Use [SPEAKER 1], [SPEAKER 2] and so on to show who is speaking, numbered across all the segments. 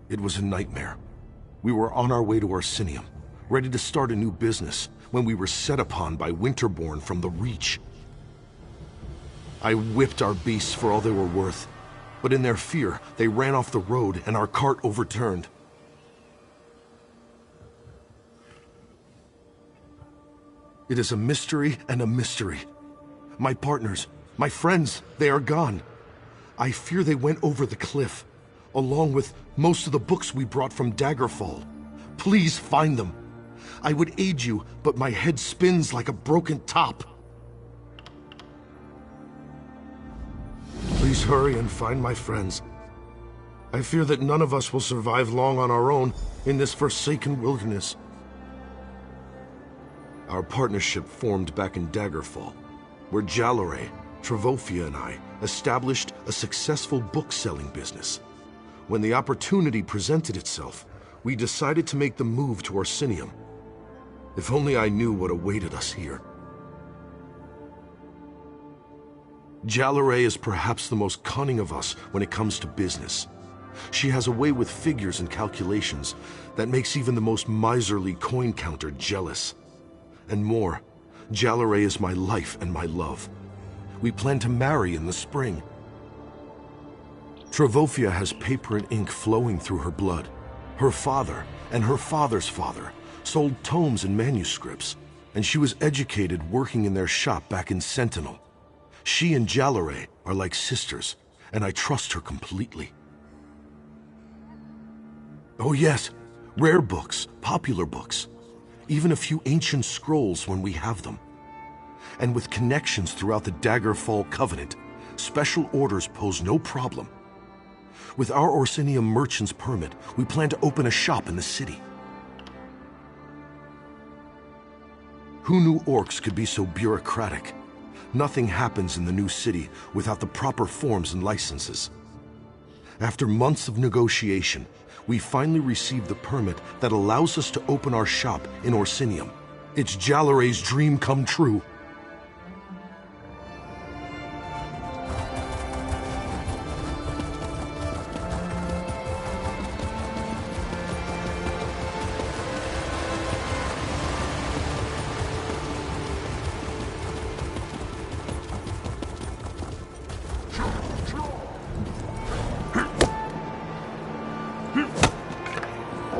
[SPEAKER 1] It was a nightmare. We were on our way to Orsinium, ready to start a new business, when we were set upon by Winterborn from the Reach. I whipped our beasts for all they were worth, but in their fear, they ran off the road and our cart overturned. It is a mystery and a mystery. My partners, my friends, they are gone. I fear they went over the cliff, along with most of the books we brought from Daggerfall. Please find them. I would aid you, but my head spins like a broken top. Please hurry and find my friends. I fear that none of us will survive long on our own in this forsaken wilderness. Our partnership formed back in Daggerfall, where Jalare, Travofia, and I established a successful book-selling business. When the opportunity presented itself, we decided to make the move to Orsinium. If only I knew what awaited us here. Jalare is perhaps the most cunning of us when it comes to business. She has a way with figures and calculations that makes even the most miserly coin counter jealous. And more, Jalare is my life and my love. We plan to marry in the spring. Travofia has paper and ink flowing through her blood. Her father and her father's father sold tomes and manuscripts, and she was educated working in their shop back in Sentinel. She and Jalare are like sisters, and I trust her completely. Oh yes, rare books, popular books, even a few ancient scrolls when we have them. And with connections throughout the Daggerfall Covenant, special orders pose no problem. With our Orsinium merchant's permit, we plan to open a shop in the city. Who knew orcs could be so bureaucratic? Nothing happens in the new city without the proper forms and licenses. After months of negotiation, we finally received the permit that allows us to open our shop in Orsinium. It's Jalare's dream come true.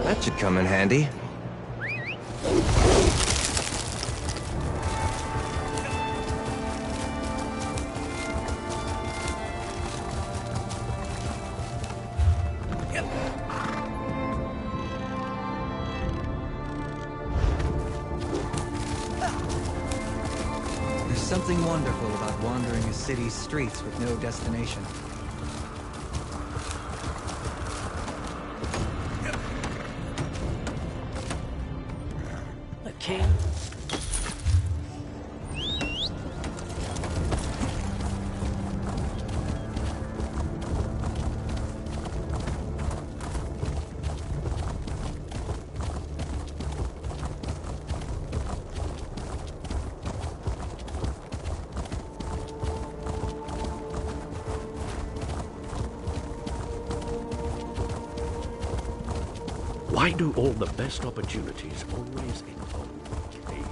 [SPEAKER 2] That should come in handy.
[SPEAKER 3] There's something wonderful about wandering a city's streets with no destination.
[SPEAKER 4] King. Why do all the best opportunities always involve caves?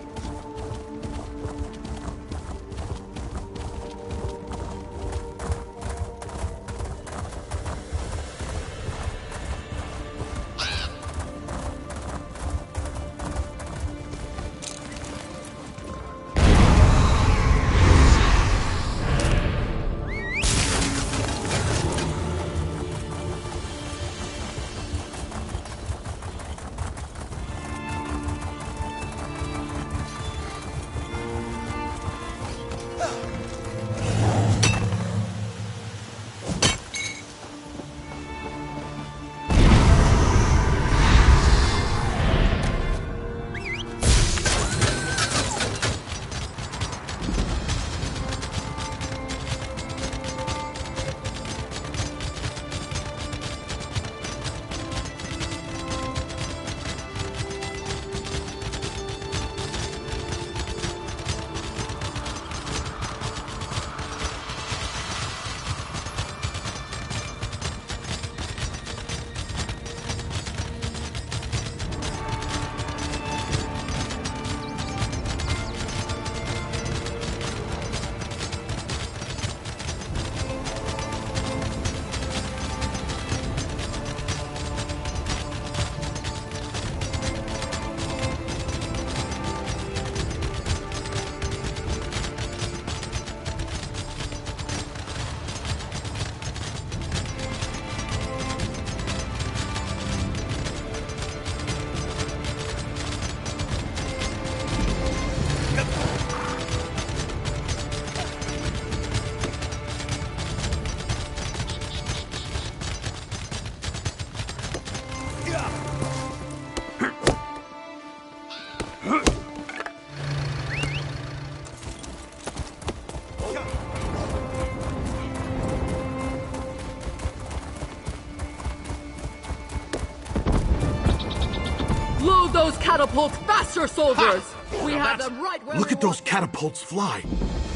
[SPEAKER 5] those catapults faster, soldiers! We have them right where
[SPEAKER 1] Look
[SPEAKER 5] we
[SPEAKER 1] at those
[SPEAKER 5] want
[SPEAKER 1] catapults fly!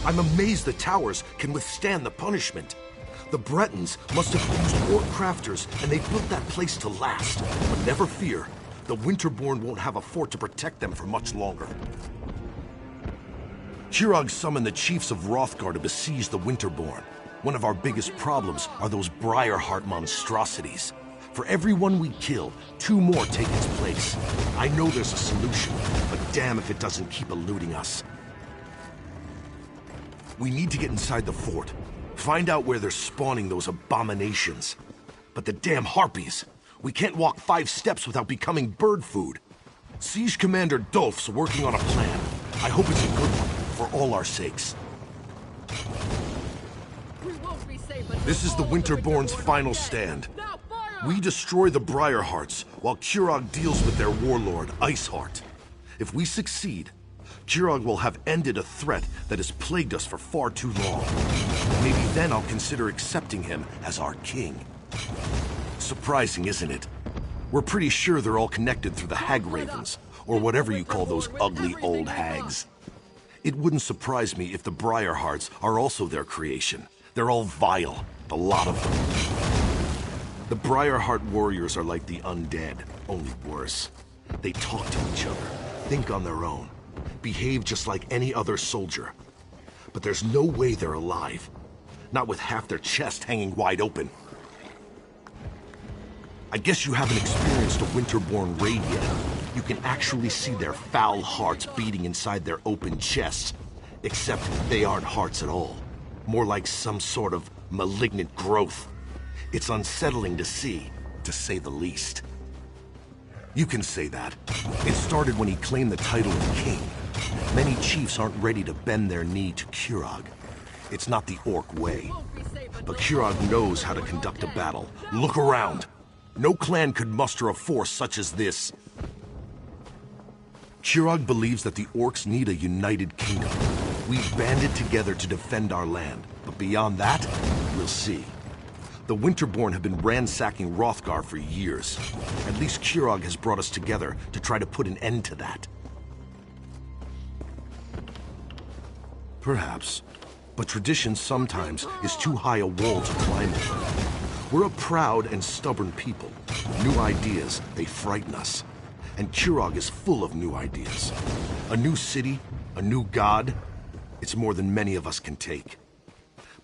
[SPEAKER 1] I'm amazed the towers can withstand the punishment. The Bretons must have used orc crafters, and they built that place to last. But never fear, the Winterborn won't have a fort to protect them for much longer. Kirog summoned the chiefs of Hrothgar to besiege the Winterborn. One of our biggest problems are those Briarheart monstrosities. For every one we kill, 2 more take its place. I know there's a solution, but damn if it doesn't keep eluding us. We need to get inside the fort. Find out where they're spawning those abominations. But the damn harpies! We can't walk 5 steps without becoming bird food. Siege Commander Dolph's working on a plan. I hope it's a good one, for all our sakes.
[SPEAKER 5] We won't be safe until
[SPEAKER 1] This is the
[SPEAKER 5] all of
[SPEAKER 1] Winterborn's
[SPEAKER 5] Winterborn
[SPEAKER 1] final
[SPEAKER 5] is dead.
[SPEAKER 1] stand.
[SPEAKER 5] Now fire!
[SPEAKER 1] We destroy the Briarhearts, while Kirog deals with their warlord, Iceheart. If we succeed, Kirog will have ended a threat that has plagued us for far too long. Maybe then I'll consider accepting him as our king. Surprising, isn't it? We're pretty sure they're all connected through the Hag Ravens, or whatever you call those ugly old hags. It wouldn't surprise me if the Briarhearts are also their creation. They're all vile, the lot of them. The Briarheart warriors are like the undead, only worse. They talk to each other, think on their own, behave just like any other soldier. But there's no way they're alive. Not with half their chest hanging wide open. I guess you haven't experienced a Winterborn raid yet. You can actually see their foul hearts beating inside their open chests. Except they aren't hearts at all. More like some sort of malignant growth. It's unsettling to see, to say the least. You can say that. It started when he claimed the title of king. Many chiefs aren't ready to bend their knee to Kirog. It's not the orc way. But Kirog knows how to conduct a battle. Look around. No clan could muster a force such as this. Kirog believes that the orcs need a united kingdom. We've banded together to defend our land, but beyond that, we'll see. The Winterborn have been ransacking Hrothgar for years. At least Kirog has brought us together to try to put an end to that. Perhaps. But tradition sometimes is too high a wall to climb over. We're a proud and stubborn people. New ideas, they frighten us. And Kirog is full of new ideas. A new city, a new god. It's more than many of us can take.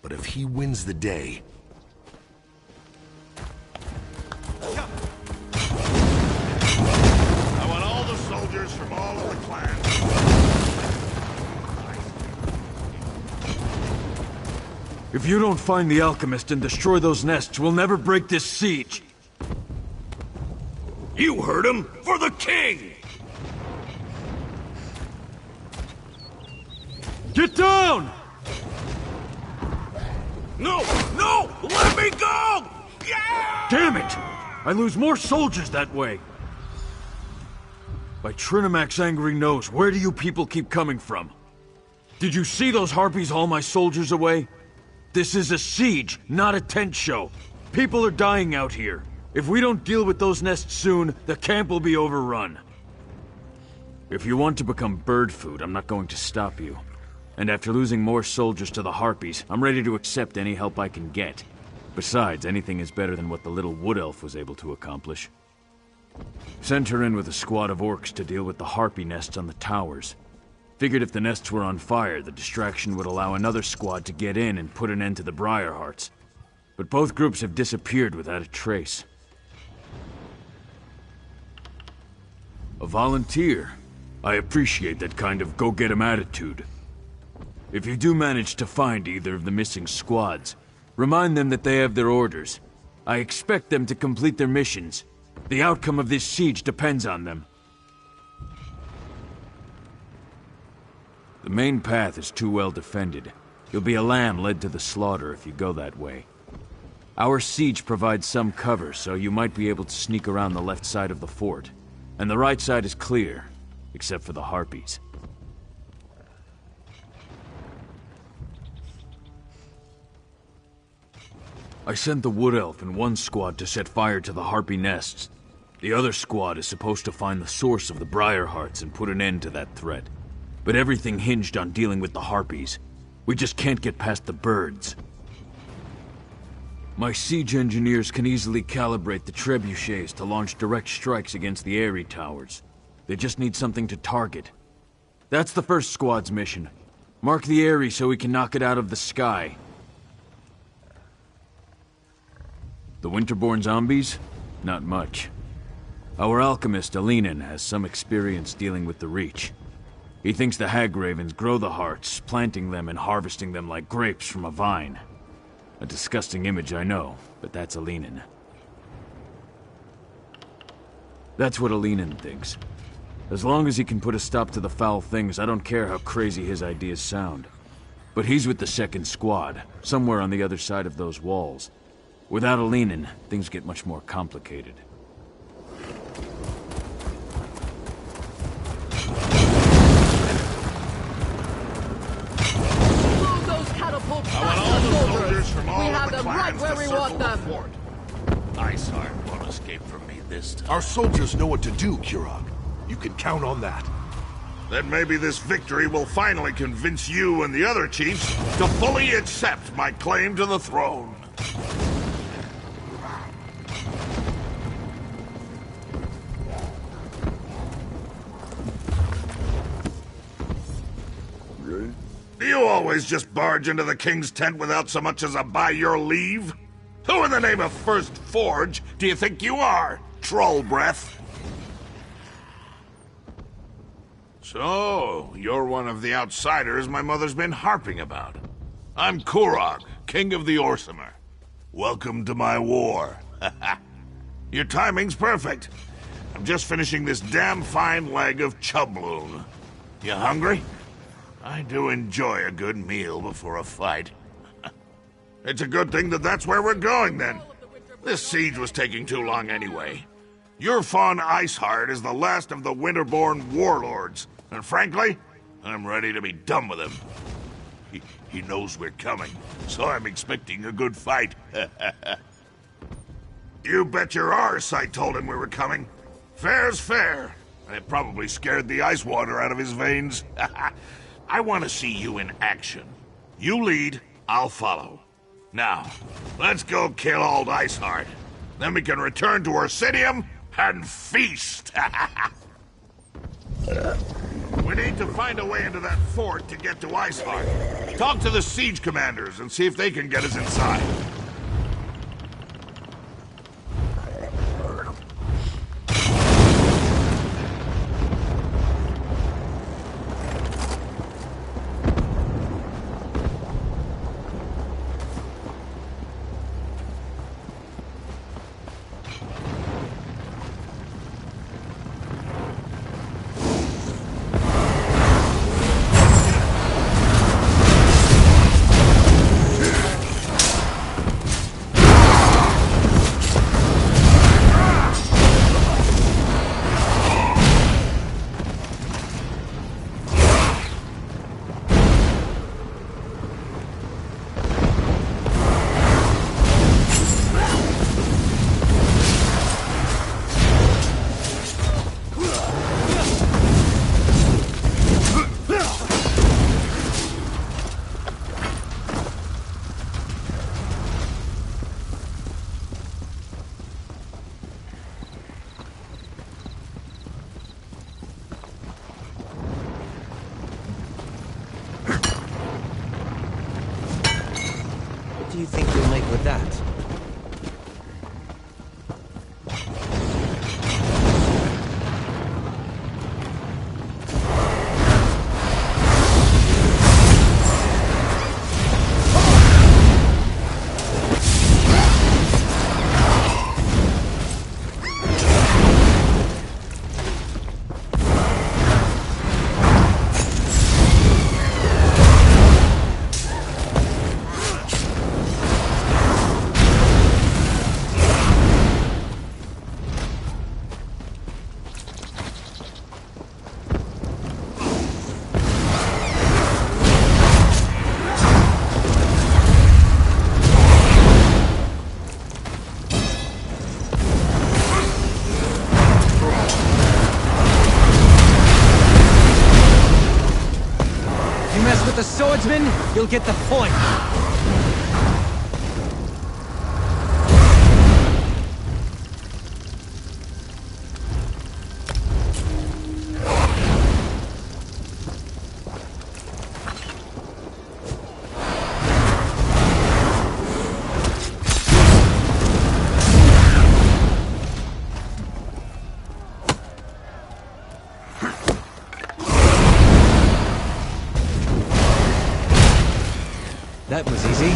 [SPEAKER 1] But if he wins the day...
[SPEAKER 6] I want all the soldiers from all of the clans.
[SPEAKER 7] If you don't find the alchemist and destroy those nests, we'll never break this siege.
[SPEAKER 6] You heard him! For the king!
[SPEAKER 7] Get down!
[SPEAKER 6] No! No! Let me go! Yeah!
[SPEAKER 7] Damn it! I lose more soldiers that way. By Trinimax's angry nose, where do you people keep coming from? Did you see those harpies haul my soldiers away? This is a siege, not a tent show. People are dying out here. If we don't deal with those nests soon, the camp will be overrun. If you want to become bird food, I'm not going to stop you. And after losing more soldiers to the harpies, I'm ready to accept any help I can get. Besides, anything is better than what the little wood elf was able to accomplish. Sent her in with a squad of orcs to deal with the harpy nests on the towers. Figured if the nests were on fire, the distraction would allow another squad to get in and put an end to the Briarhearts. But both groups have disappeared without a trace. A volunteer. I appreciate that kind of go-get-'em attitude. If you do manage to find either of the missing squads, remind them that they have their orders. I expect them to complete their missions. The outcome of this siege depends on them. The main path is too well defended. You'll be a lamb led to the slaughter if you go that way. Our siege provides some cover, so you might be able to sneak around the left side of the fort. And the right side is clear, except for the harpies. I sent the Wood Elf and one squad to set fire to the harpy nests. The other squad is supposed to find the source of the Briarhearts and put an end to that threat. But everything hinged on dealing with the Harpies. We just can't get past the birds. My siege engineers can easily calibrate the trebuchets to launch direct strikes against the Eyrie towers. They just need something to target. That's the first squad's mission. Mark the Eyrie so we can knock it out of the sky. The Winterborn zombies? Not much. Our alchemist, Alinen, has some experience dealing with the Reach. He thinks the Hag Ravens grow the hearts, planting them and harvesting them like grapes from a vine. A disgusting image, I know, but that's Alinen. That's what Alinen thinks. As long as he can put a stop to the foul things, I don't care how crazy his ideas sound. But he's with the second squad, somewhere on the other side of those walls. Without Alinen, things get much more complicated.
[SPEAKER 5] Move those catapults
[SPEAKER 6] I want
[SPEAKER 5] past
[SPEAKER 6] all
[SPEAKER 5] the
[SPEAKER 6] the
[SPEAKER 5] soldiers.
[SPEAKER 6] soldiers from all
[SPEAKER 5] We
[SPEAKER 6] of
[SPEAKER 5] have
[SPEAKER 6] the
[SPEAKER 5] them right
[SPEAKER 6] clans
[SPEAKER 5] where
[SPEAKER 6] to
[SPEAKER 5] we
[SPEAKER 6] circle
[SPEAKER 5] want
[SPEAKER 6] the
[SPEAKER 5] them.
[SPEAKER 6] fort. Iceheart won't escape from me this time.
[SPEAKER 1] Our soldiers know what to do, Kurog. You can count on that.
[SPEAKER 6] Then maybe this victory will finally convince you and the other chiefs to fully accept my claim to the throne. Do you always just barge into the king's tent without so much as a by your leave? Who in the name of First Forge do you think you are, troll breath? So, you're one of the outsiders my mother's been harping about. I'm Kurog, king of the Orsimer. Welcome to my war. Your timing's perfect. I'm just finishing this damn fine leg of chubloon. You hungry? I do enjoy a good meal before a fight. It's a good thing that that's where we're going, then. This siege was taking too long anyway. Your Fawn Iceheart is the last of the Winterborn warlords, and frankly, I'm ready to be done with him. He knows we're coming, so I'm expecting a good fight. You bet your arse I told him we were coming. Fair's fair. And it probably scared the ice water out of his veins. I want to see you in action. You lead, I'll follow. Now, let's go kill old Iceheart. Then we can return to Orsidium and feast. We need to find a way into that fort to get to Iceheart. Talk to the siege commanders and see if they can get us inside.
[SPEAKER 3] You'll get the point. That was easy.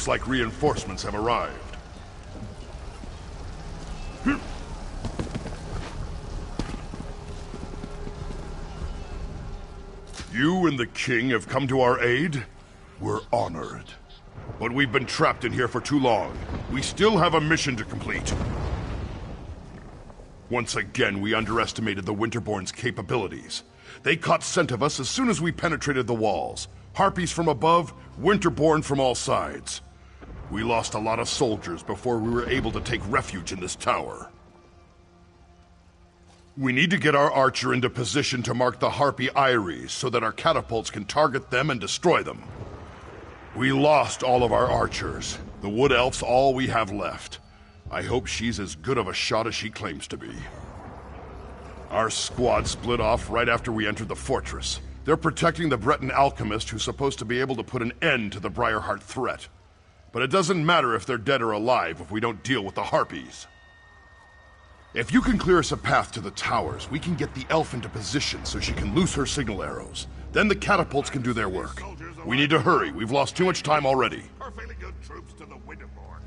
[SPEAKER 8] Like reinforcements have arrived. You and the king have come to our aid? We're honored. But we've been trapped in here for too long. We still have a mission to complete. Once again, we underestimated the Winterborn's capabilities. They caught scent of us as soon as we penetrated the walls. Harpies from above, Winterborn from all sides. We lost a lot of soldiers before we were able to take refuge in this tower. We need to get our archer into position to mark the Harpy Eyries so that our catapults can target them and destroy them. We lost all of our archers. The Wood Elf's all we have left. I hope she's as good of a shot as she claims to be. Our squad split off right after we entered the fortress. They're protecting the Breton alchemist who's supposed to be able to put an end to the Briarheart threat. But it doesn't matter if they're dead or alive if we don't deal with the Harpies. If you can clear us a path to the towers, we can get the elf into position so she can loose her signal arrows. Then the catapults can do their work. We need to hurry. We've lost too much time already.
[SPEAKER 6] Perfectly good troops to the Winterborn.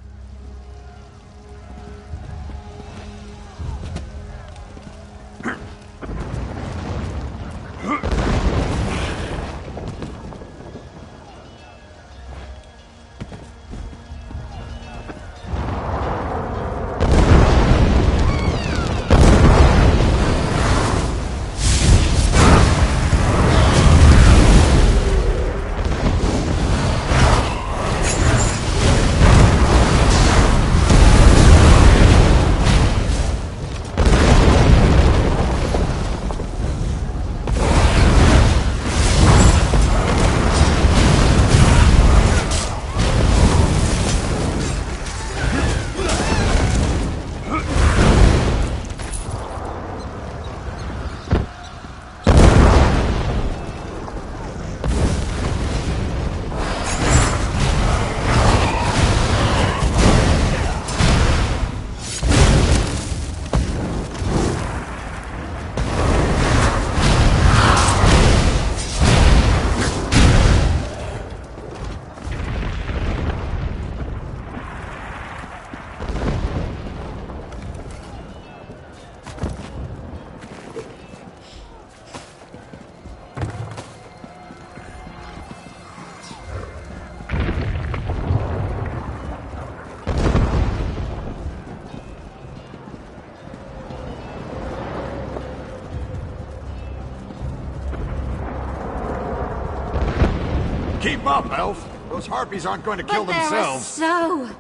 [SPEAKER 9] Keep up, Elf. Those harpies aren't going to kill
[SPEAKER 10] But there are
[SPEAKER 9] themselves.
[SPEAKER 10] so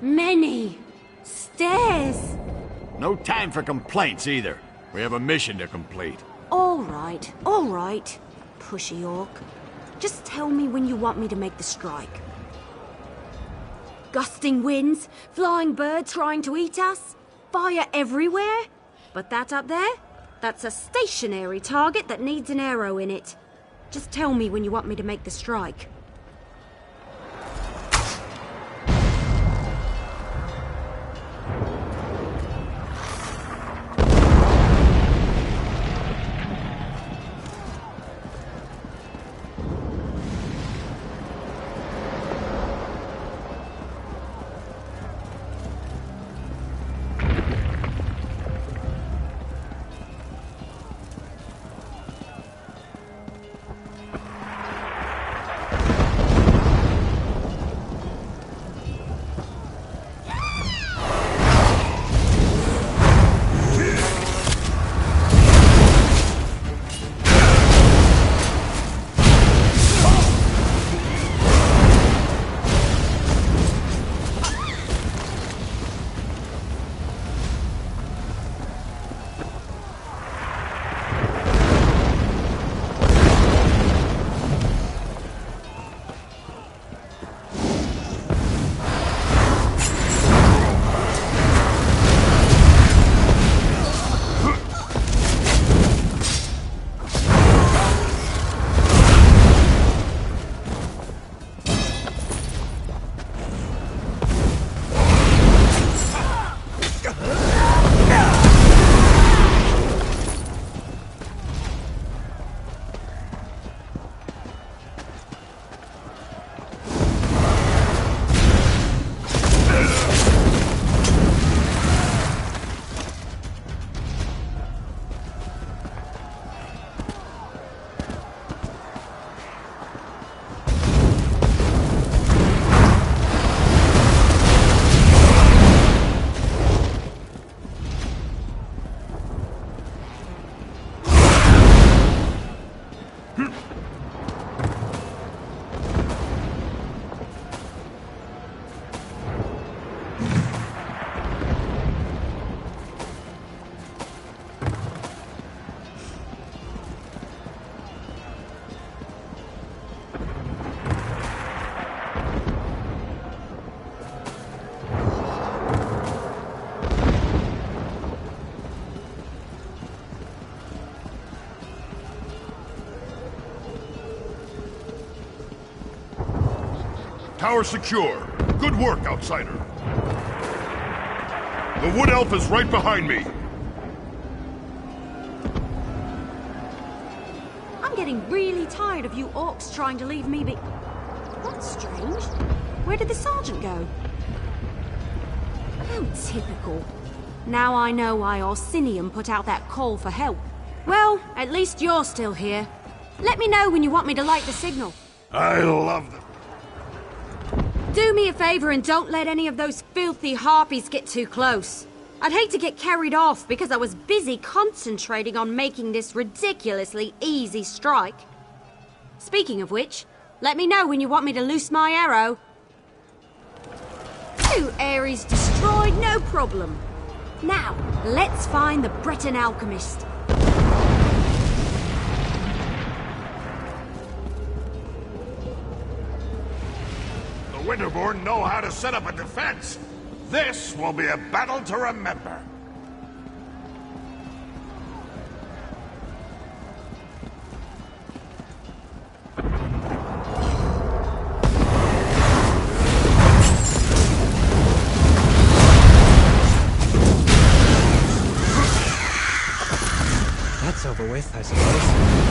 [SPEAKER 10] many stairs.
[SPEAKER 9] No time for complaints either. We have a mission to complete.
[SPEAKER 10] All right, pushy orc. Just tell me when you want me to make the strike. Gusting winds, flying birds trying to eat us, fire everywhere. But that up there, that's a stationary target that needs an arrow in it. Just tell me when you want me to make the strike.
[SPEAKER 8] Tower secure. Good work, outsider. The wood elf is right behind me.
[SPEAKER 10] I'm getting really tired of you orcs trying to leave me be... That's strange. Where did the sergeant go? How typical. Now I know why Orsinium put out that call for help. Well, at least you're still here. Let me know when you want me to light the signal.
[SPEAKER 6] I love them.
[SPEAKER 10] Do me a favor and don't let any of those filthy harpies get too close. I'd hate to get carried off because I was busy concentrating on making this ridiculously easy strike. Speaking of which, let me know when you want me to loose my arrow. 2 Ares destroyed, no problem. Now, let's find the Breton alchemist.
[SPEAKER 6] The Winterborn know how to set up a defense. This will be a battle to remember.
[SPEAKER 2] That's over with, I suppose.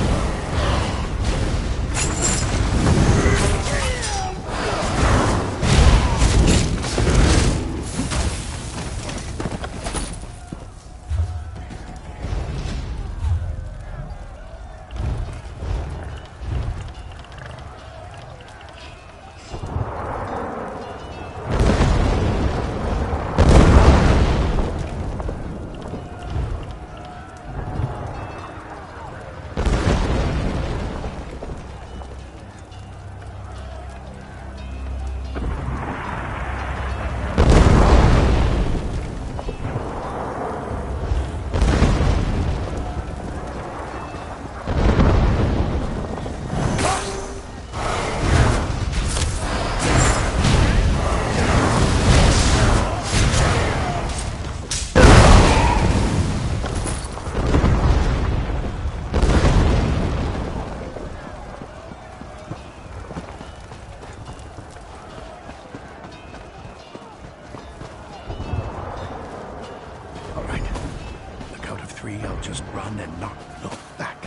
[SPEAKER 11] just run and not look back.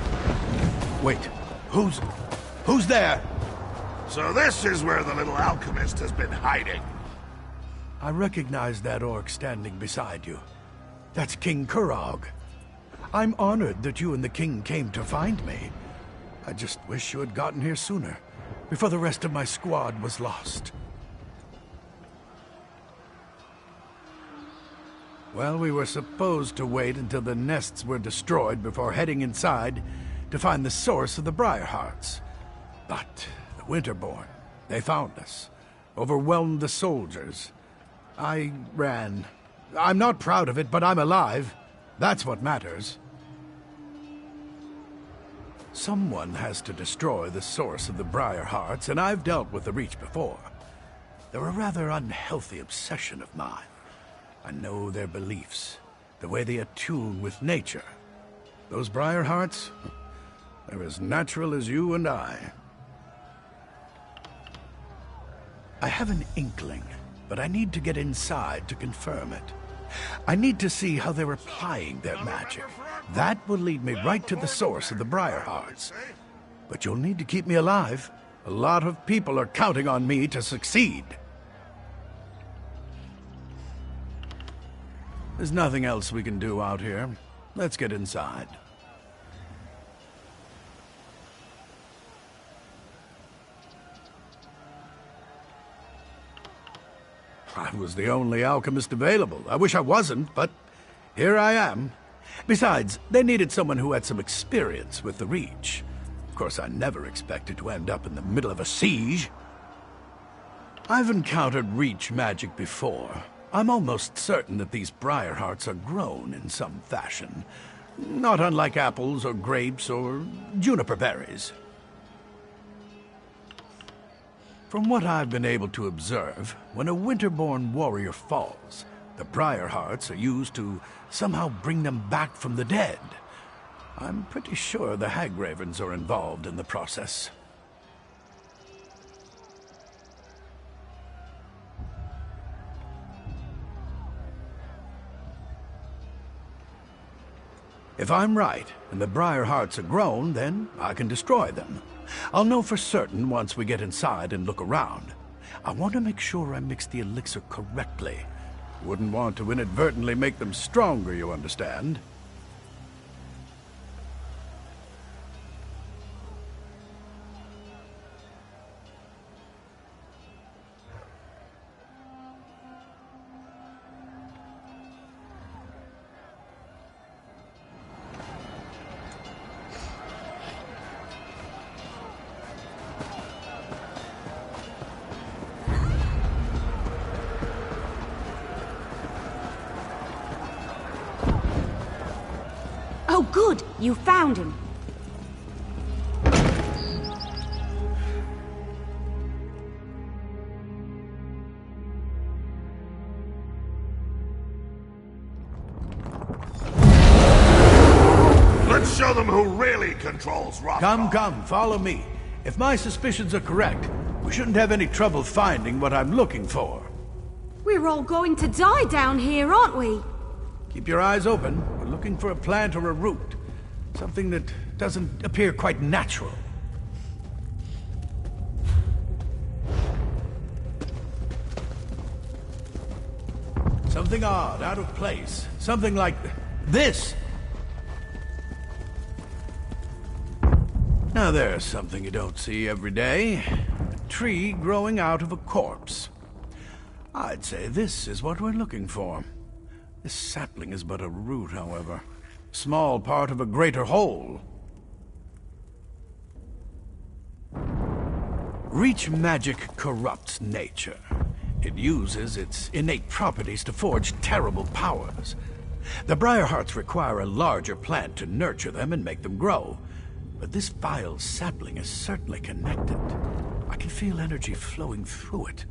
[SPEAKER 11] Wait, who's there?
[SPEAKER 6] So this is where the little alchemist has been hiding.
[SPEAKER 11] I recognize that orc standing beside you. That's King Kurog. I'm honored that you and the king came to find me. I just wish you had gotten here sooner, before the rest of my squad was lost. Well, we were supposed to wait until the nests were destroyed before heading inside to find the source of the Briarhearts. But the Winterborn, they found us, overwhelmed the soldiers. I ran. I'm not proud of it, but I'm alive. That's what matters. Someone has to destroy the source of the Briarhearts, and I've dealt with the Reach before. They're a rather unhealthy obsession of mine. I know their beliefs, the way they attune with nature. Those Briarhearts, they're as natural as you and I. I have an inkling, but I need to get inside to confirm it. I need to see how they're applying their magic. That will lead me right to the source of the Briarhearts. But you'll need to keep me alive. A lot of people are counting on me to succeed. There's nothing else we can do out here. Let's get inside. I was the only alchemist available. I wish I wasn't, but here I am. Besides, they needed someone who had some experience with the Reach. Of course, I never expected to end up in the middle of a siege. I've encountered Reach magic before. I'm almost certain that these Briarhearts are grown in some fashion. Not unlike apples or grapes or juniper berries. From what I've been able to observe, when a Winterborn warrior falls, the Briarhearts are used to somehow bring them back from the dead. I'm pretty sure the Hagravens are involved in the process. If I'm right, and the Briarhearts are grown, then I can destroy them. I'll know for certain once we get inside and look around. I want to make sure I mix the elixir correctly. Wouldn't want to inadvertently make them stronger, you understand?
[SPEAKER 10] Oh, good! You found him!
[SPEAKER 6] Let's show them who really controls Rock.
[SPEAKER 11] Come, follow me. If my suspicions are correct, we shouldn't have any trouble finding what I'm looking for.
[SPEAKER 10] We're all going to die down here, aren't we?
[SPEAKER 11] Keep your eyes open. We're looking for a plant or a root. Something that doesn't appear quite natural. Something odd, out of place. Something like this. Now there's something you don't see every day. A tree growing out of a corpse. I'd say this is what we're looking for. This sapling is but a root, however. Small part of a greater whole. Reach magic corrupts nature. It uses its innate properties to forge terrible powers. The Briarhearts require a larger plant to nurture them and make them grow. But this vile sapling is certainly connected. I can feel energy flowing through it.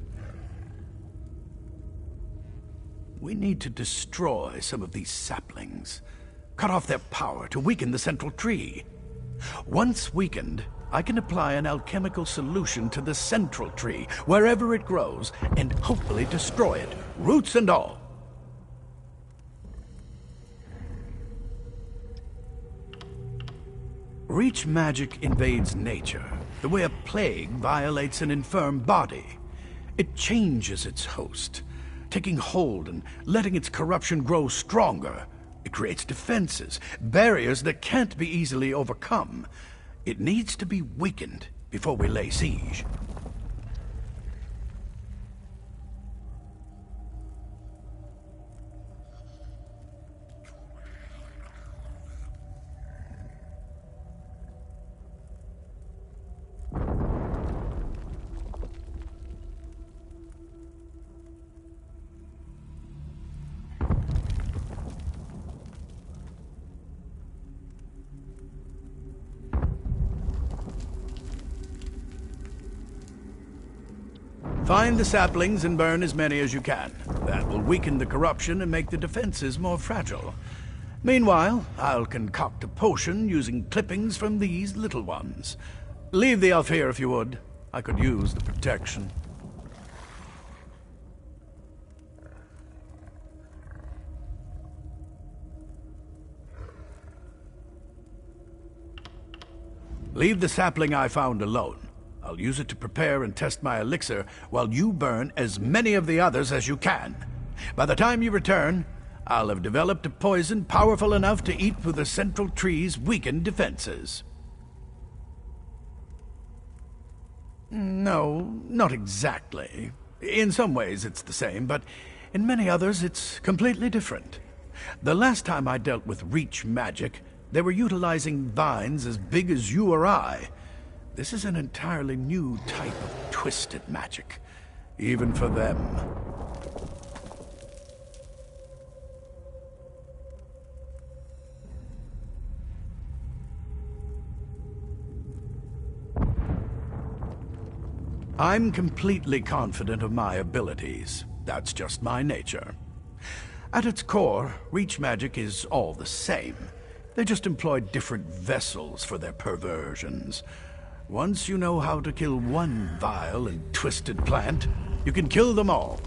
[SPEAKER 11] We need to destroy some of these saplings. Cut off their power to weaken the central tree. Once weakened, I can apply an alchemical solution to the central tree, wherever it grows, and hopefully destroy it, roots and all. Reach magic invades nature, the way a plague violates an infirm body. It changes its host, taking hold and letting its corruption grow stronger. It creates defenses, barriers that can't be easily overcome. It needs to be weakened before we lay siege. Find the saplings and burn as many as you can. That will weaken the corruption and make the defenses more fragile. Meanwhile, I'll concoct a potion using clippings from these little ones. Leave the elf here if you would. I could use the protection. Leave the sapling I found alone. I'll use it to prepare and test my elixir while you burn as many of the others as you can. By the time you return, I'll have developed a poison powerful enough to eat through the central tree's weakened defenses. No, not exactly. In some ways it's the same, but in many others it's completely different. The last time I dealt with reach magic, they were utilizing vines as big as you or I. This is an entirely new type of twisted magic, even for them. I'm completely confident of my abilities. That's just my nature. At its core, reach magic is all the same. They just employ different vessels for their perversions. Once you know how to kill one vile and twisted plant, you can kill them all.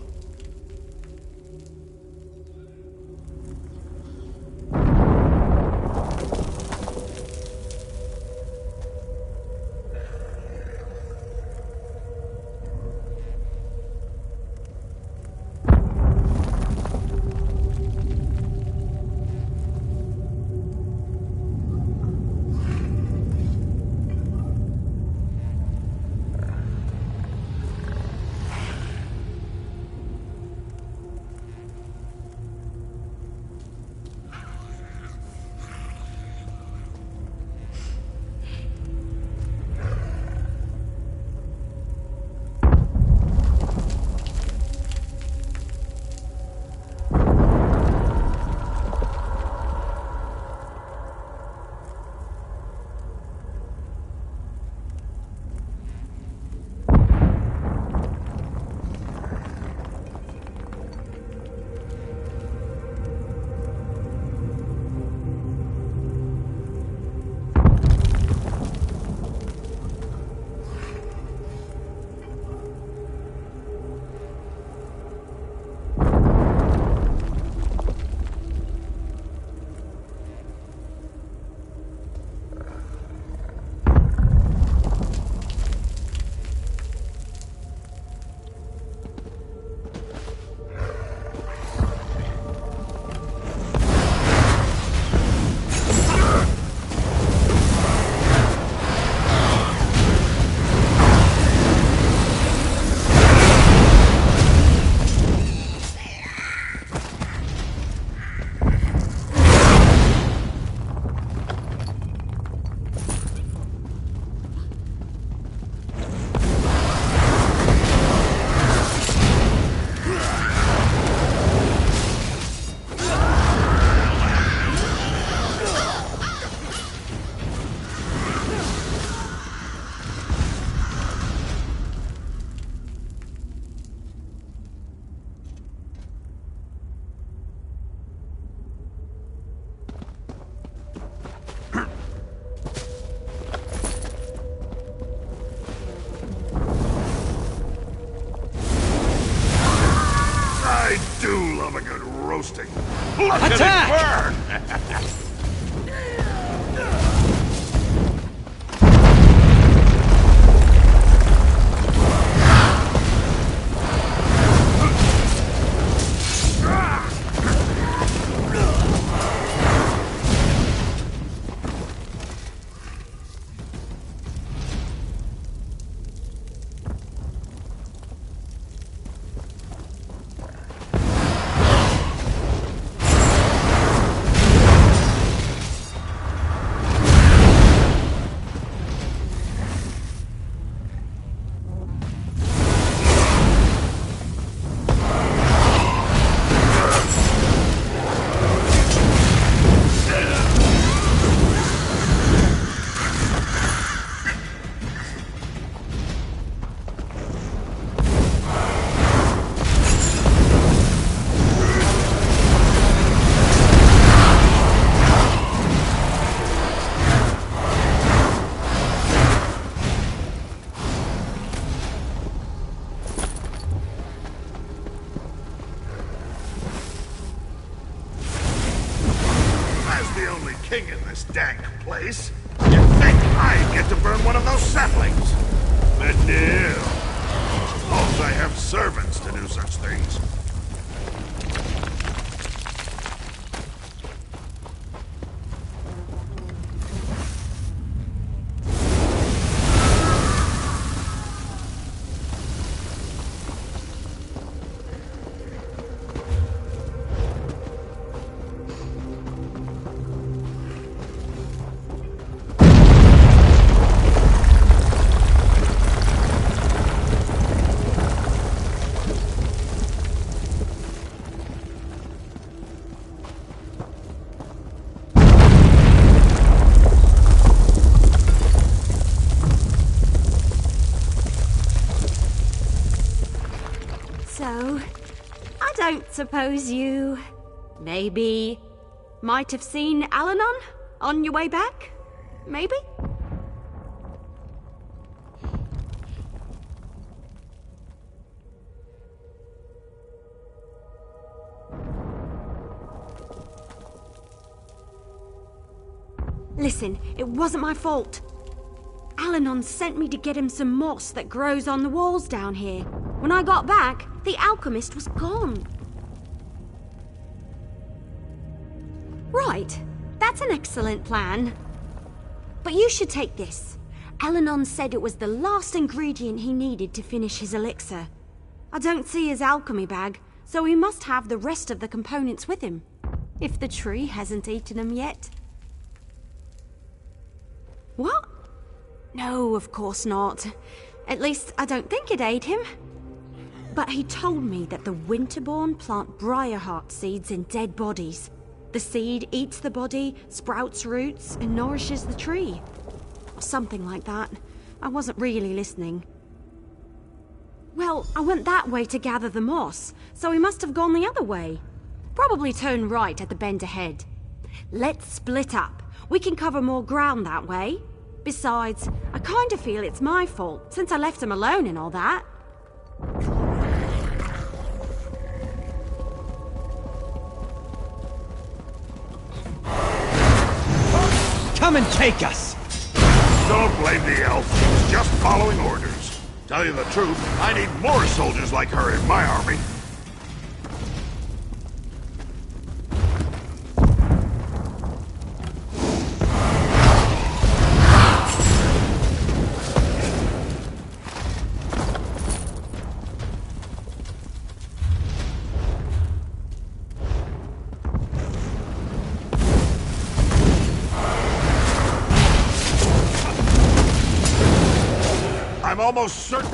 [SPEAKER 6] roasting. Look
[SPEAKER 3] Attack!
[SPEAKER 6] at it burn! place, you'd think I'd get to burn one of those saplings. But no. Suppose I have servants to do such things.
[SPEAKER 10] So, I don't suppose you... maybe... might have seen Al-Anon on your way back? Maybe? Listen, it wasn't my fault. Al-Anon sent me to get him some moss that grows on the walls down here. When I got back, the alchemist was gone. Right, that's an excellent plan. But you should take this. Al-Anon said it was the last ingredient he needed to finish his elixir. I don't see his alchemy bag, so he must have the rest of the components with him. If the tree hasn't eaten them yet. What? No, of course not. At least, I don't think it ate him. But he told me that the Winterborn plant briarheart seeds in dead bodies. The seed eats the body, sprouts roots, and nourishes the tree. Or something like that. I wasn't really listening. Well, I went that way to gather the moss, so he must have gone the other way. Probably turn right at the bend ahead. Let's split up. We can cover more ground that way. Besides, I kind of feel it's my fault, since I left him alone and all that.
[SPEAKER 2] Come and take us!
[SPEAKER 6] Don't blame the elf. She was just following orders. Tell you the truth, I need more soldiers like her in my army. I'm almost certain...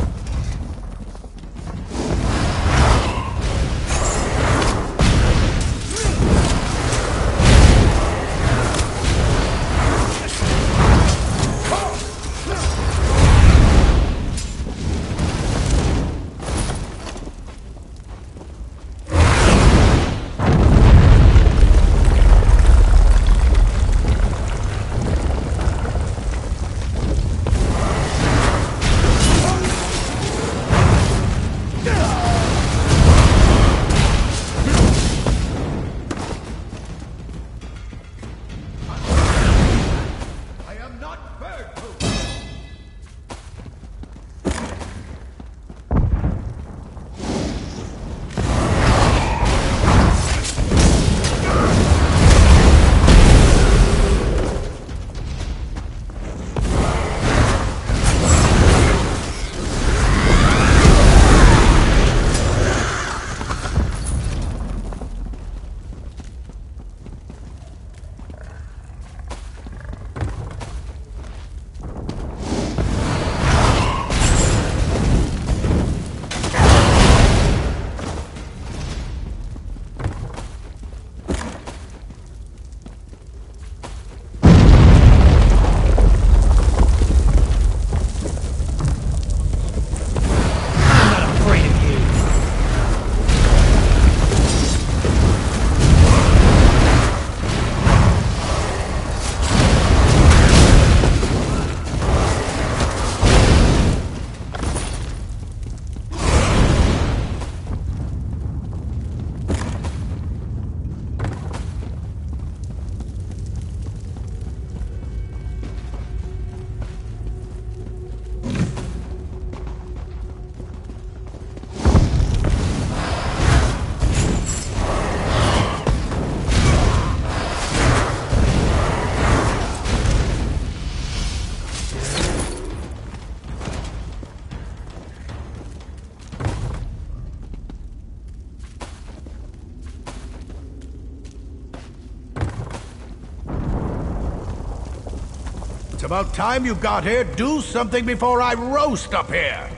[SPEAKER 11] about time you got here. Do something before I roast up here.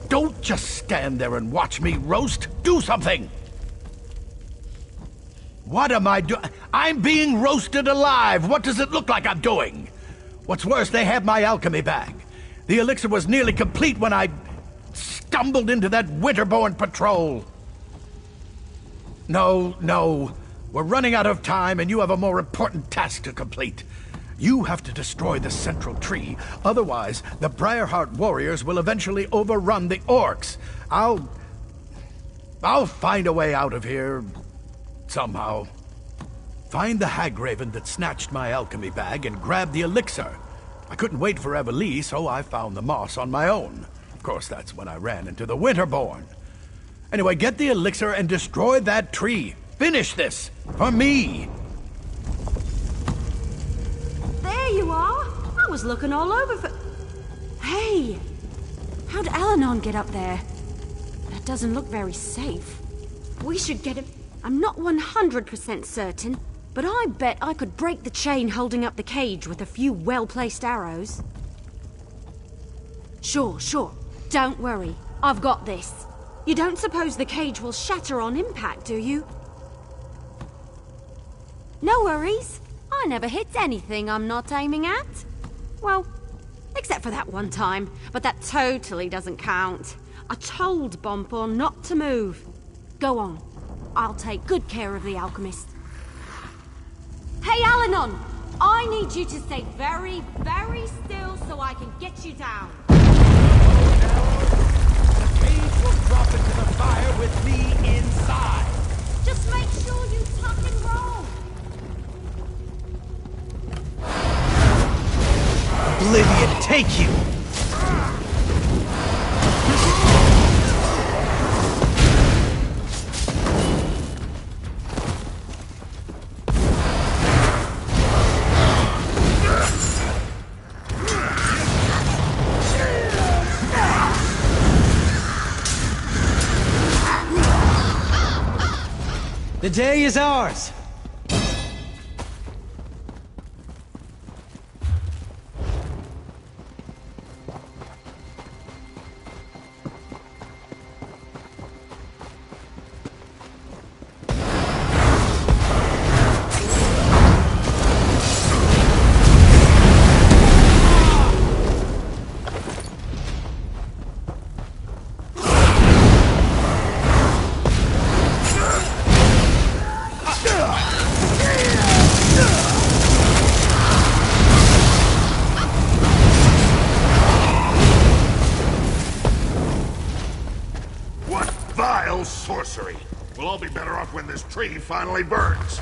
[SPEAKER 11] Don't just stand there and watch me roast. Do something! What am I doing? I'm being roasted alive. What does it look like I'm doing? What's worse, they have my alchemy bag. The elixir was nearly complete when I stumbled into that Winterborn patrol. No. We're running out of time, and you have a more important task to complete. You have to destroy the central tree. Otherwise, the Briarheart warriors will eventually overrun the orcs. I'll find a way out of here. Somehow. Find the Hagraven that snatched my alchemy bag and grab the elixir. I couldn't wait for Everlee, so I found the moss on my own. Of course, that's when I ran into the Winterborn. Anyway, get the elixir and destroy that tree. Finish this! For me!
[SPEAKER 10] There you are! I was looking all over for... Hey! How'd Alanon get up there? That doesn't look very safe. We should get him... I'm not 100% certain, but I bet I could break the chain holding up the cage with a few well-placed arrows. Sure. Don't worry. I've got this. You don't suppose the cage will shatter on impact, do you? No worries. I never hit anything I'm not aiming at. Well, except for that one time, but that totally doesn't count. I told Bompor not to move. Go on. I'll take good care of the alchemist. Hey, Alanon! I need you to stay very, very still so I can get you down.
[SPEAKER 11] The cage will drop into the fire with me inside.
[SPEAKER 10] Just make sure you tuck and roll.
[SPEAKER 2] Oblivion take you! The day is ours!
[SPEAKER 6] Sorcery. We'll all be better off when this tree finally burns.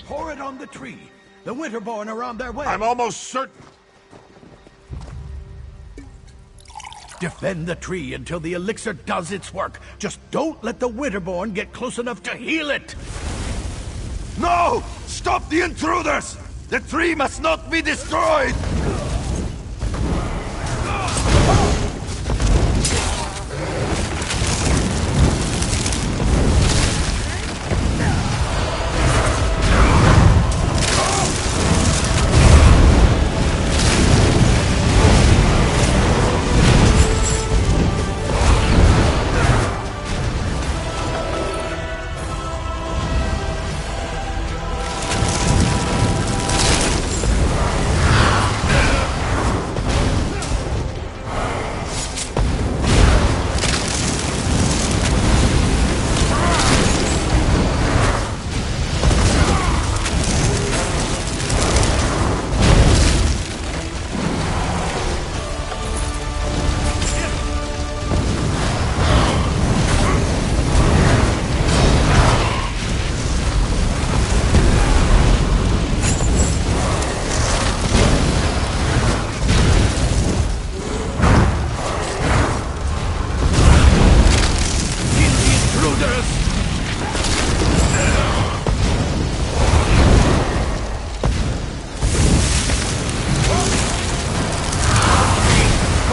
[SPEAKER 11] Pour it on the tree. The Winterborn are on their way.
[SPEAKER 6] I'm almost certain...
[SPEAKER 11] Defend the tree until the elixir does its work. Just don't let the Winterborn get close enough to heal it.
[SPEAKER 12] No! Stop the intruders! The tree must not be destroyed!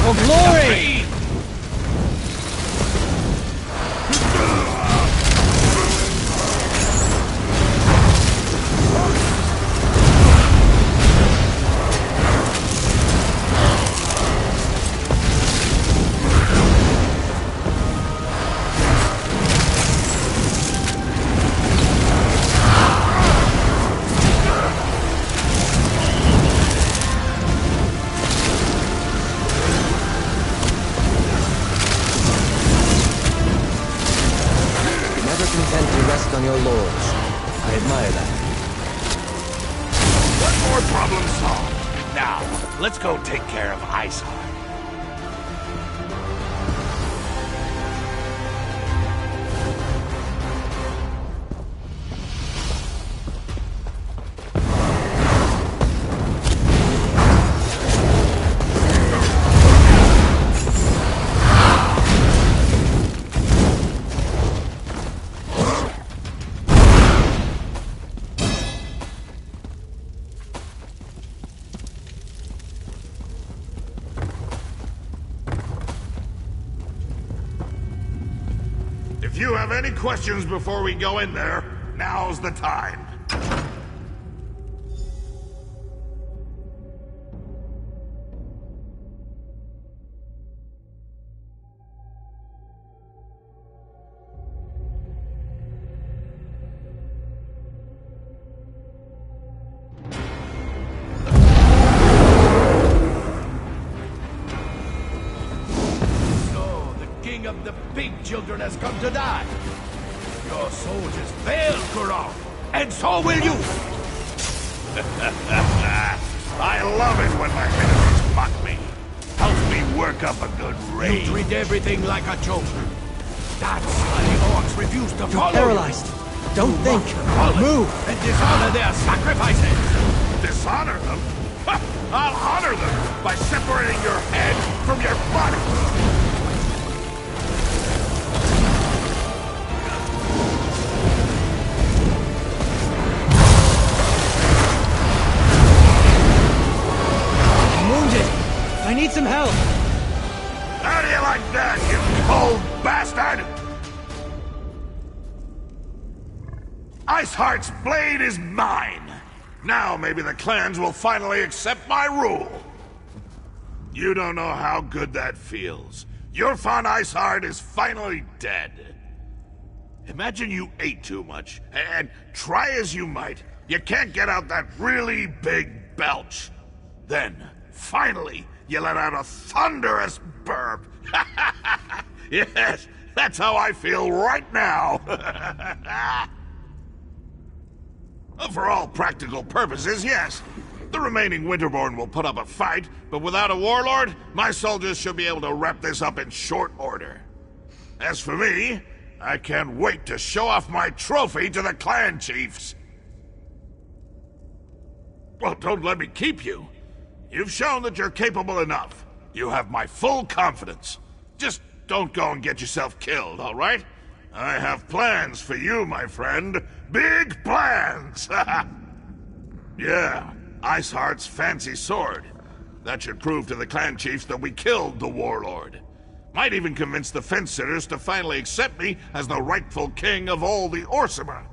[SPEAKER 2] For glory!
[SPEAKER 3] On your lords. I admire that.
[SPEAKER 6] One more problem solved. Now, let's go take care of Iceheart. If you have any questions before we go in there, now's the time.
[SPEAKER 11] Of the big children has come to die. Your soldiers failed, Kurok, and so will you.
[SPEAKER 6] I love it when my enemies mock me. Helps me work up a good rage.
[SPEAKER 11] You treat everything like a joke. That's why the orcs refuse to follow.
[SPEAKER 2] You're paralyzed. Don't think. Move
[SPEAKER 11] and dishonor their sacrifices.
[SPEAKER 6] Dishonor them? I'll honor them by separating your head from your body.
[SPEAKER 2] I need some help!
[SPEAKER 6] How do you like that, you cold bastard? Iceheart's blade is mine! Now maybe the clans will finally accept my rule! You don't know how good that feels. Your fun Iceheart is finally dead. Imagine you ate too much, and try as you might, you can't get out that really big belch. Then, finally, you let out a thunderous burp. Yes, that's how I feel right now. For all practical purposes, yes. The remaining Winterborn will put up a fight, but without a warlord, my soldiers should be able to wrap this up in short order. As for me, I can't wait to show off my trophy to the clan chiefs. Well, don't let me keep you. You've shown that you're capable enough. You have my full confidence. Just don't go and get yourself killed, all right? I have plans for you, my friend. Big plans! Yeah, Iceheart's fancy sword. That should prove to the clan chiefs that we killed the warlord. Might even convince the fence-sitters to finally accept me as the rightful king of all the Orsimer.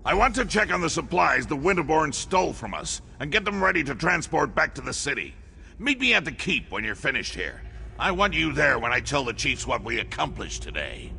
[SPEAKER 6] I want to check on the supplies the Winterborn stole from us, and get them ready to transport back to the city. Meet me at the keep when you're finished here. I want you there when I tell the chiefs what we accomplished today.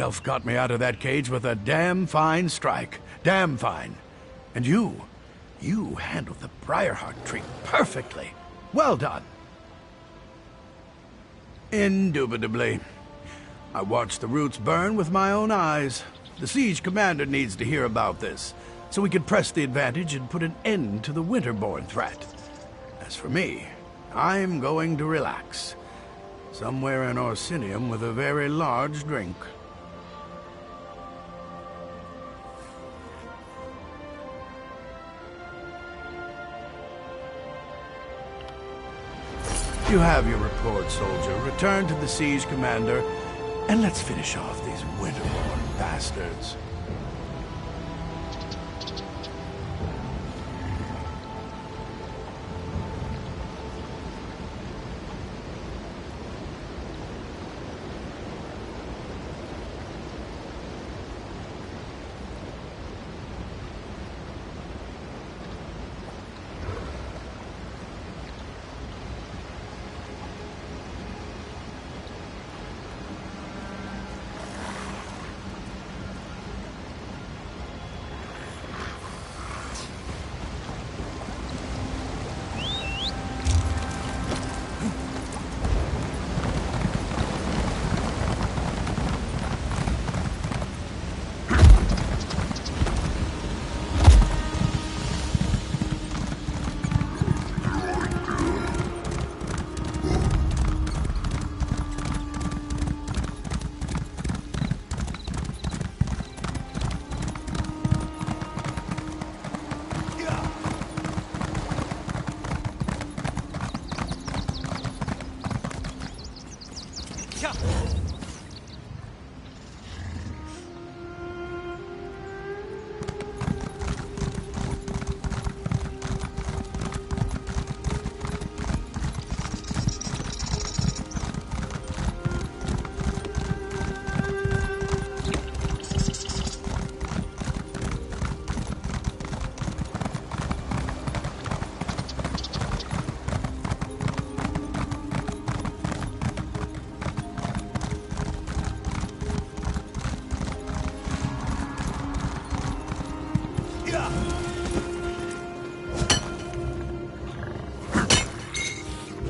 [SPEAKER 11] Elf got me out of that cage with a damn fine strike. Damn fine. And you handled the Briarheart tree perfectly. Well done. Indubitably. I watched the roots burn with my own eyes. The siege commander needs to hear about this, so we can press the advantage and put an end to the winterborn threat. As for me, I'm going to relax. Somewhere in Orsinium with a very large drink. You have your report, soldier. Return to the siege commander, and let's finish off these winterborn bastards.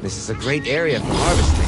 [SPEAKER 2] This is a great area for harvesting.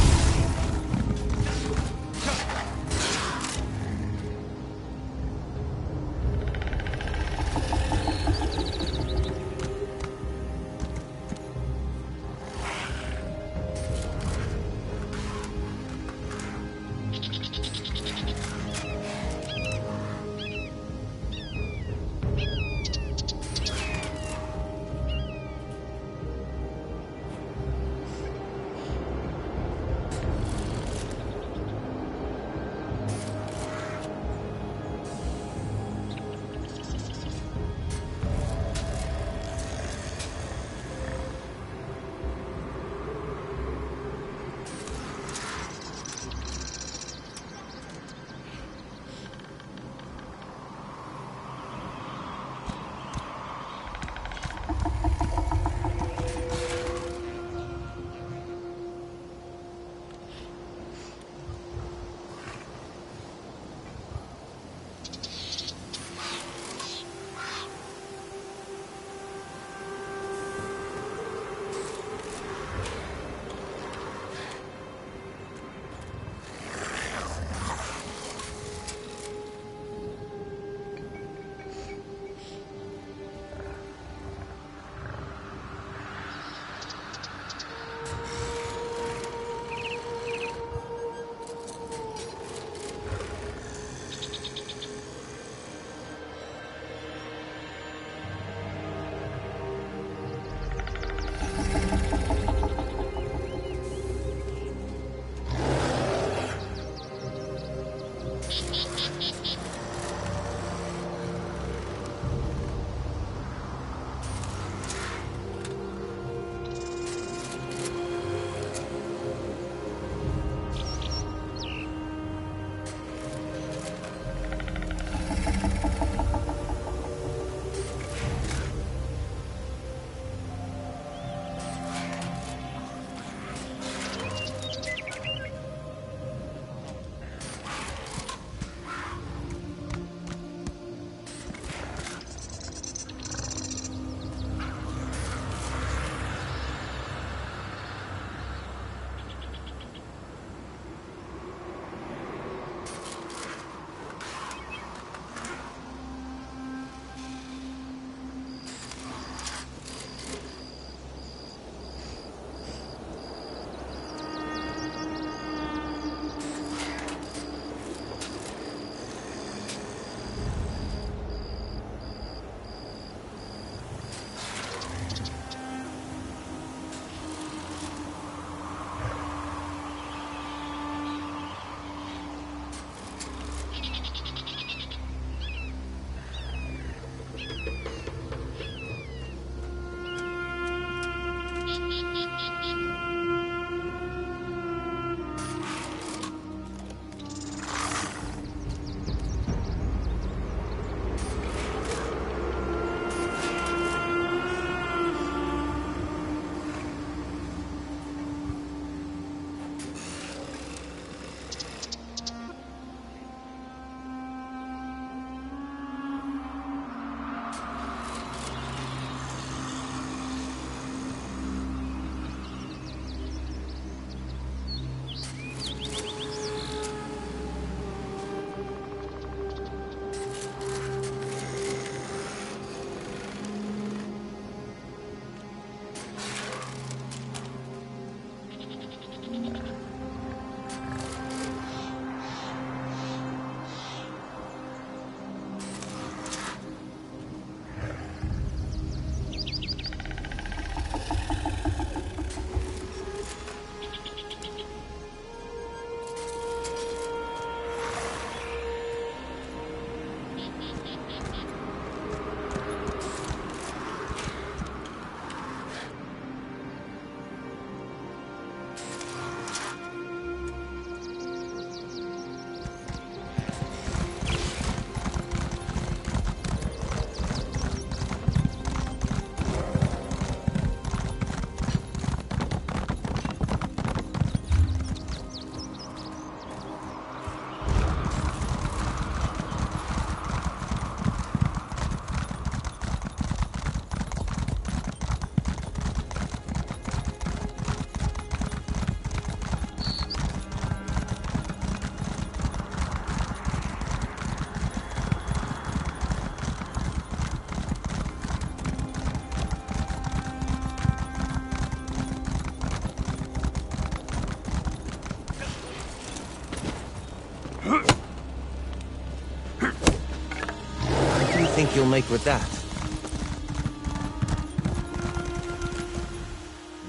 [SPEAKER 2] think you'll make with that?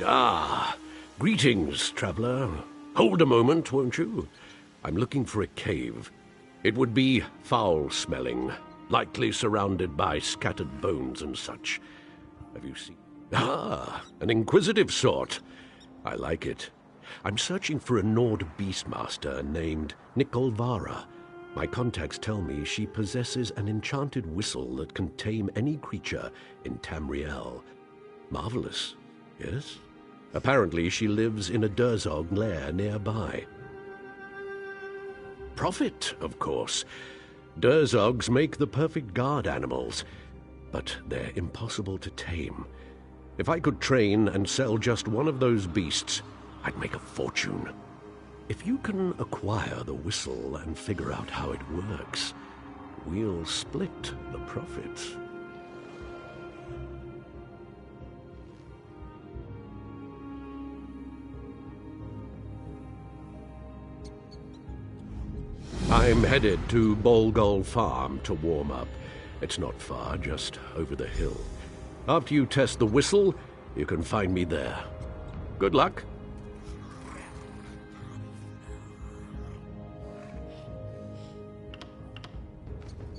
[SPEAKER 4] Ah, greetings, traveler. Hold a moment, won't you? I'm looking for a cave. It would be foul-smelling, likely surrounded by scattered bones and such. Have you seen... Ah, an inquisitive sort. I like it. I'm searching for a Nord beastmaster named Nikolvara. My contacts tell me she possesses an enchanted whistle that can tame any creature in Tamriel. Marvelous, yes? Apparently she lives in a Durzog lair nearby. Profit, of course. Durzogs make the perfect guard animals, but they're impossible to tame. If I could train and sell just one of those beasts, I'd make a fortune. If you can acquire the whistle and figure out how it works, we'll split the profits. I'm headed to Bolgol Farm to warm up. It's not far, just over the hill. After you test the whistle, you can find me there. Good luck.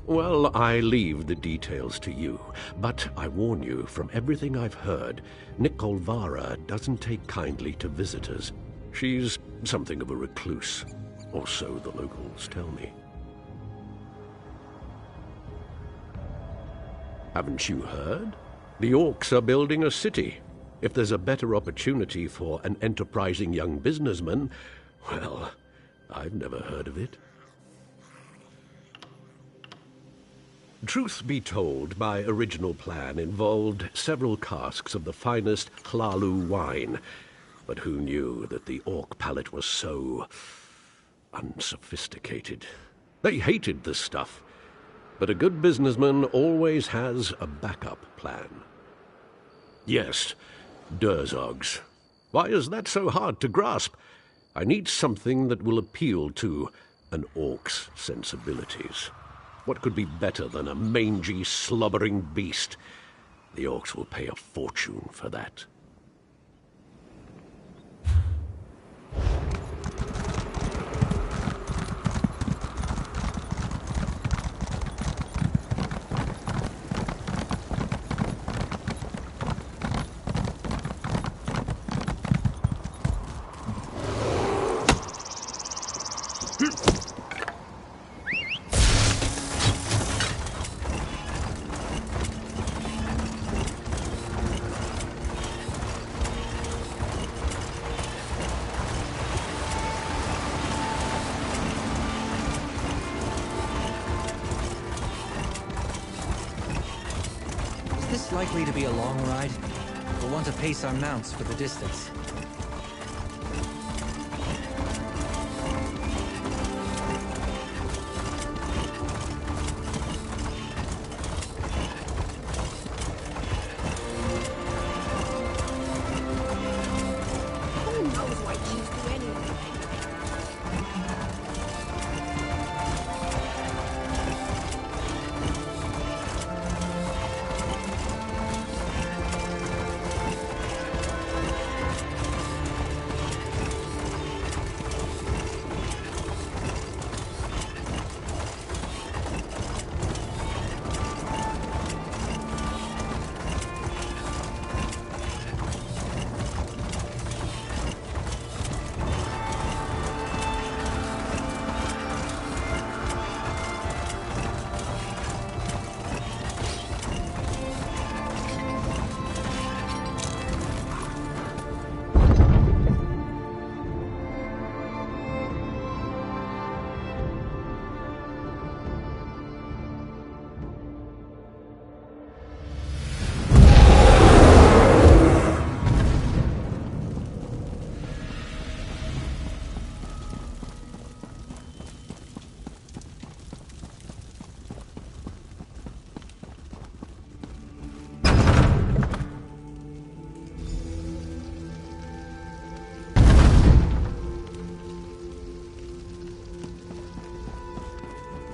[SPEAKER 4] Well, I leave the details to you, but I warn you, from everything I've heard, Nikolvara doesn't take kindly to visitors. She's something of a recluse, or so the locals tell me. Haven't you heard? The orcs are building a city. If there's a better opportunity for an enterprising young businessman, well, I've never heard of it. Truth be told, my original plan involved several casks of the finest Hlalu wine, but who knew that the orc palate was so unsophisticated? They hated this stuff, but a good businessman always has a backup plan. Yes, Durzogs. Why is that so hard to grasp? I need something that will appeal to an orc's sensibilities. What could be better than a mangy, slobbering beast? The orcs will pay a fortune for that.
[SPEAKER 3] Likely to be a long ride. We'll want to pace our mounts for the distance.
[SPEAKER 10] Who knows why Chiefs do anything?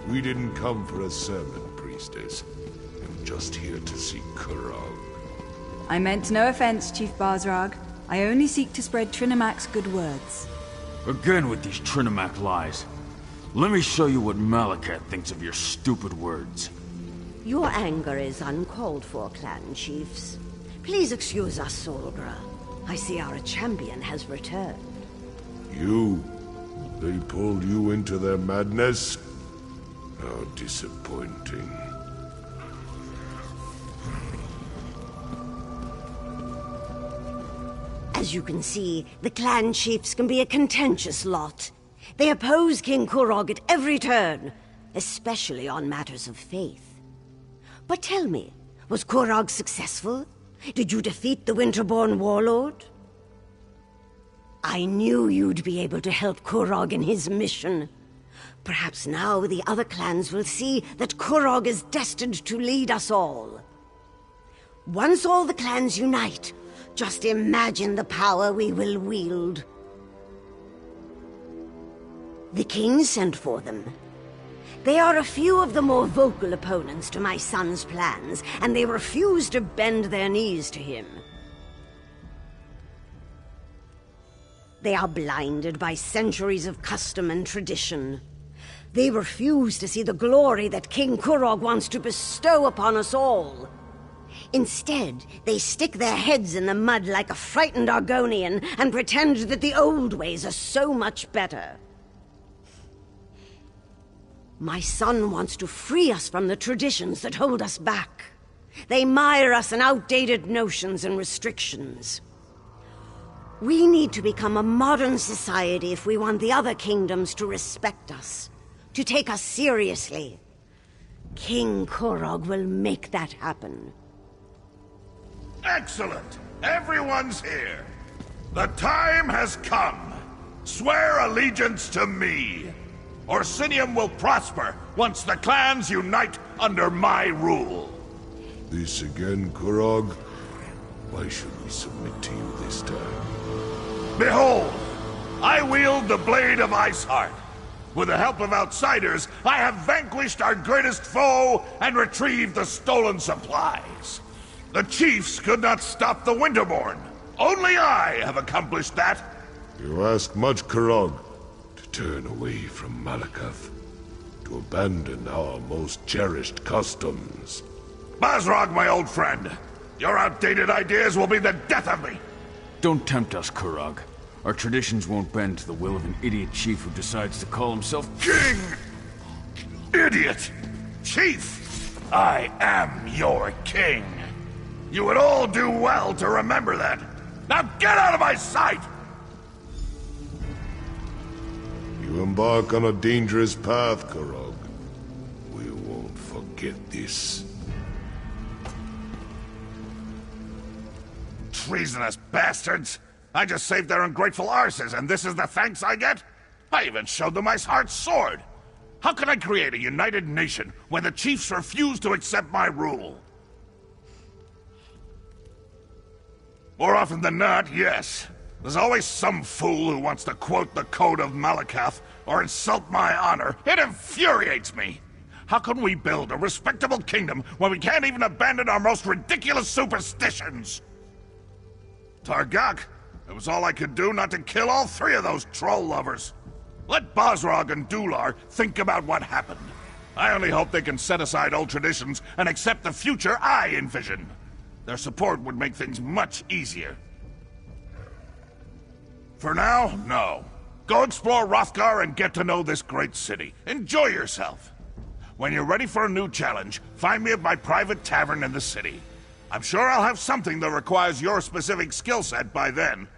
[SPEAKER 6] We didn't come for a sermon, priestess.
[SPEAKER 13] just here to see Kurog.
[SPEAKER 14] I meant no offense, Chief Bazrag. I only seek to spread Trinamac's good words.
[SPEAKER 7] Again with these Trinimac lies. Let me show you what Malakat thinks of your stupid words.
[SPEAKER 15] Your anger is uncalled for, clan chiefs. Please excuse us, Solgra. I see our champion has returned.
[SPEAKER 13] You? They pulled you into their madness? How disappointing.
[SPEAKER 15] As you can see, the clan chiefs can be a contentious lot. They oppose King Kurog at every turn, especially on matters of faith. But tell me, was Kurog successful? Did you defeat the Winterborn warlord? I knew you'd be able to help Kurog in his mission. Perhaps now the other clans will see that Kurog is destined to lead us all. Once all the clans unite, just imagine the power we will wield. The king sent for them. They are a few of the more vocal opponents to my son's plans, and they refuse to bend their knees to him. They are blinded by centuries of custom and tradition. They refuse to see the glory that King Kurog wants to bestow upon us all. Instead, they stick their heads in the mud like a frightened Argonian and pretend that the old ways are so much better. My son wants to free us from the traditions that hold us back. They mire us in outdated notions and restrictions. We need to become a modern society if we want the other kingdoms to respect us, to take us seriously. King Kurog will make that happen.
[SPEAKER 6] Excellent! Everyone's here. The time has come. Swear allegiance to me. Orsinium will prosper once the clans unite under my rule.
[SPEAKER 13] This again, Kurog? Why should we submit to you this time?
[SPEAKER 6] Behold! I wield the Blade of Iceheart. With the help of outsiders, I have vanquished our greatest foe and retrieved the stolen supplies. The chiefs could not stop the Winterborn. Only I have accomplished that.
[SPEAKER 13] You ask much, Kurog. To turn away from Malakath. To abandon our most cherished customs.
[SPEAKER 6] Bazrog, my old friend. Your outdated ideas will be the death of me.
[SPEAKER 7] Don't tempt us, Kurog. Our traditions won't bend to the will of an idiot chief who decides to call himself
[SPEAKER 6] King! Idiot! Chief! I am your king. You would all do well to remember that. Now get out of my sight!
[SPEAKER 13] You embark on a dangerous path, Kurog. We won't forget this.
[SPEAKER 6] Treasonous bastards! I just saved their ungrateful arses, and this is the thanks I get? I even showed them Iceheart's sword! How can I create a united nation when the chiefs refuse to accept my rule? More often than not, yes. There's always some fool who wants to quote the Code of Malakath or insult my honor. It infuriates me! How can we build a respectable kingdom when we can't even abandon our most ridiculous superstitions? Targak, it was all I could do not to kill all three of those troll lovers. Let Bazrog and Dular think about what happened. I only hope they can set aside old traditions and accept the future I envision. Their support would make things much easier. For now, no. Go explore Rothgar and get to know this great city. Enjoy yourself. When you're ready for a new challenge, find me at my private tavern in the city. I'm sure I'll have something that requires your specific skill set by then.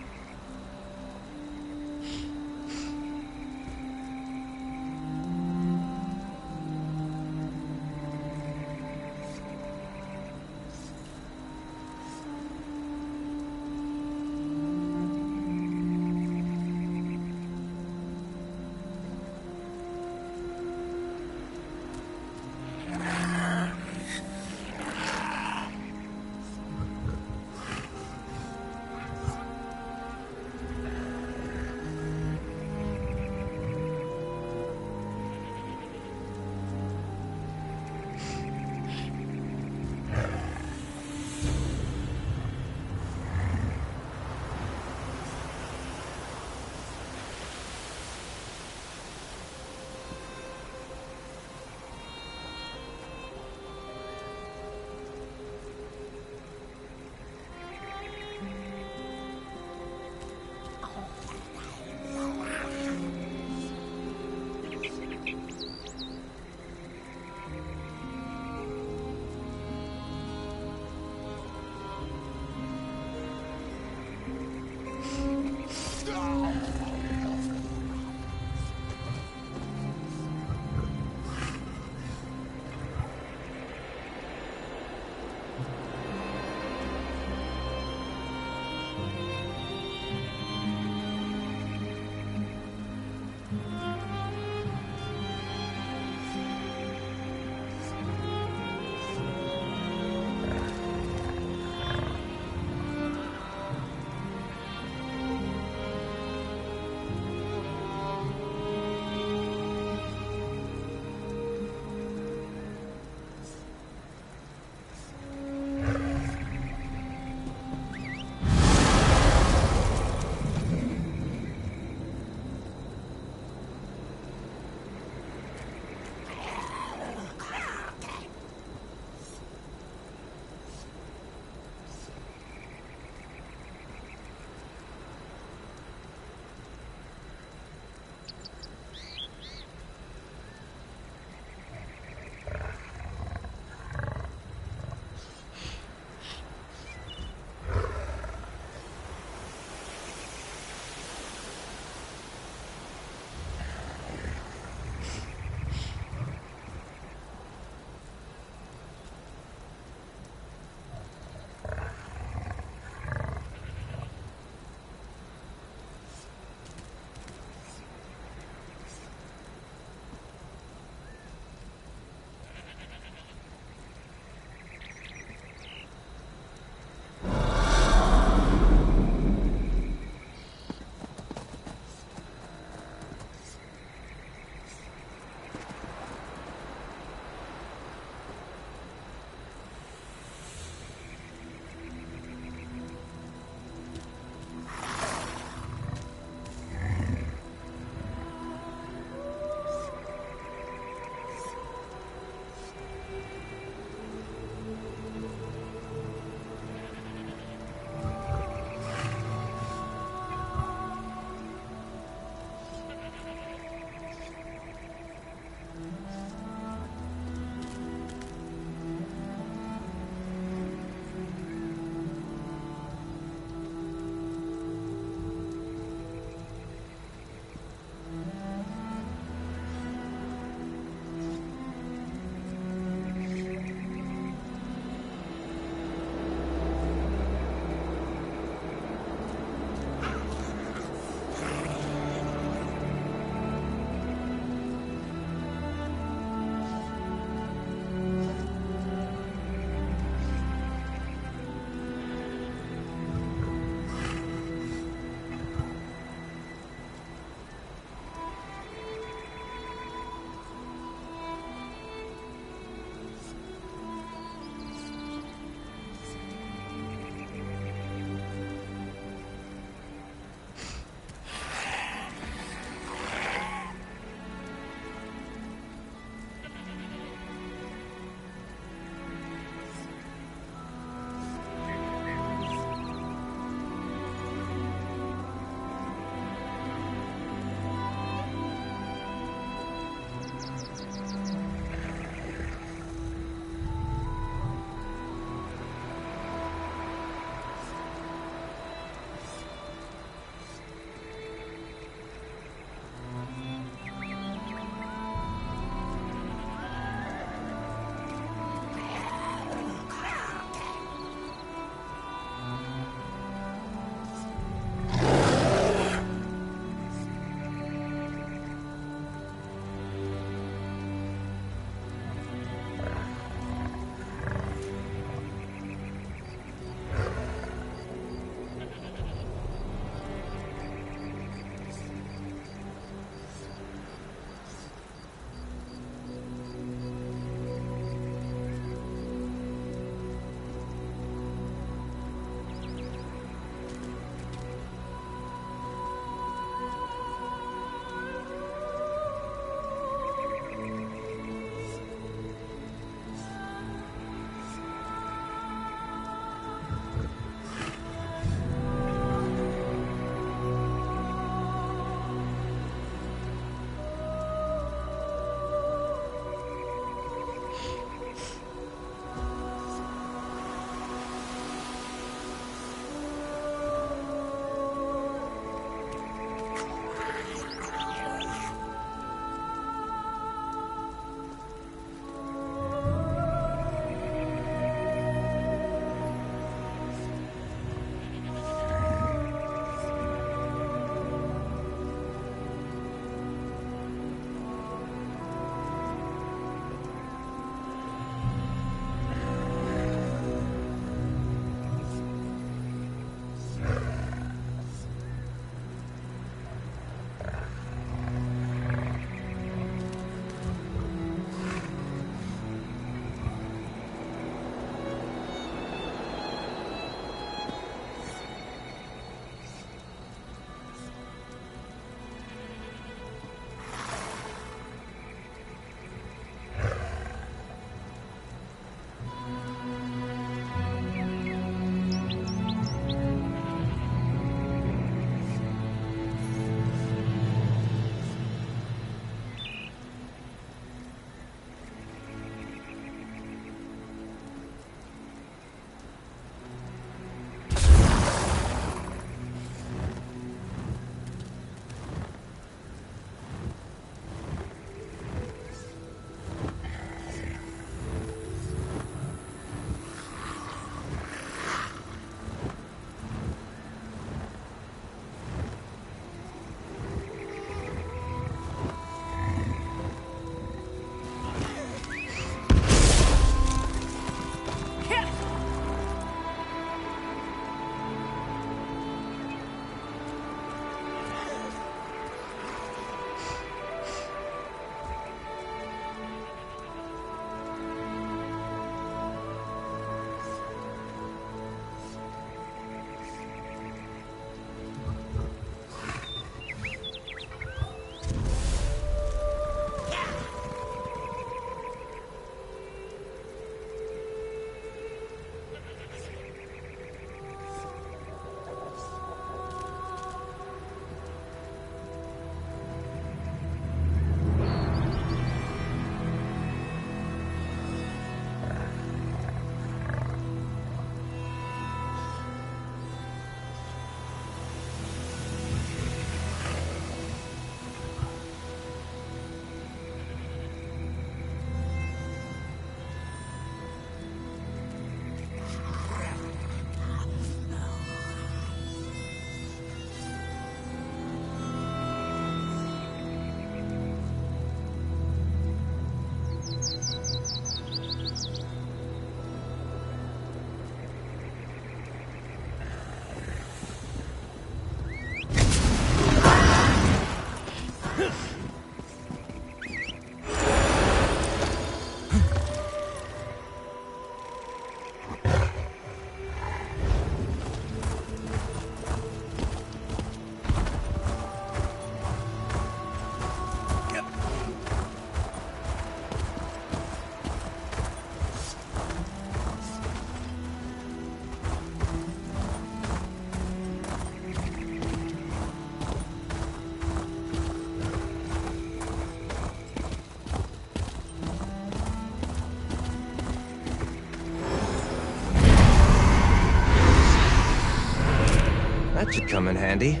[SPEAKER 2] That should come in handy.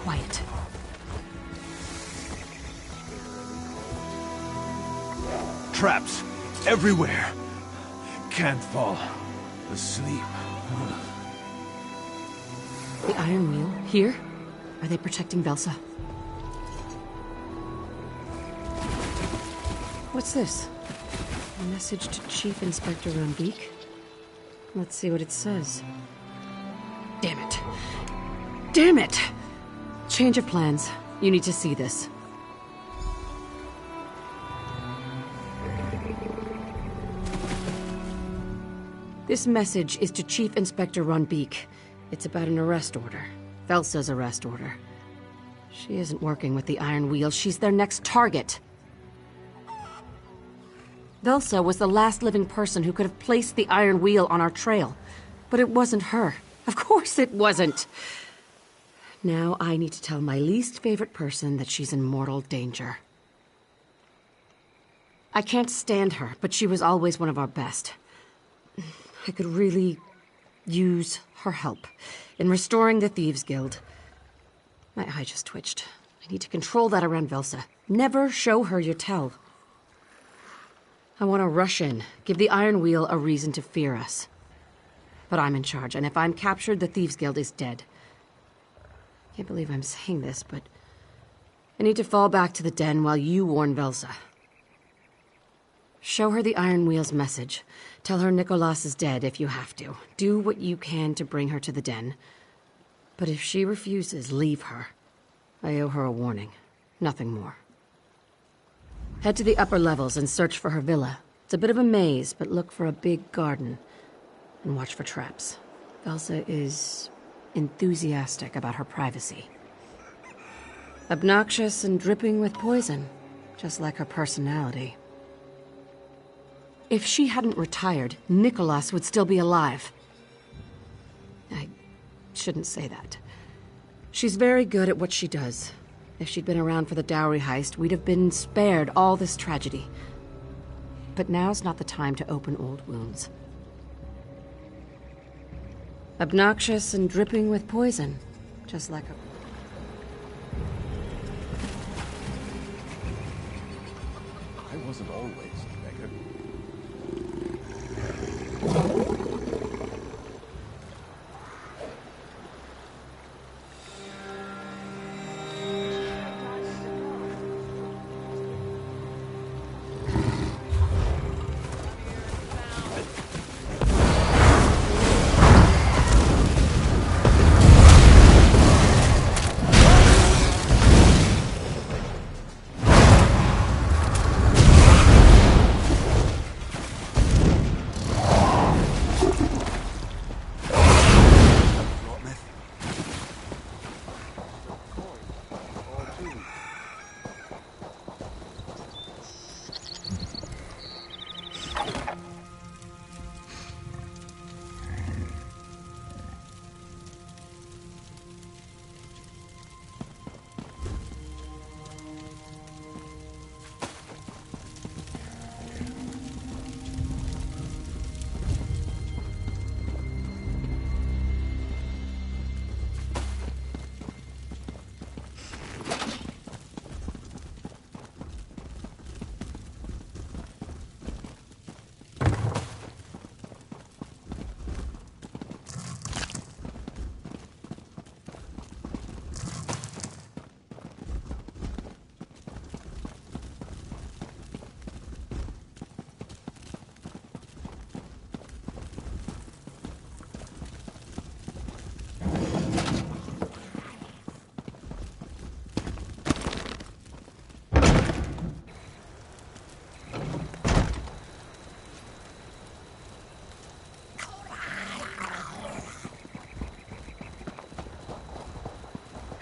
[SPEAKER 16] Quiet.
[SPEAKER 12] Traps everywhere. Can't fall asleep.
[SPEAKER 16] The Iron Wheel? Here? Are they protecting Velsa? What's this? A message to Chief Inspector Rambeek? Let's see what it says. Damn it. Damn it! Change of plans. You need to see this. This message is to Chief Inspector Rambeek. It's about an arrest order. Velsa's arrest order. She isn't working with the Iron Wheel. She's their next target. Velsa was the last living person who could have placed the Iron Wheel on our trail. But it wasn't her. Of course it wasn't. Now I need to tell my least favorite person that she's in mortal danger. I can't stand her, but she was always one of our best. I could really use her help in restoring the Thieves' Guild. My eye just twitched. I need to control that around Velsa. Never show her your tell. I want to rush in, give the Iron Wheel a reason to fear us. But I'm in charge, and if I'm captured, the Thieves' Guild is dead. Can't believe I'm saying this, but I need to fall back to the den while you warn Velsa. Show her the Iron Wheel's message. Tell her Nicholas is dead if you have to. Do what you can to bring her to the den. But if she refuses, leave her. I owe her a warning. Nothing more. Head to the upper levels and search for her villa. It's a bit of a maze, but look for a big garden. And watch for traps. Velsa is enthusiastic about her privacy. Obnoxious and dripping with poison, just like her personality. If she hadn't retired, Nicholas would still be alive. I shouldn't say that. She's very good at what she does. If she'd been around for the dowry heist, we'd have been spared all this tragedy. But now's not the time to open old wounds. Obnoxious and dripping with poison, just like a...
[SPEAKER 13] I wasn't always a beggar.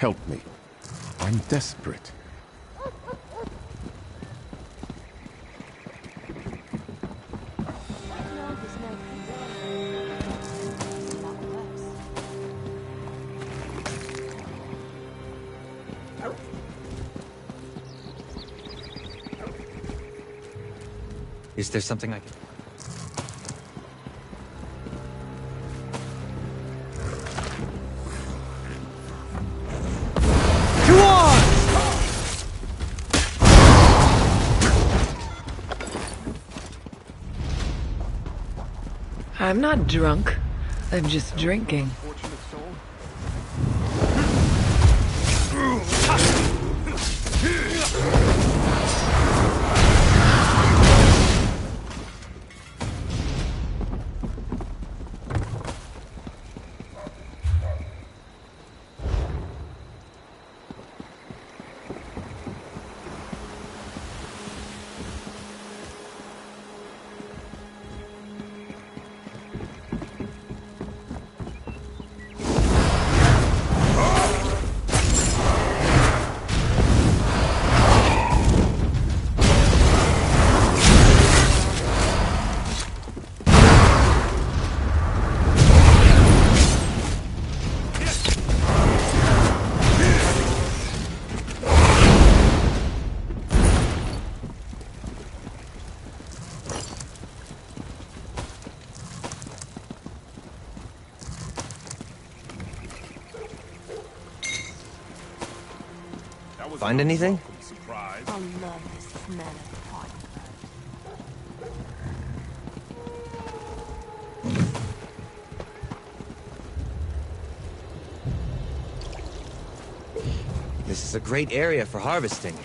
[SPEAKER 17] Help me. I'm desperate.
[SPEAKER 3] Is there something I can...
[SPEAKER 18] I'm not drunk. I'm just drinking.
[SPEAKER 2] Find anything?
[SPEAKER 5] I love the smell of pot.
[SPEAKER 2] This is a great area for harvesting.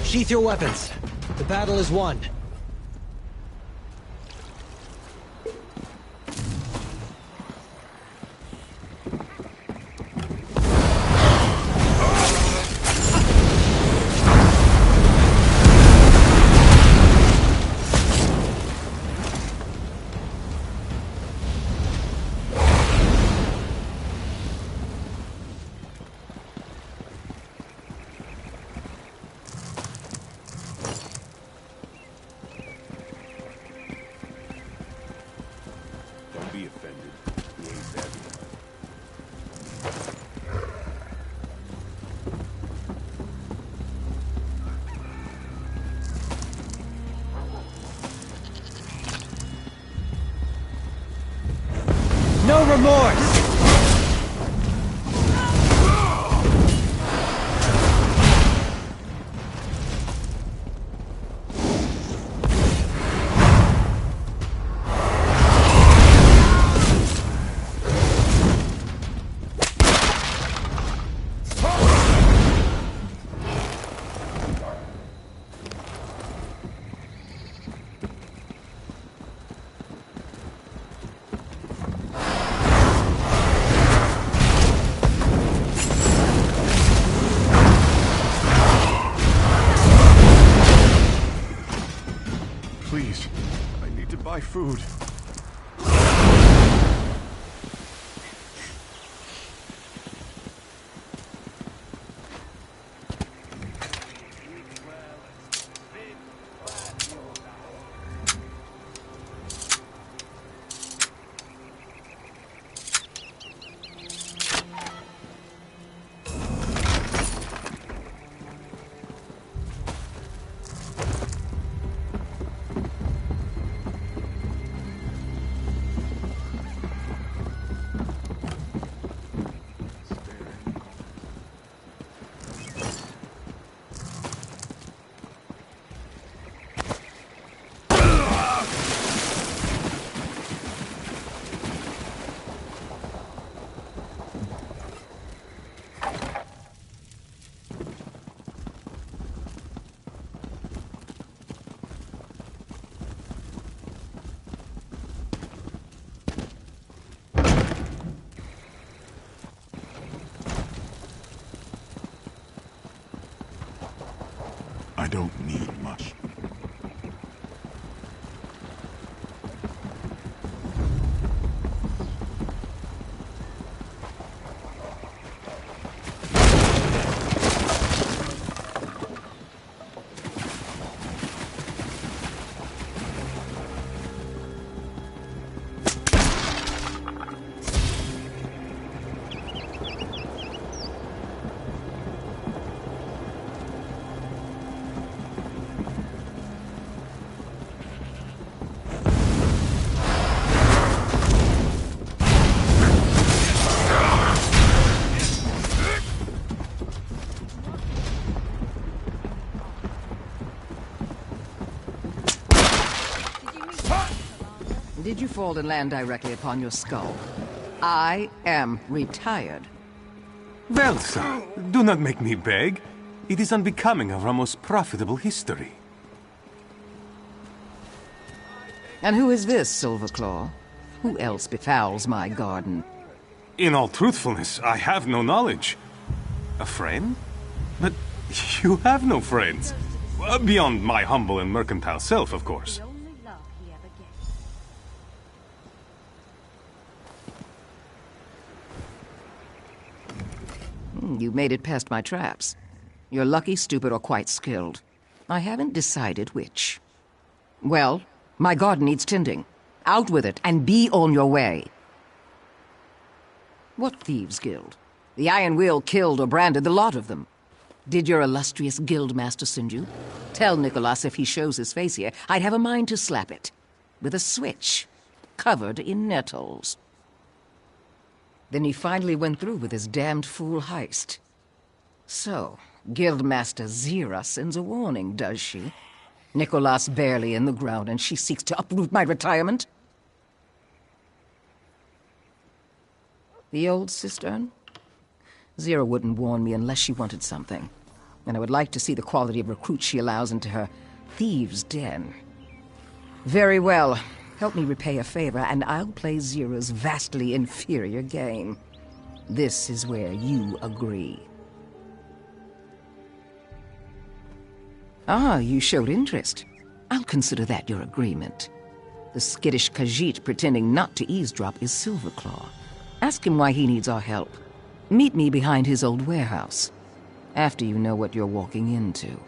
[SPEAKER 3] Sheath your weapons. The battle is won. No remorse!
[SPEAKER 17] Please, I need to buy food. don't need much.
[SPEAKER 19] Did you fall and land directly upon your skull? I am retired.
[SPEAKER 20] Well, sir, do not make me beg. It is unbecoming of our most profitable history.
[SPEAKER 19] And who is this, Silverclaw? Who else befouls my garden?
[SPEAKER 20] In all truthfulness, I have no knowledge. A friend? But you have no friends. Beyond my humble and mercantile self, of course.
[SPEAKER 19] You made it past my traps. You're lucky, stupid, or quite skilled. I haven't decided which. Well, my garden needs tending. Out with it, and be on your way. What thieves' guild? The Iron Wheel killed or branded the lot of them. Did your illustrious guildmaster send you? Tell Nicholas if he shows his face here, I'd have a mind to slap it. With a switch. Covered in nettles. Then he finally went through with his damned fool heist. So, Guildmaster Zira sends a warning, does she? Nicholas barely in the ground, and she seeks to uproot my retirement? The old cistern? Zira wouldn't warn me unless she wanted something. And I would like to see the quality of recruits she allows into her thieves' den. Very well. Help me repay a favor, and I'll play Zira's vastly inferior game. This is where you agree. Ah, you showed interest. I'll consider that your agreement. The skittish Khajiit pretending not to eavesdrop is Silverclaw. Ask him why he needs our help. Meet me behind his old warehouse, after you know what you're walking into.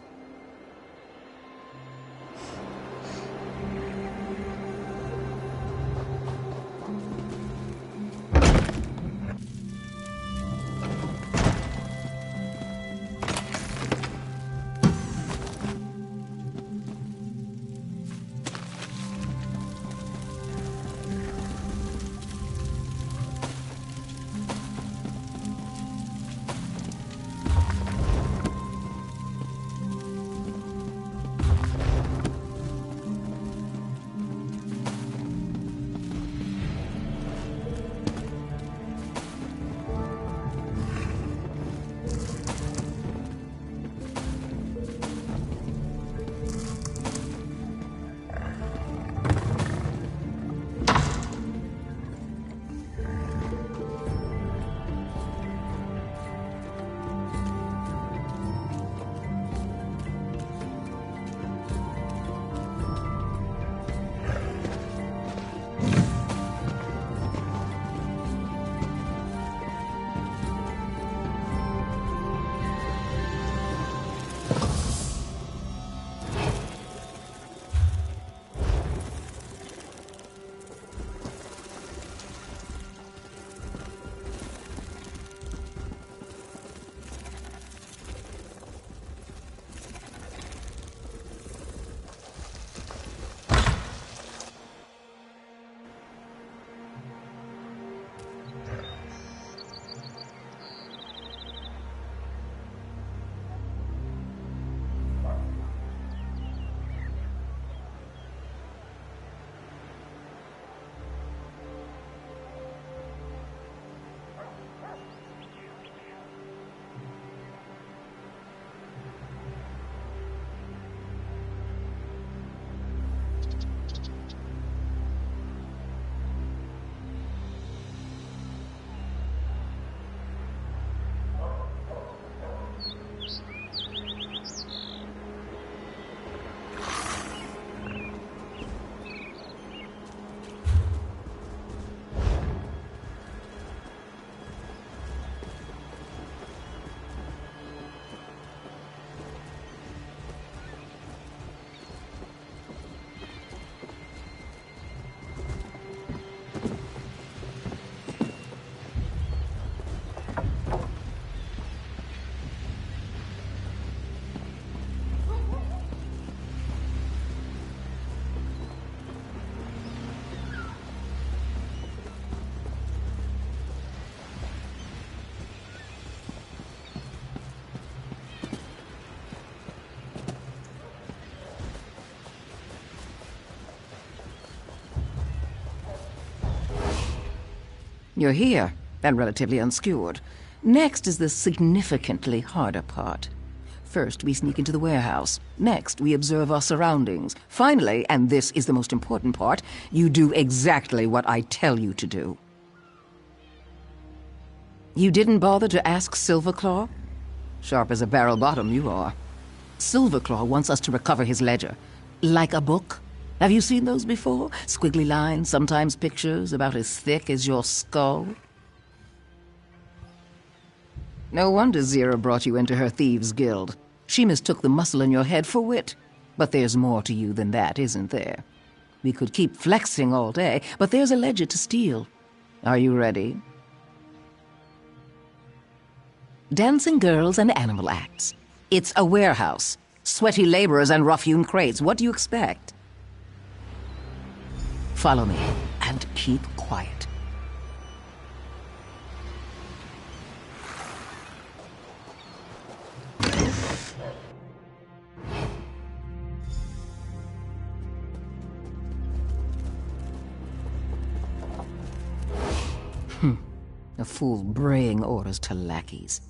[SPEAKER 19] You're here, and relatively unskewered. Next is the significantly harder part. First, we sneak into the warehouse. Next, we observe our surroundings. Finally, and this is the most important part, you do exactly what I tell you to do. You didn't bother to ask Silverclaw? Sharp as a barrel bottom, you are. Silverclaw wants us to recover his ledger. Like a book. Have you seen those before? Squiggly lines, sometimes pictures about as thick as your skull. No wonder Zira brought you into her thieves' guild. She mistook the muscle in your head for wit. But there's more to you than that, isn't there? We could keep flexing all day, but there's a ledger to steal. Are you ready? Dancing girls and animal acts. It's a warehouse. Sweaty laborers and rough-hewn crates. What do you expect? Follow me, and keep quiet. A fool braying orders to lackeys.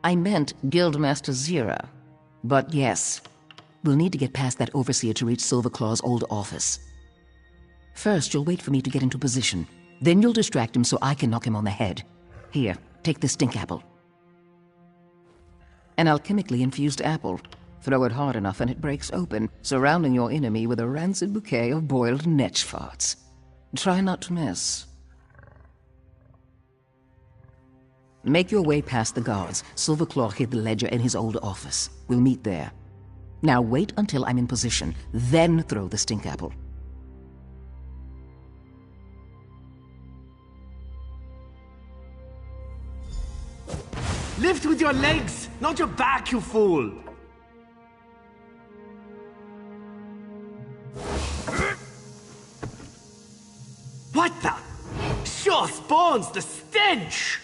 [SPEAKER 19] I meant Guildmaster Zira. But yes, we'll need to get past that overseer to reach Silverclaw's old office. First, you'll wait for me to get into position. Then you'll distract him so I can knock him on the head. Here, take this stink apple. An alchemically infused apple. Throw it hard enough and it breaks open, surrounding your enemy with a rancid bouquet of boiled netch farts. Try not to miss. Make your way past the guards. Silverclaw hid the ledger in his old office. We'll meet there. Now wait until I'm in position, then throw the stink apple.
[SPEAKER 21] Lift with your legs, not your back, you fool! What the? Sure spawns the stench!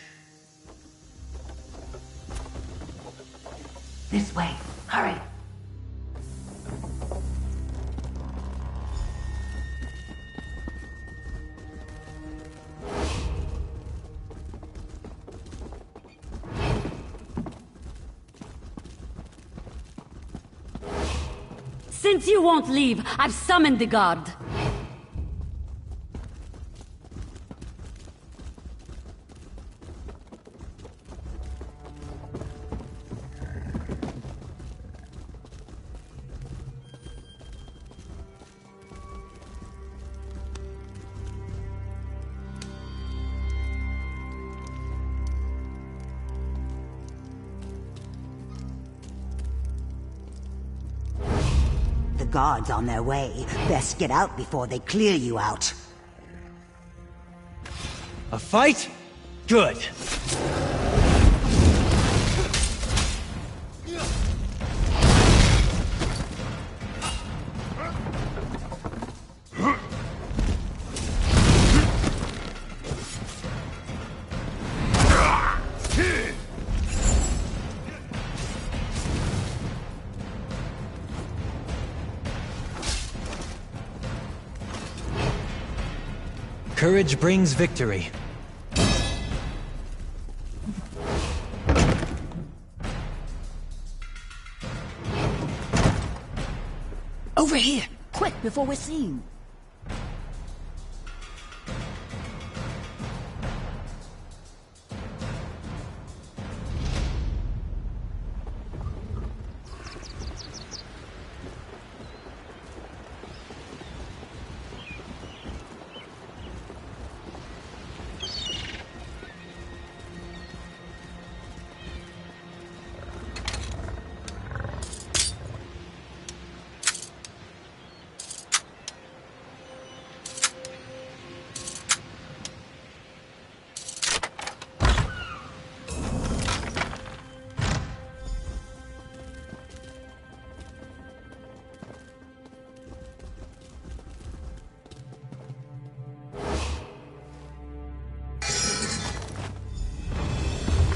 [SPEAKER 22] This way. Hurry.
[SPEAKER 10] Since you won't leave, I've summoned the guard.
[SPEAKER 22] Guards on their way. Best get out before they clear you out.
[SPEAKER 2] A fight? Good.
[SPEAKER 3] Courage brings victory.
[SPEAKER 22] Over here! Quick, before we're seen!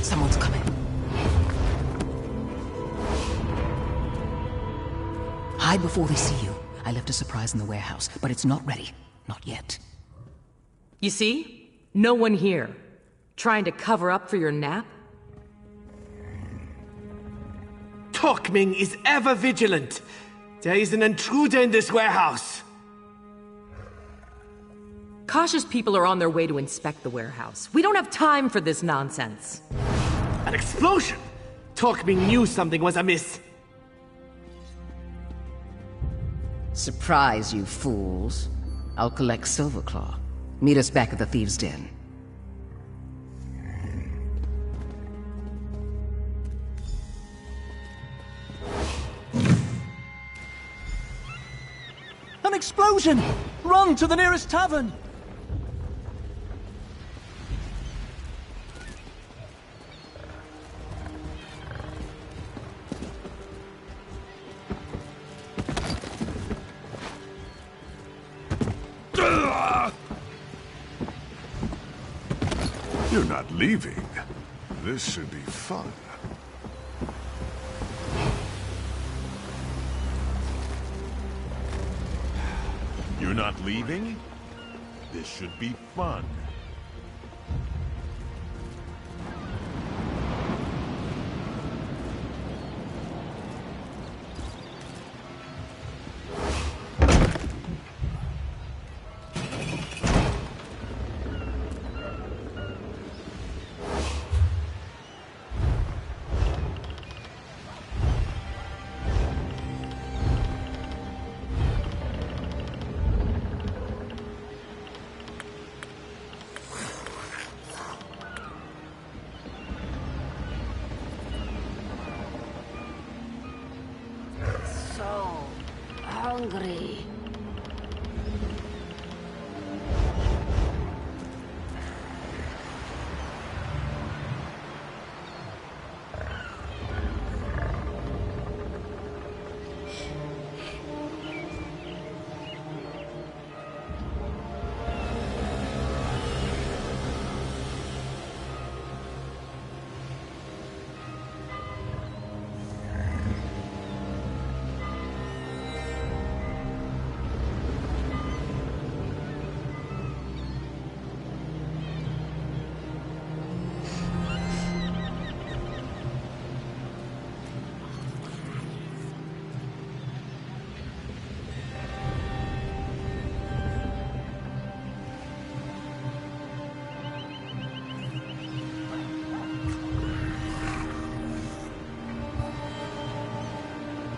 [SPEAKER 19] Someone's coming. Hide before they see you. I left a surprise in the warehouse, but it's not ready. Not yet.
[SPEAKER 18] You see? No one here. Trying to cover up for your nap?
[SPEAKER 21] Tokming is ever vigilant. There is an intruder in this warehouse.
[SPEAKER 18] Cautious people are on their way to inspect the warehouse. We don't have time for this nonsense.
[SPEAKER 21] An explosion! Tokming knew something was amiss.
[SPEAKER 19] Surprise, you fools. I'll collect Silverclaw. Meet us back at the Thieves' Den.
[SPEAKER 1] An explosion! Run to the nearest tavern!
[SPEAKER 17] You're not leaving. This should be fun. You're not leaving? This should be fun.
[SPEAKER 15] Hungry.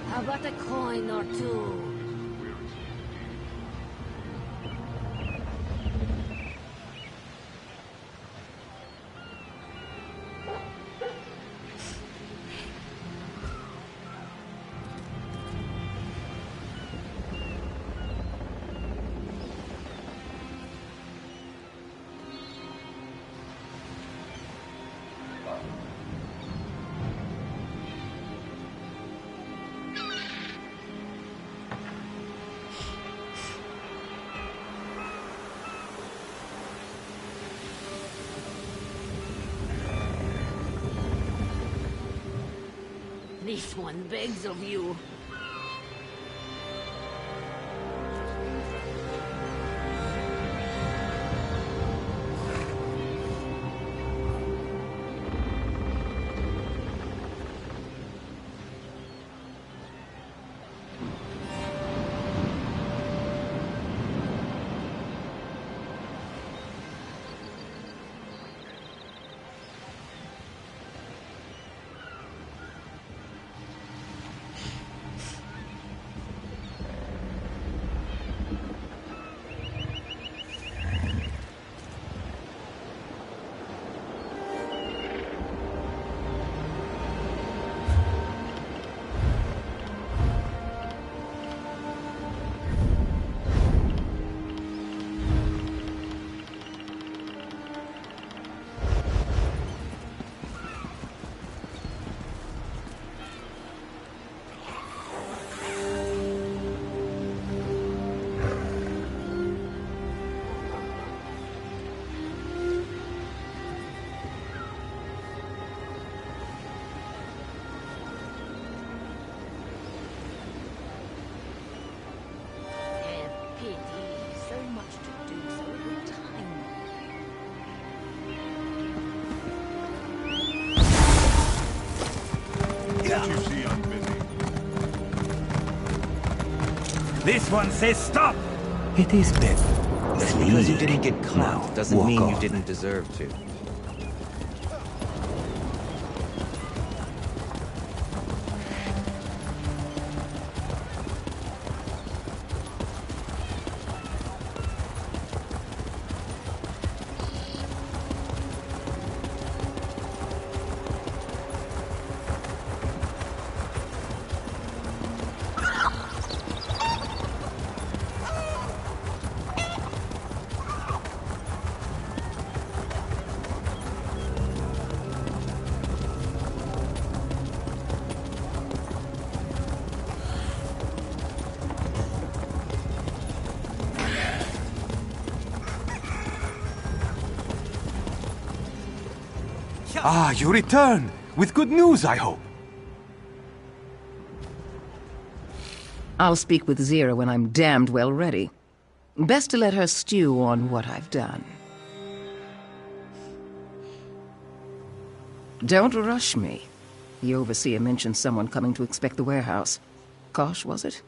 [SPEAKER 15] How about a coin or two? This one begs of you.
[SPEAKER 8] This one says stop!
[SPEAKER 3] It is better. Just because you
[SPEAKER 8] Flee.
[SPEAKER 3] didn't get caught
[SPEAKER 8] Now,
[SPEAKER 3] doesn't
[SPEAKER 8] walk
[SPEAKER 3] mean you
[SPEAKER 8] on.
[SPEAKER 3] didn't deserve to.
[SPEAKER 20] Ah, you return! With good news, I hope.
[SPEAKER 19] I'll speak with Zira when I'm damned well ready. Best to let her stew on what I've done. Don't rush me. The overseer mentioned someone coming to inspect the warehouse. Kosh, was it?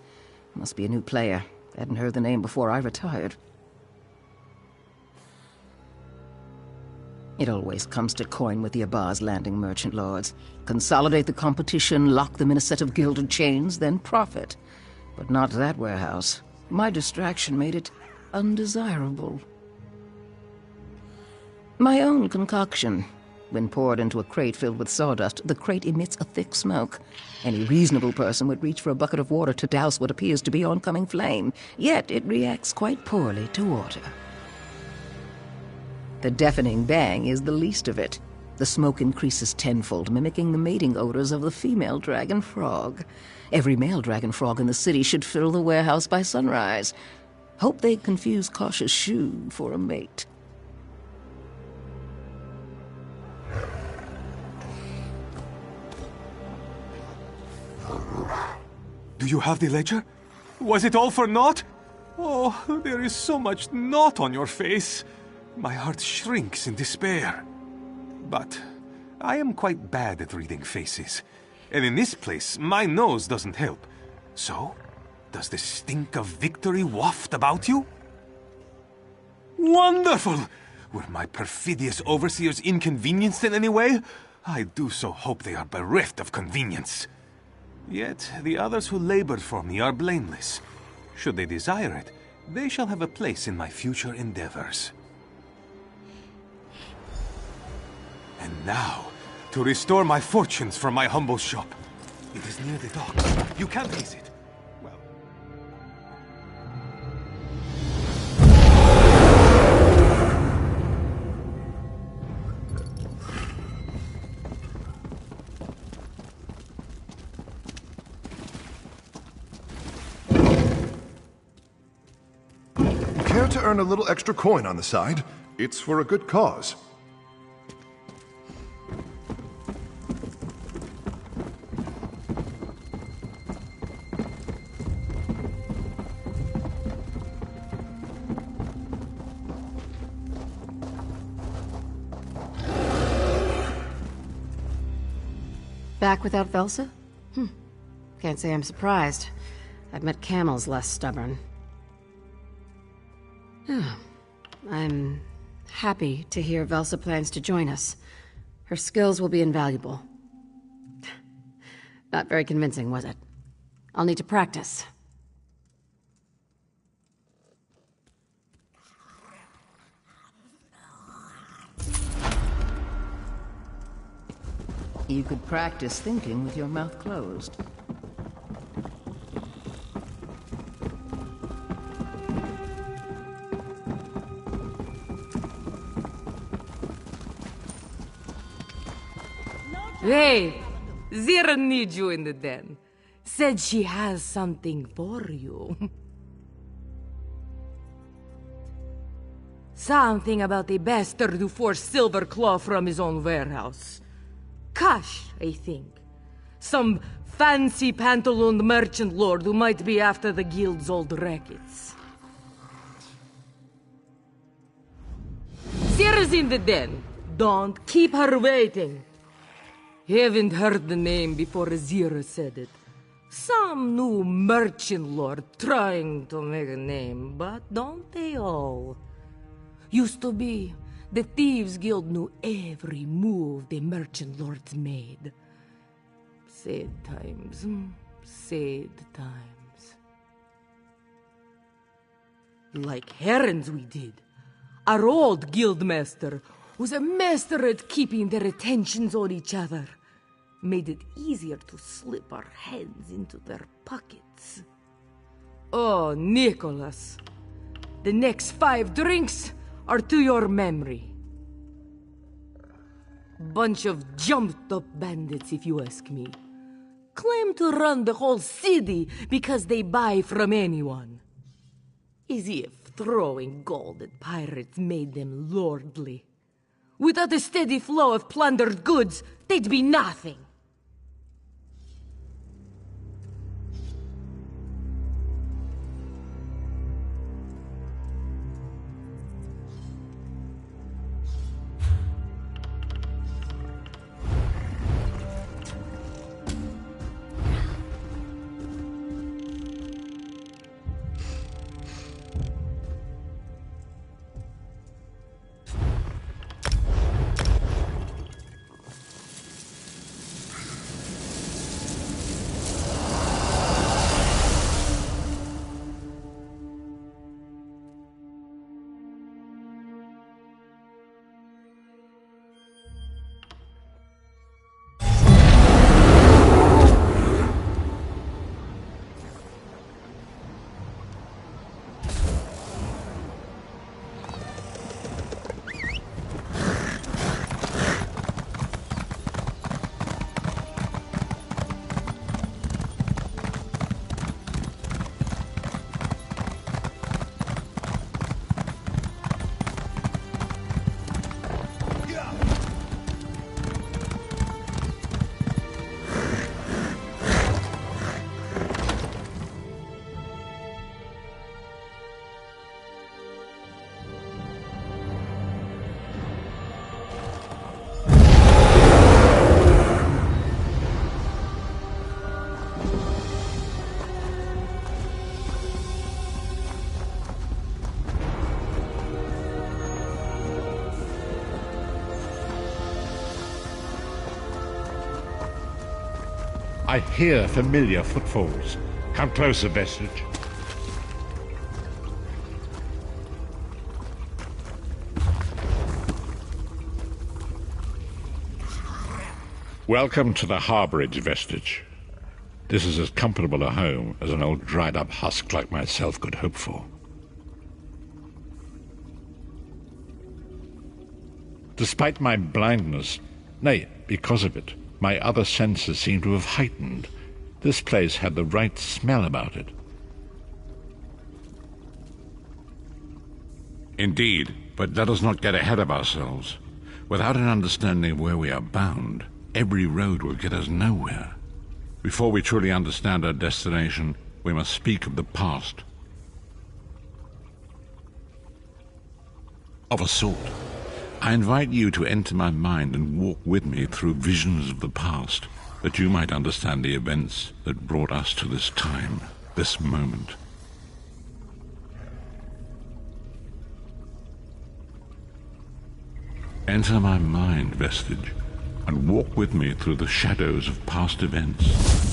[SPEAKER 19] Must be a new player. Hadn't heard the name before I retired. It always comes to coin with the Abar's landing merchant lords. Consolidate the competition, lock them in a set of gilded chains, then profit. But not that warehouse. My distraction made it undesirable. My own concoction. When poured into a crate filled with sawdust, the crate emits a thick smoke. Any reasonable person would reach for a bucket of water to douse what appears to be oncoming flame. Yet it reacts quite poorly to water. The deafening bang is the least of it. The smoke increases tenfold, mimicking the mating odors of the female dragon frog. Every male dragon frog in the city should fill the warehouse by sunrise. Hope they confuse Kosh's shoe for a mate.
[SPEAKER 20] Do you have the ledger? Was it all for naught? Oh, there is so much naught on your face. My heart shrinks in despair. But I am quite bad at reading faces. And in this place, my nose doesn't help. So, does the stink of victory waft about you? Wonderful! Were my perfidious overseers inconvenienced in any way? I do so hope they are bereft of convenience. Yet the others who labored for me are blameless. Should they desire it, they shall have a place in my future endeavors. And now, to restore my fortunes from my humble shop. It is near the dock. You can face it. Well...
[SPEAKER 9] Care to earn a little extra coin on the side? It's for a good cause.
[SPEAKER 16] Back without Velsa? Can't say I'm surprised. I've met camels less stubborn. I'm happy to hear Velsa plans to join us. Her skills will be invaluable. Not very convincing, was it? I'll need to practice.
[SPEAKER 19] You could practice thinking with your mouth closed.
[SPEAKER 18] Hey, Zira needs you in the den. Said she has something for you. Something about a bastard who forced Silver Claw from his own warehouse. Cash, I think. Some fancy pantalooned merchant lord who might be after the guild's old rackets. Zira's in the den. Don't keep her waiting. Haven't heard the name before Zira said it. Some new merchant lord trying to make a name, but don't they all? Used to be, the Thieves Guild knew every move the merchant lords made. Sad times, sad times. Like herons we did. Our old guildmaster was a master at keeping their attentions on each other. Made it easier to slip our heads into their pockets. Oh, Nicholas, the next 5 drinks are to your memory. Bunch of jumped-up bandits, if you ask me. Claim to run the whole city because they buy from anyone. As if throwing gold at pirates made them lordly. Without a steady flow of plundered goods, they'd be nothing.
[SPEAKER 8] I hear familiar footfalls. Come closer, Vestige. Welcome to the harbourage, Vestige. This is as comfortable a home as an old dried-up husk like myself could hope for. Despite my blindness, nay, because of it, my other senses seem to have heightened. This place had the right smell about it. Indeed, but let us not get ahead of ourselves. Without an understanding of where we are bound, every road will get us nowhere. Before we truly understand our destination, we must speak of the past. Of a sort. I invite you to enter my mind and walk with me through visions of the past, that you might understand the events that brought us to this time, this moment. Enter my mind, Vestige, and walk with me through the shadows of past events.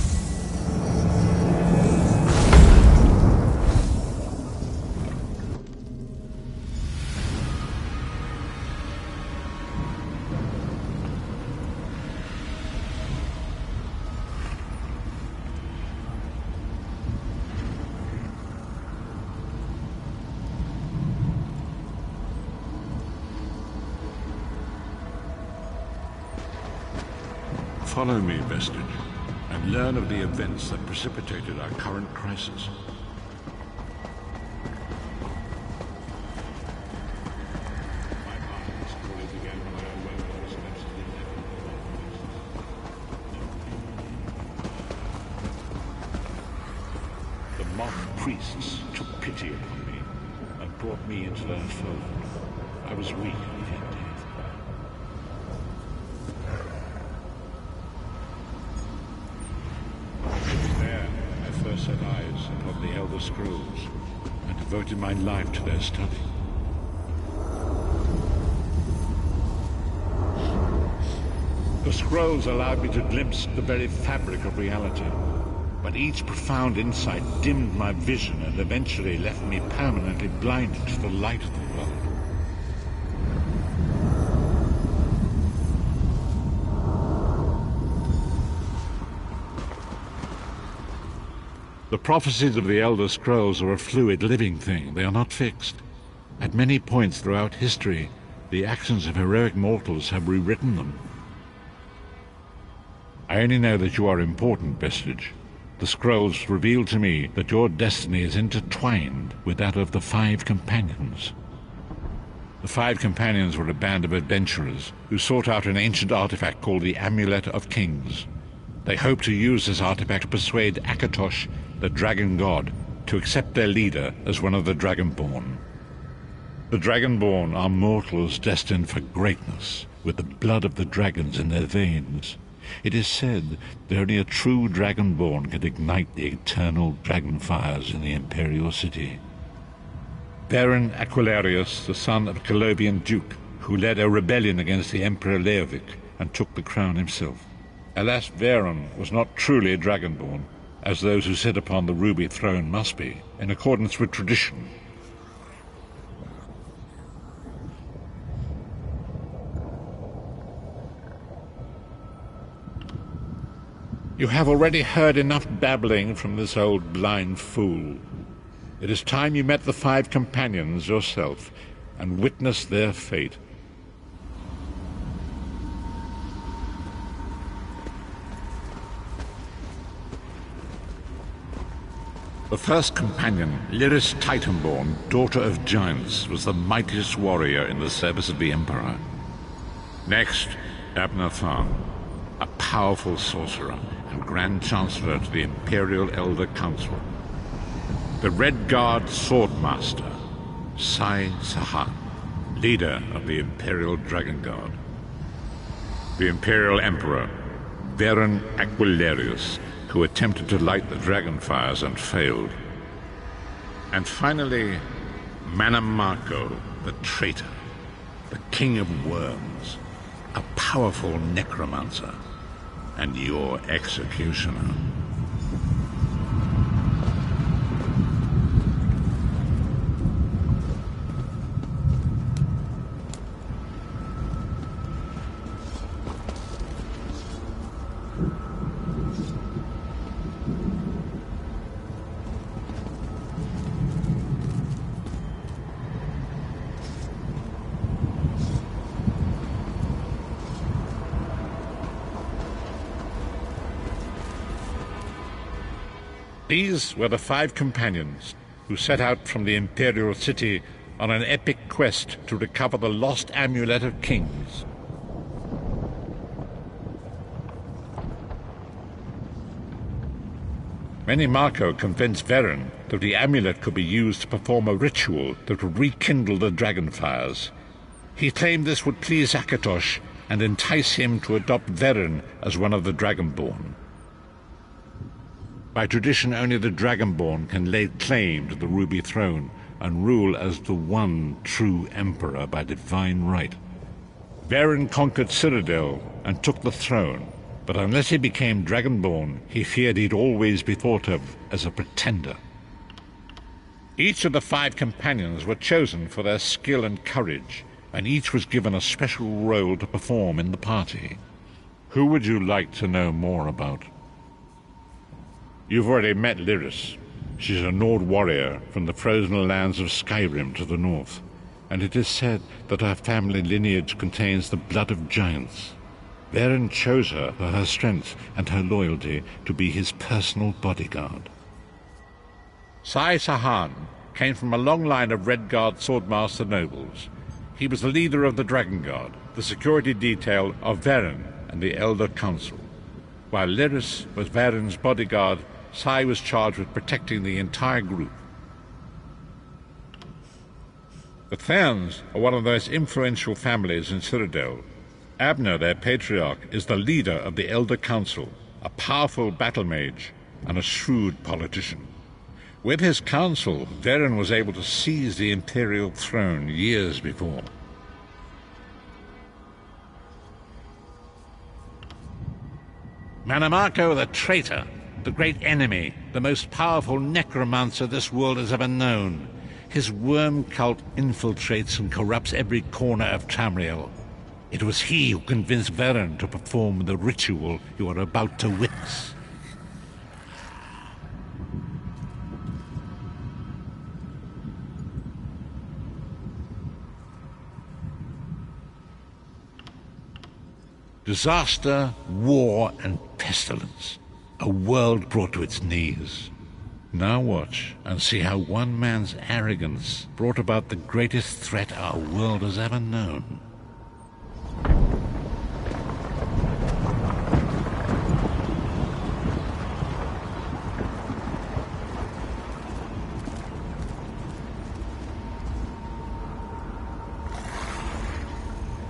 [SPEAKER 8] Follow me, Vestige, and learn of the events that precipitated our current crisis. The mock priests took pity upon me and brought me into their fold. I was weak and dead. There, scrolls and devoted my life to their study. The scrolls allowed me to glimpse the very fabric of reality, but each profound insight dimmed my vision and eventually left me permanently blinded to the light of the world. The prophecies of the Elder Scrolls are a fluid, living thing. They are not fixed. At many points throughout history, the actions of heroic mortals have rewritten them. I only know that you are important, Vestige. The scrolls reveal to me that your destiny is intertwined with that of the Five Companions. The Five Companions were a band of adventurers who sought out an ancient artifact called the Amulet of Kings. They hoped to use this artifact to persuade Akatosh, the Dragon God, to accept their leader as one of the Dragonborn. The Dragonborn are mortals destined for greatness, with the blood of the dragons in their veins. It is said that only a true Dragonborn can ignite the eternal dragon fires in the Imperial City. Baron Aquilarius, the son of a Colovian duke, who led a rebellion against the Emperor Leovic and took the crown himself. Alas, Varen was not truly a Dragonborn, as those who sit upon the ruby throne must be, in accordance with tradition. You have already heard enough babbling from this old blind fool. It is time you met the Five Companions yourself and witnessed their fate. The first companion, Lyris Titanborn, daughter of giants, was the mightiest warrior in the service of the Emperor. Next, Abner Tharn, a powerful sorcerer and Grand Chancellor to the Imperial Elder Council. The Red Guard Swordmaster, Sai Sahan, leader of the Imperial Dragon Guard. The Imperial Emperor, Baron Aquilarius, who attempted to light the dragon fires and failed. And finally, Manamarco, the traitor, the king of worms, a powerful necromancer, and your executioner. These were the Five Companions who set out from the Imperial City on an epic quest to recover the lost Amulet of Kings. Menimarco convinced Varen that the amulet could be used to perform a ritual that would rekindle the dragon fires. He claimed this would please Akatosh and entice him to adopt Varen as one of the Dragonborn. By tradition, only the Dragonborn can lay claim to the Ruby Throne and rule as the one true Emperor by divine right. Varen conquered Cyrodiil and took the throne, but unless he became Dragonborn, he feared he'd always be thought of as a pretender. Each of the Five Companions were chosen for their skill and courage, and each was given a special role to perform in the party. Who would you like to know more about? You've already met Lyris. She's a Nord warrior from the frozen lands of Skyrim to the north, and it is said that her family lineage contains the blood of giants. Varen chose her for her strength and her loyalty to be his personal bodyguard. Sai Sahan came from a long line of Red Guard Swordmaster nobles. He was the leader of the Dragon Guard, the security detail of Varen and the Elder Council. While Lyris was Varen's bodyguard, Sai was charged with protecting the entire group. The Therns are one of the most influential families in Cyrodiil. Abner, their patriarch, is the leader of the Elder Council, a powerful battle mage and a shrewd politician. With his council, Veren was able to seize the Imperial throne years before. Manamako the traitor, the great enemy, the most powerful necromancer this world has ever known. His worm cult infiltrates and corrupts every corner of Tamriel. It was he who convinced Veren to perform the ritual you are about to witness. Disaster, war, and pestilence. A world brought to its knees. Now watch and see how one man's arrogance brought about the greatest threat our world has ever known.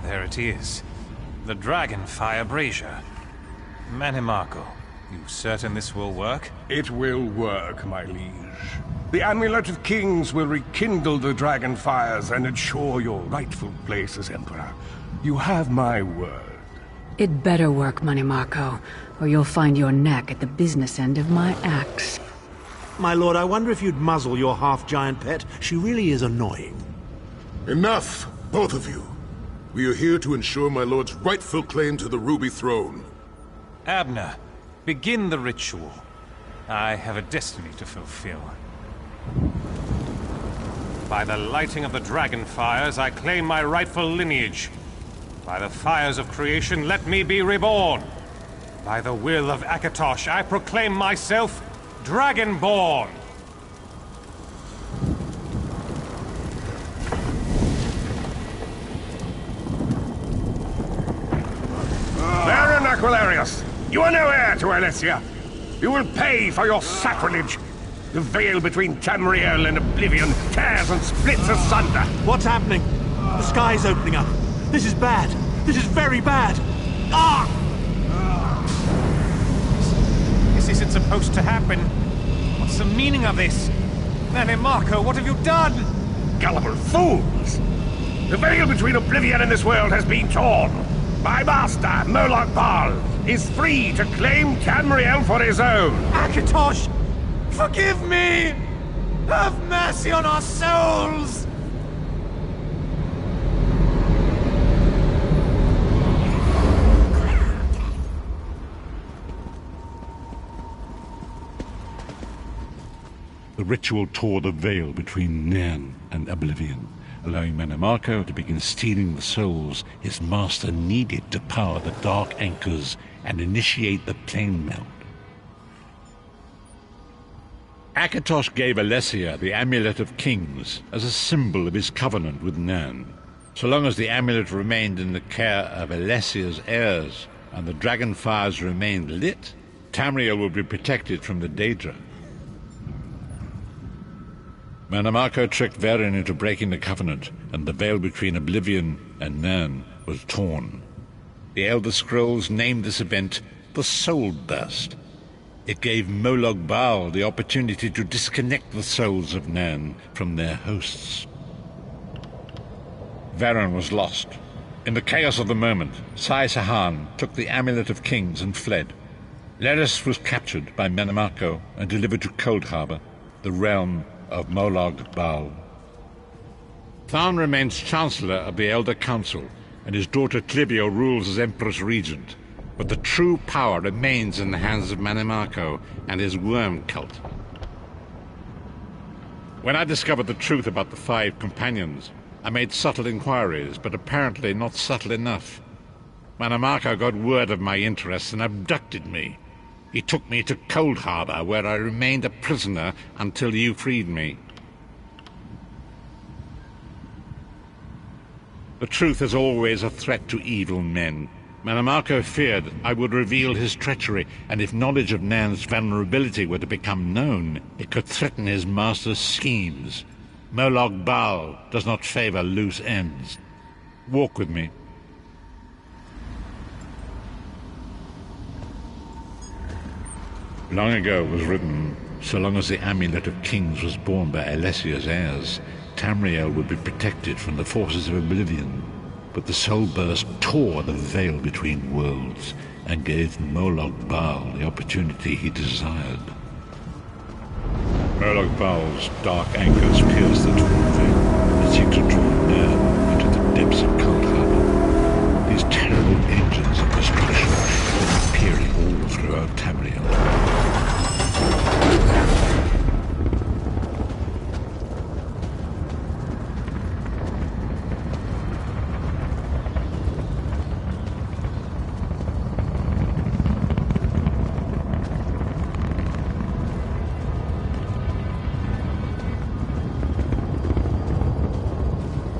[SPEAKER 4] There it is. The Dragonfire Brazier. Manamako, you certain this will work?
[SPEAKER 11] It will work, my liege. The Amulet of Kings will rekindle the dragon fires and ensure your rightful place as Emperor. You have my word.
[SPEAKER 16] It better work, Manamako, or you'll find your neck at the business end of my axe.
[SPEAKER 1] My lord, I wonder if you'd muzzle your half-giant pet. She really is annoying.
[SPEAKER 13] Enough, both of you. We are here to ensure my lord's rightful claim to the Ruby Throne.
[SPEAKER 4] Abner, begin the ritual. I have a destiny to fulfill. By the lighting of the dragon fires, I claim my rightful lineage. By the fires of creation, let me be reborn. By the will of Akatosh, I proclaim myself Dragonborn.
[SPEAKER 11] Baron Aquilarius, you are no heir to Alessia. You will pay for your sacrilege. The veil between Tamriel and Oblivion tears and splits asunder.
[SPEAKER 1] What's happening? The sky's opening up. This is bad. This is very bad. Ah!
[SPEAKER 4] This isn't supposed to happen. What's the meaning of this? Manamako, what have you done?
[SPEAKER 11] Gullible fools! The veil between Oblivion and this world has been torn. My master, Moloch Baal, is free to claim Tamriel for his own.
[SPEAKER 1] Akatosh! Forgive me! Have mercy on our souls!
[SPEAKER 8] The ritual tore the veil between Nairn and Oblivion, allowing Manamako to begin stealing the souls his master needed to power the dark anchors and initiate the plane melt. Akatosh gave Alessia the Amulet of Kings as a symbol of his covenant with Nairn. So long as the amulet remained in the care of Alessia's heirs and the dragon fires remained lit, Tamriel would be protected from the Daedra. Manamako tricked Veren into breaking the covenant, and the veil between Oblivion and Nairn was torn. The Elder Scrolls named this event the Soul Burst. It gave Moloch Baal the opportunity to disconnect the souls of Nairn from their hosts. Veren was lost. In the chaos of the moment, Sai Sahan took the Amulet of Kings and fled. Leris was captured by Manamako and delivered to Cold Harbor, the realm of Moloch Baal. Tharn remains Chancellor of the Elder Council, and his daughter Clivio rules as Empress Regent. But the true power remains in the hands of Manamako and his worm cult. When I discovered the truth about the 5 companions, I made subtle inquiries, but apparently not subtle enough. Manamako got word of my interests and abducted me. He took me to Cold Harbor, where I remained a prisoner until you freed me. The truth is always a threat to evil men. Manamako feared I would reveal his treachery, and if knowledge of Nairn's vulnerability were to become known, it could threaten his master's schemes. Moloch Baal does not favor loose ends. Walk with me. Long ago was written, So long as the Amulet of Kings was borne by Alessia's heirs, Tamriel would be protected from the forces of oblivion. But the soul burst tore the veil between worlds and gave Moloch Baal the opportunity he desired. Moloch Baal's dark anchors pierced the torn veil and seemed to draw near into the depths of Cold Harbor. These terrible engines of destruction were appearing all throughout Tamriel.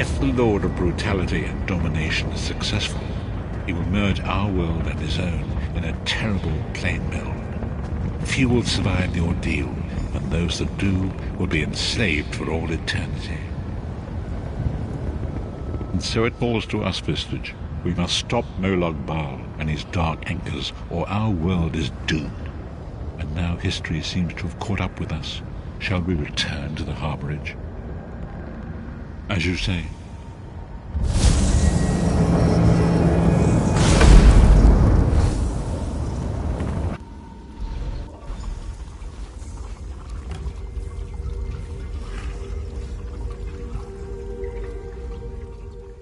[SPEAKER 8] If the Lord of Brutality and Domination is successful, he will merge our world and his own in a terrible plain meld. Few will survive the ordeal, and those that do will be enslaved for all eternity. And so it falls to us, Vistage. We must stop Moloch Baal and his dark anchors, or our world is doomed. And now history seems to have caught up with us. Shall we return to the harborage? As you say.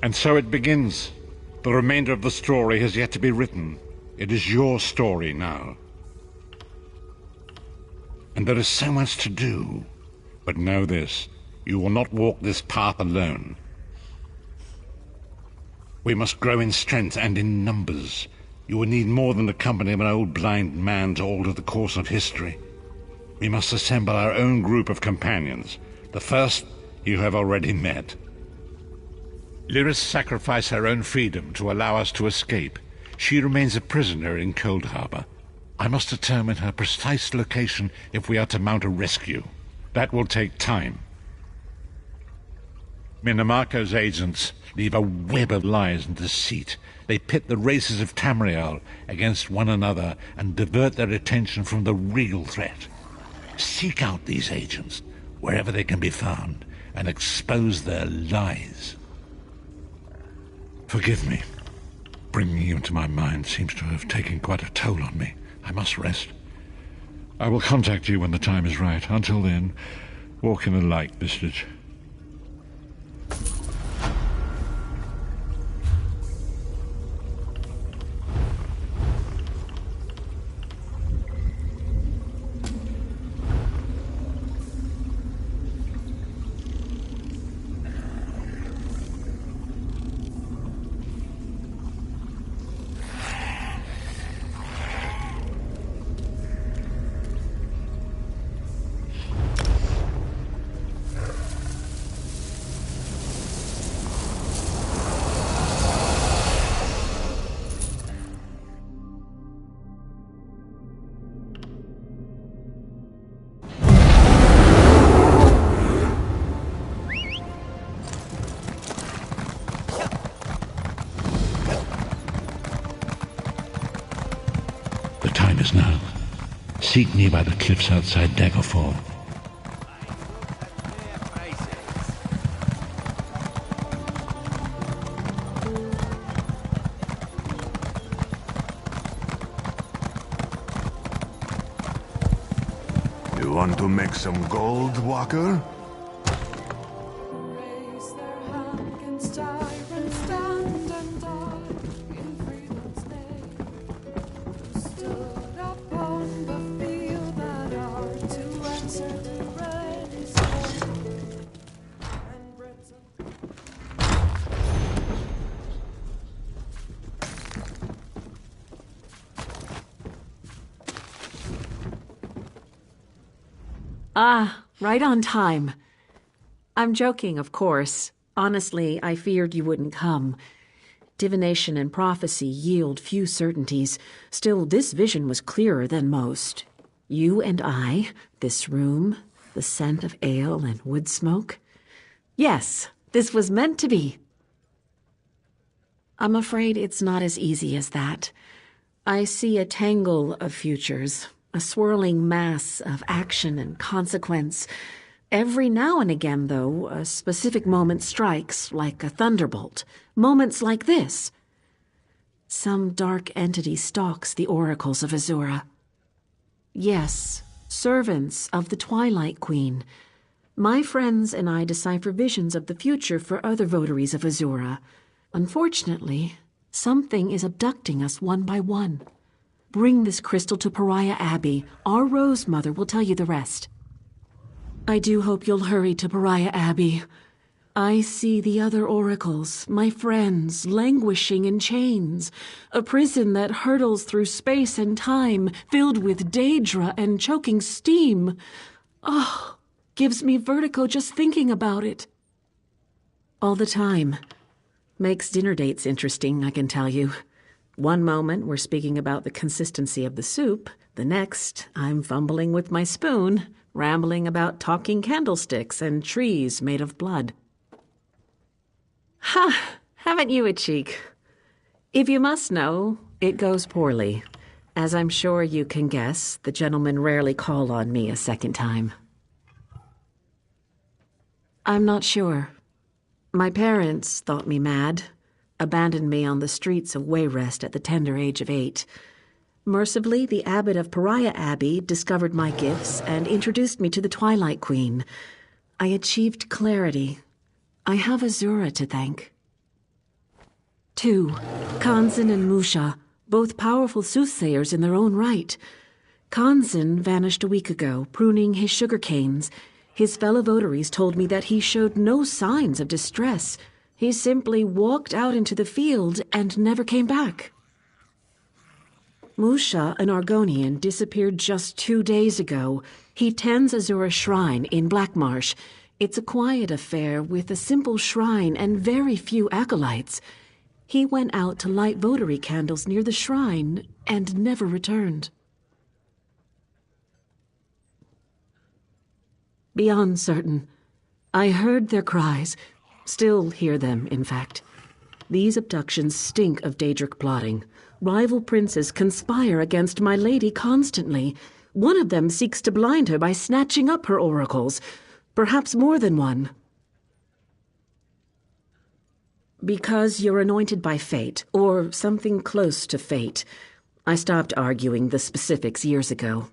[SPEAKER 8] And so it begins. The remainder of the story has yet to be written. It is your story now. And there is so much to do. But know this, you will not walk this path alone. We must grow in strength and in numbers. You will need more than the company of an old blind man to alter the course of history. We must assemble our own group of companions. The first you have already met. Lyris sacrificed her own freedom to allow us to escape. She remains a prisoner in Cold Harbor. I must determine her precise location if we are to mount a rescue. That will take time. Minamarco's agents leave a web of lies and deceit. They pit the races of Tamriel against one another and divert their attention from the real threat. Seek out these agents, wherever they can be found, and expose their lies. Forgive me. Bringing you into my mind seems to have taken quite a toll on me. I must rest. I will contact you when the time is right. Until then, walk in the light, Vistage. Now. Seek me by the cliffs outside Daggerfall.
[SPEAKER 12] You want to make some gold, Walker?
[SPEAKER 7] Ah, right on time. I'm joking, of course. Honestly, I feared you wouldn't come. Divination and prophecy yield few certainties. Still, this vision was clearer than most. You and I, this room, the scent of ale and wood smoke. Yes, this was meant to be. I'm afraid it's not as easy as that. I see a tangle of futures, A swirling mass of action and consequence. Every now and again, though, a specific moment strikes like a thunderbolt. Moments like this. Some dark entity stalks the oracles of Azura. Yes, servants of the Twilight Queen. My friends and I decipher visions of the future for other votaries of Azura. Unfortunately, something is abducting us one by one. Bring this crystal to Pariah Abbey. Our Rose Mother will tell you the rest. I do hope you'll hurry to Pariah Abbey. I see the other oracles, my friends, languishing in chains. A prison that hurtles through space and time, filled with Daedra and choking steam. Oh, gives me vertigo just thinking about it. All the time. Makes dinner dates interesting, I can tell you. One moment we're speaking about the consistency of the soup. The next, I'm fumbling with my spoon, rambling about talking candlesticks and trees made of blood. Ha! Haven't you a cheek? If you must know, it goes poorly. As I'm sure you can guess, the gentlemen rarely call on me a second time. I'm not sure. My parents thought me mad, abandoned me on the streets of Wayrest at the tender age of 8. Mercifully, the abbot of Pariah Abbey discovered my gifts and introduced me to the Twilight Queen. I achieved clarity. I have Azura to thank. 2. Kanzan and Musha, both powerful soothsayers in their own right. Kanzan vanished a week ago, pruning his sugar canes. His fellow votaries told me that he showed no signs of distress. He simply walked out into the field and never came back. Musha, an Argonian, disappeared just 2 days ago. He tends Azura's shrine in Blackmarsh. It's a quiet affair with a simple shrine and very few acolytes. He went out to light votary candles near the shrine and never returned. Beyond certain. I heard their cries. Still hear them, in fact. These abductions stink of Daedric plotting. Rival princes conspire against my lady constantly. One of them seeks to blind her by snatching up her oracles. Perhaps more than one. Because you're anointed by fate, or something close to fate. I stopped arguing the specifics years ago.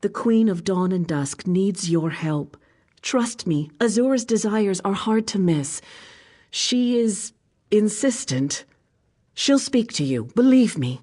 [SPEAKER 7] The Queen of Dawn and Dusk needs your help. Trust me, Azura's desires are hard to miss. She is insistent. She'll speak to you, believe me.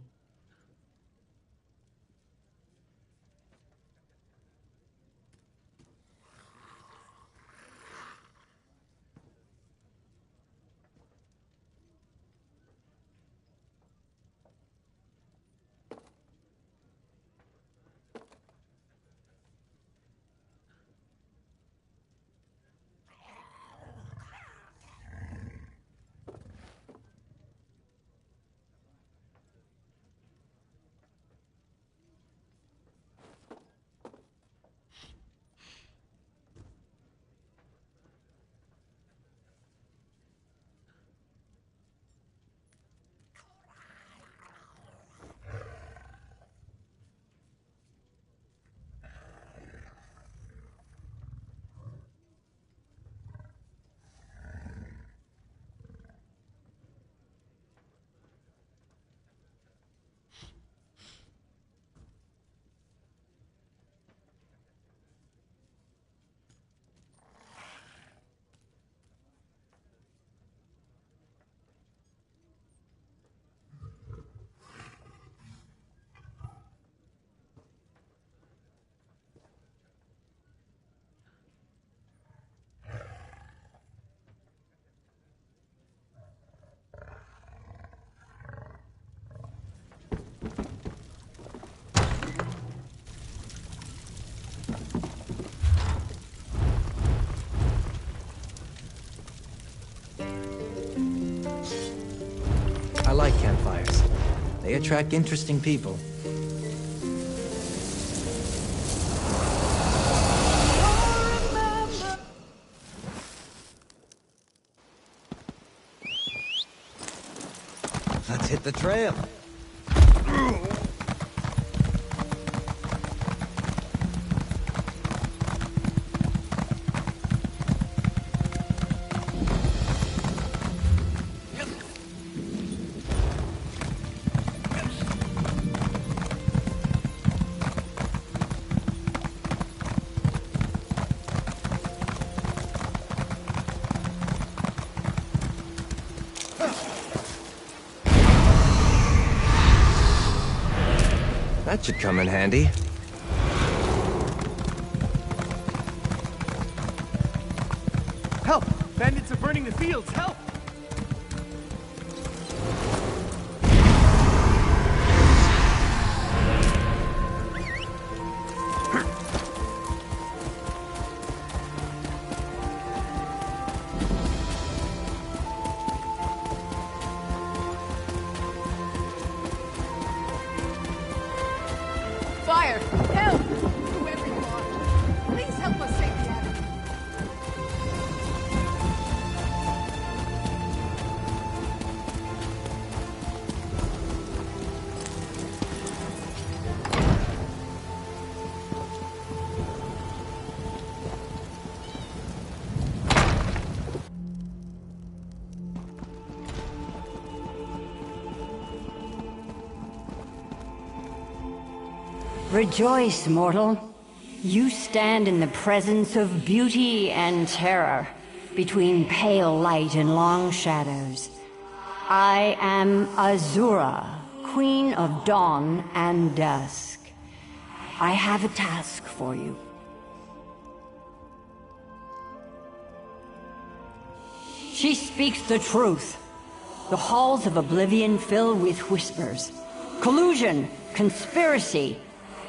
[SPEAKER 3] I like campfires. They attract interesting people. Let's hit the trail.
[SPEAKER 6] That should come in handy.
[SPEAKER 21] Help! Bandits are burning the fields! Help!
[SPEAKER 5] Fire! Help! Whoever you are, please help us save the enemy.
[SPEAKER 15] Rejoice, mortal. You stand in the presence of beauty and terror, between pale light and long shadows. I am Azura, Queen of Dawn and Dusk. I have a task for you. She speaks the truth. The halls of Oblivion fill with whispers. Collusion, conspiracy.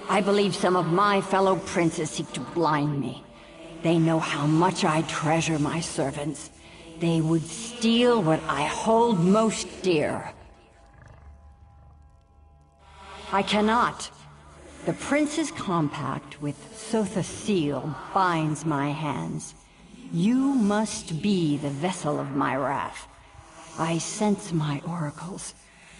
[SPEAKER 15] I believe some of my fellow princes seek to blind me. They know how much I treasure my servants. They would steal what I hold most dear. I cannot. The prince's compact with Sotha Seal binds my hands. You must be the vessel of my wrath. I sense my oracles,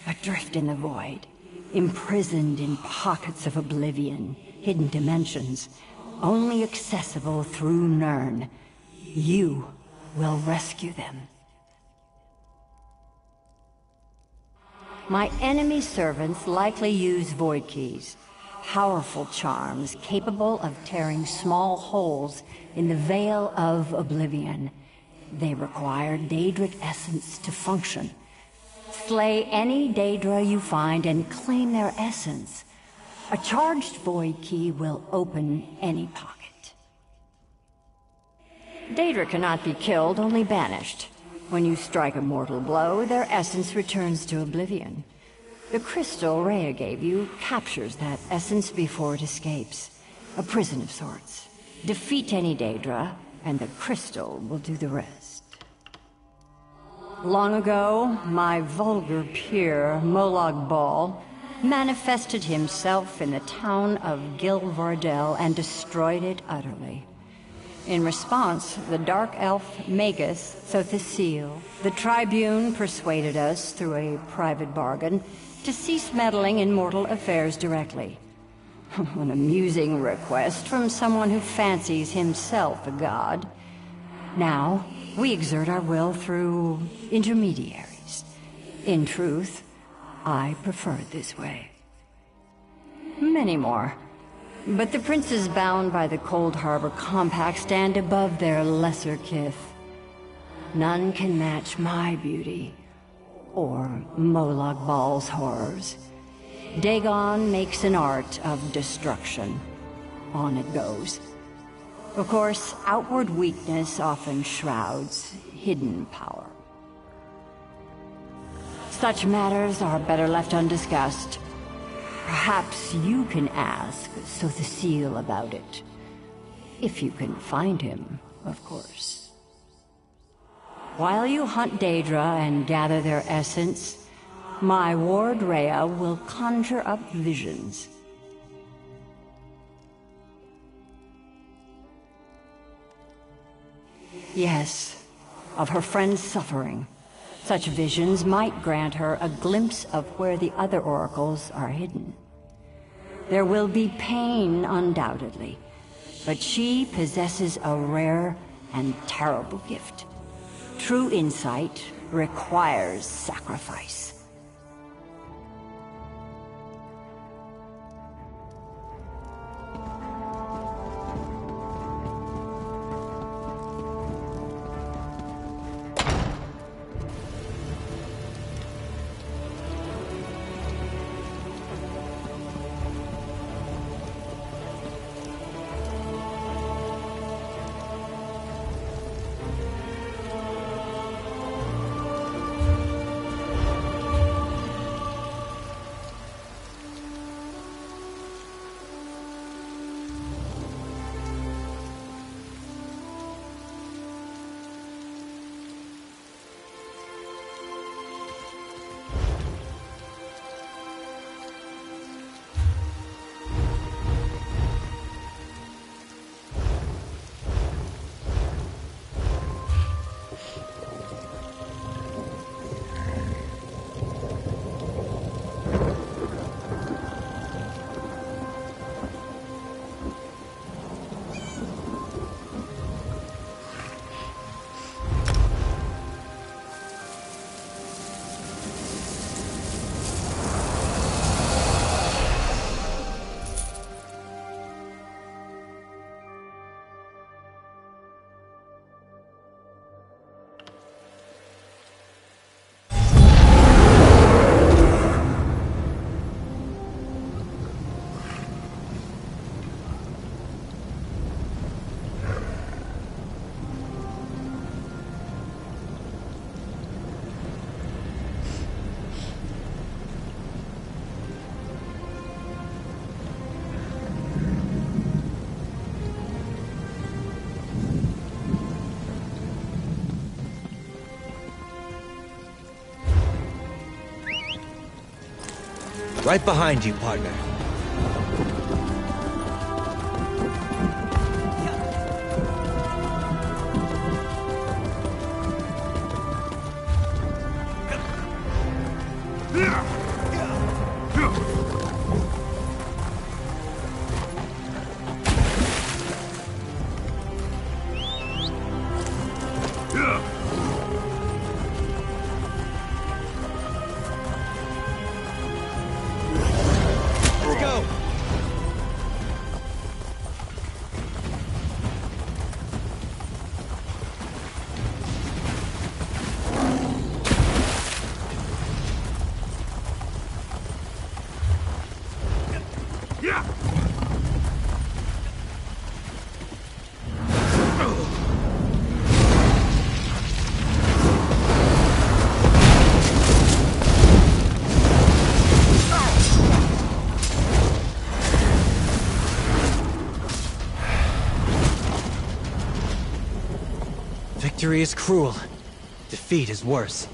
[SPEAKER 15] adrift in the void. Imprisoned in pockets of oblivion, hidden dimensions, only accessible through Nirn. You will rescue them. My enemy servants likely use void keys, powerful charms capable of tearing small holes in the veil of oblivion. They require Daedric essence to function. Slay any Daedra you find and claim their essence. A charged void key will open any pocket. Daedra cannot be killed, only banished. When you strike a mortal blow, their essence returns to oblivion. The crystal Rhea gave you captures that essence before it escapes. A prison of sorts. Defeat any Daedra, and the crystal will do the rest. Long ago, my vulgar peer, Molag Bal, manifested himself in the town of Gilvardel and destroyed it utterly. In response, the dark elf Magus, Sotha Seal, the Tribune persuaded us, through a private bargain, to cease meddling in mortal affairs directly. An amusing request from someone who fancies himself a god. Now, we exert our will through intermediaries. In truth, I prefer it this way. Many more. But the princes bound by the Cold Harbor Compact stand above their lesser kith. None can match my beauty, or Molag Bal's horrors. Dagon makes an art of destruction. On it goes. Of course, outward weakness often shrouds hidden power. Such matters are better left undiscussed. Perhaps you can ask Sotha Seal about it. If you can find him, of course. While you hunt Daedra and gather their essence, my ward Rhea will conjure up visions. Yes, of her friend's suffering. Such visions might grant her a glimpse of where the other oracles are hidden. There will be pain, undoubtedly, but she possesses a rare and terrible gift. True insight requires sacrifice.
[SPEAKER 2] Right behind you, partner. Let's go! Victory is cruel. Defeat is worse.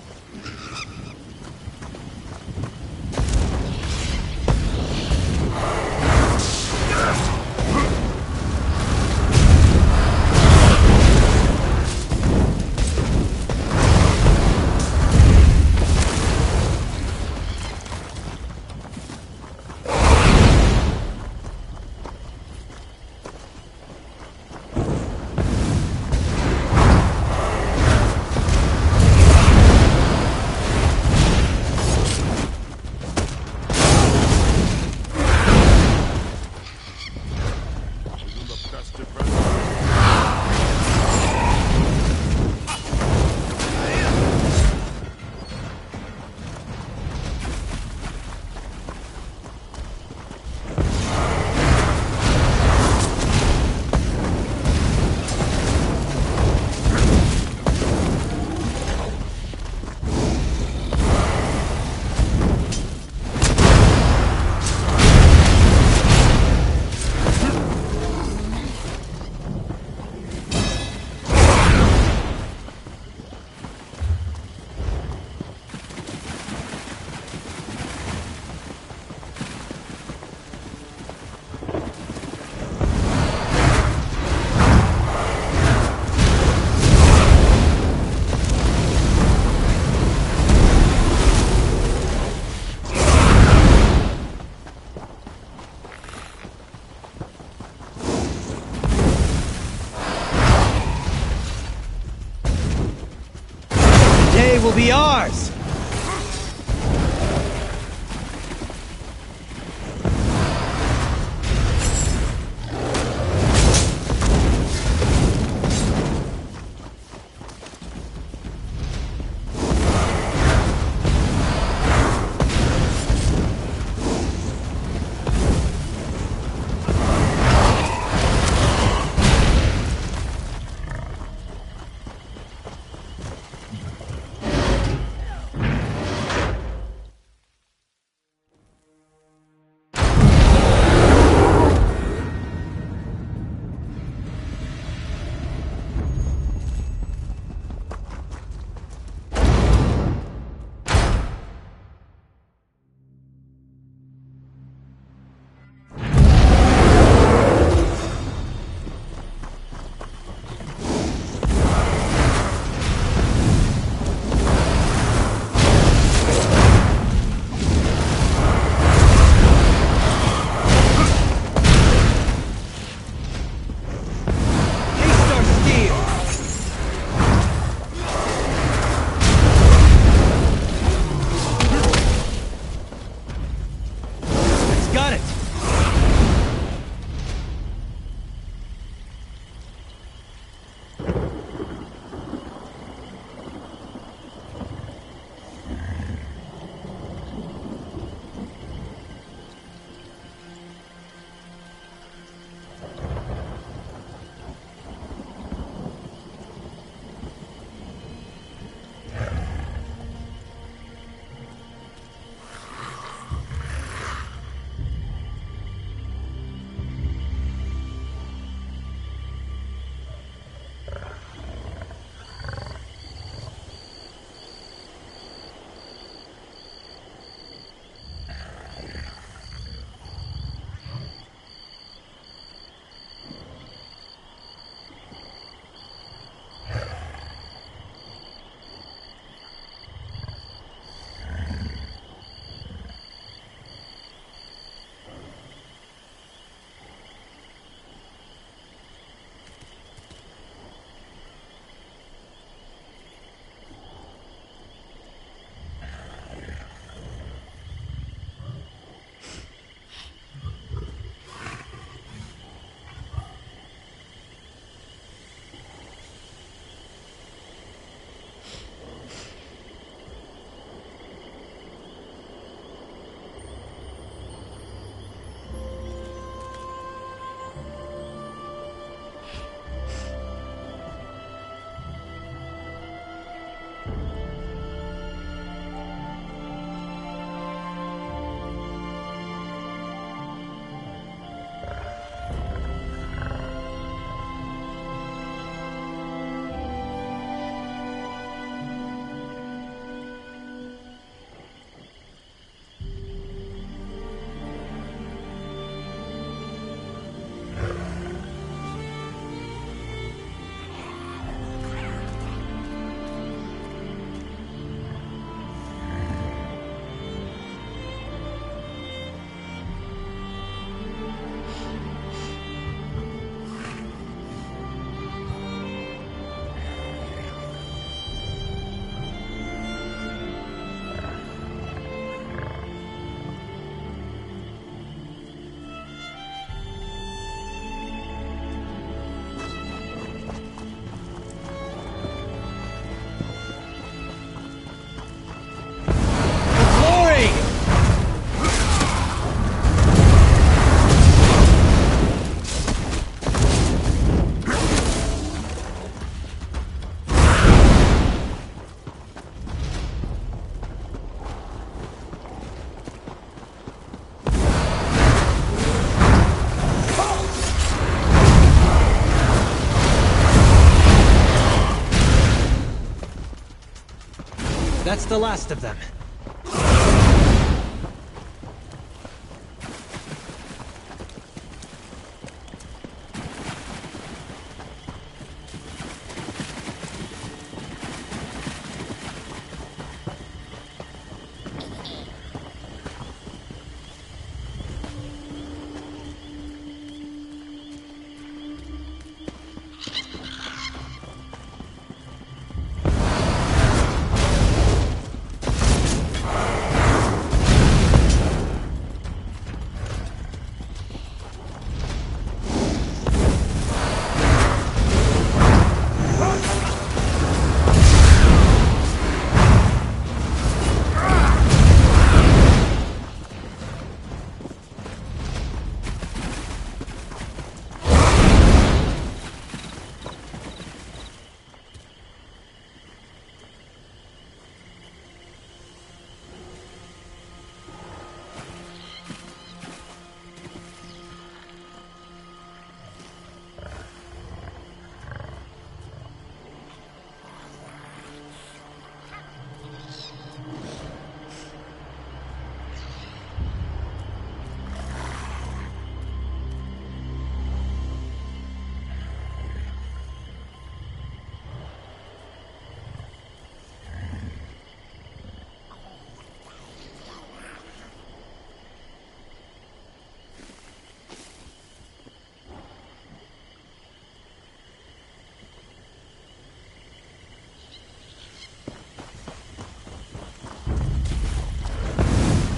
[SPEAKER 2] the last of them.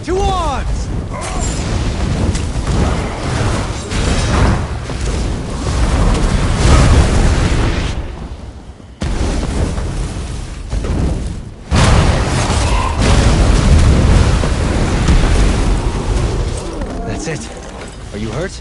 [SPEAKER 2] To arms! That's it. Are you hurt?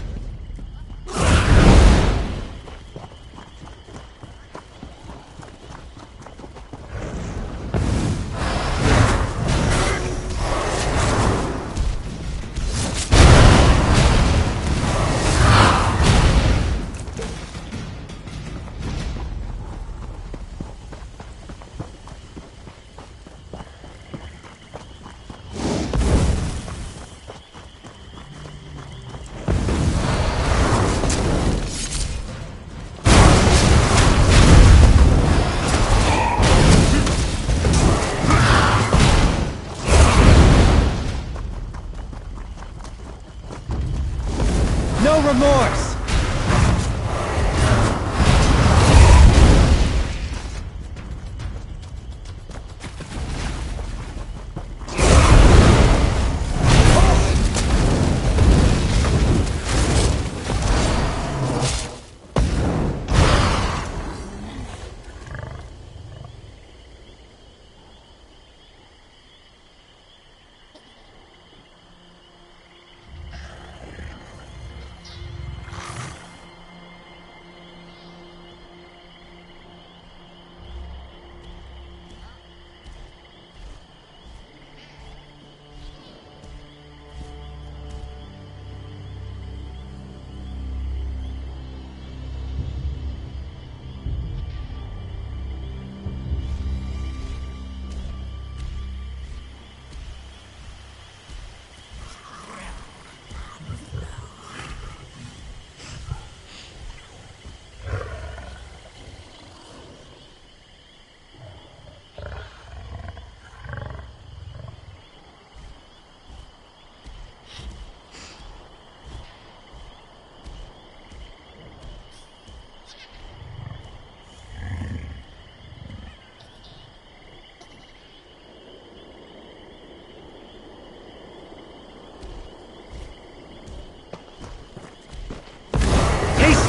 [SPEAKER 2] No remorse!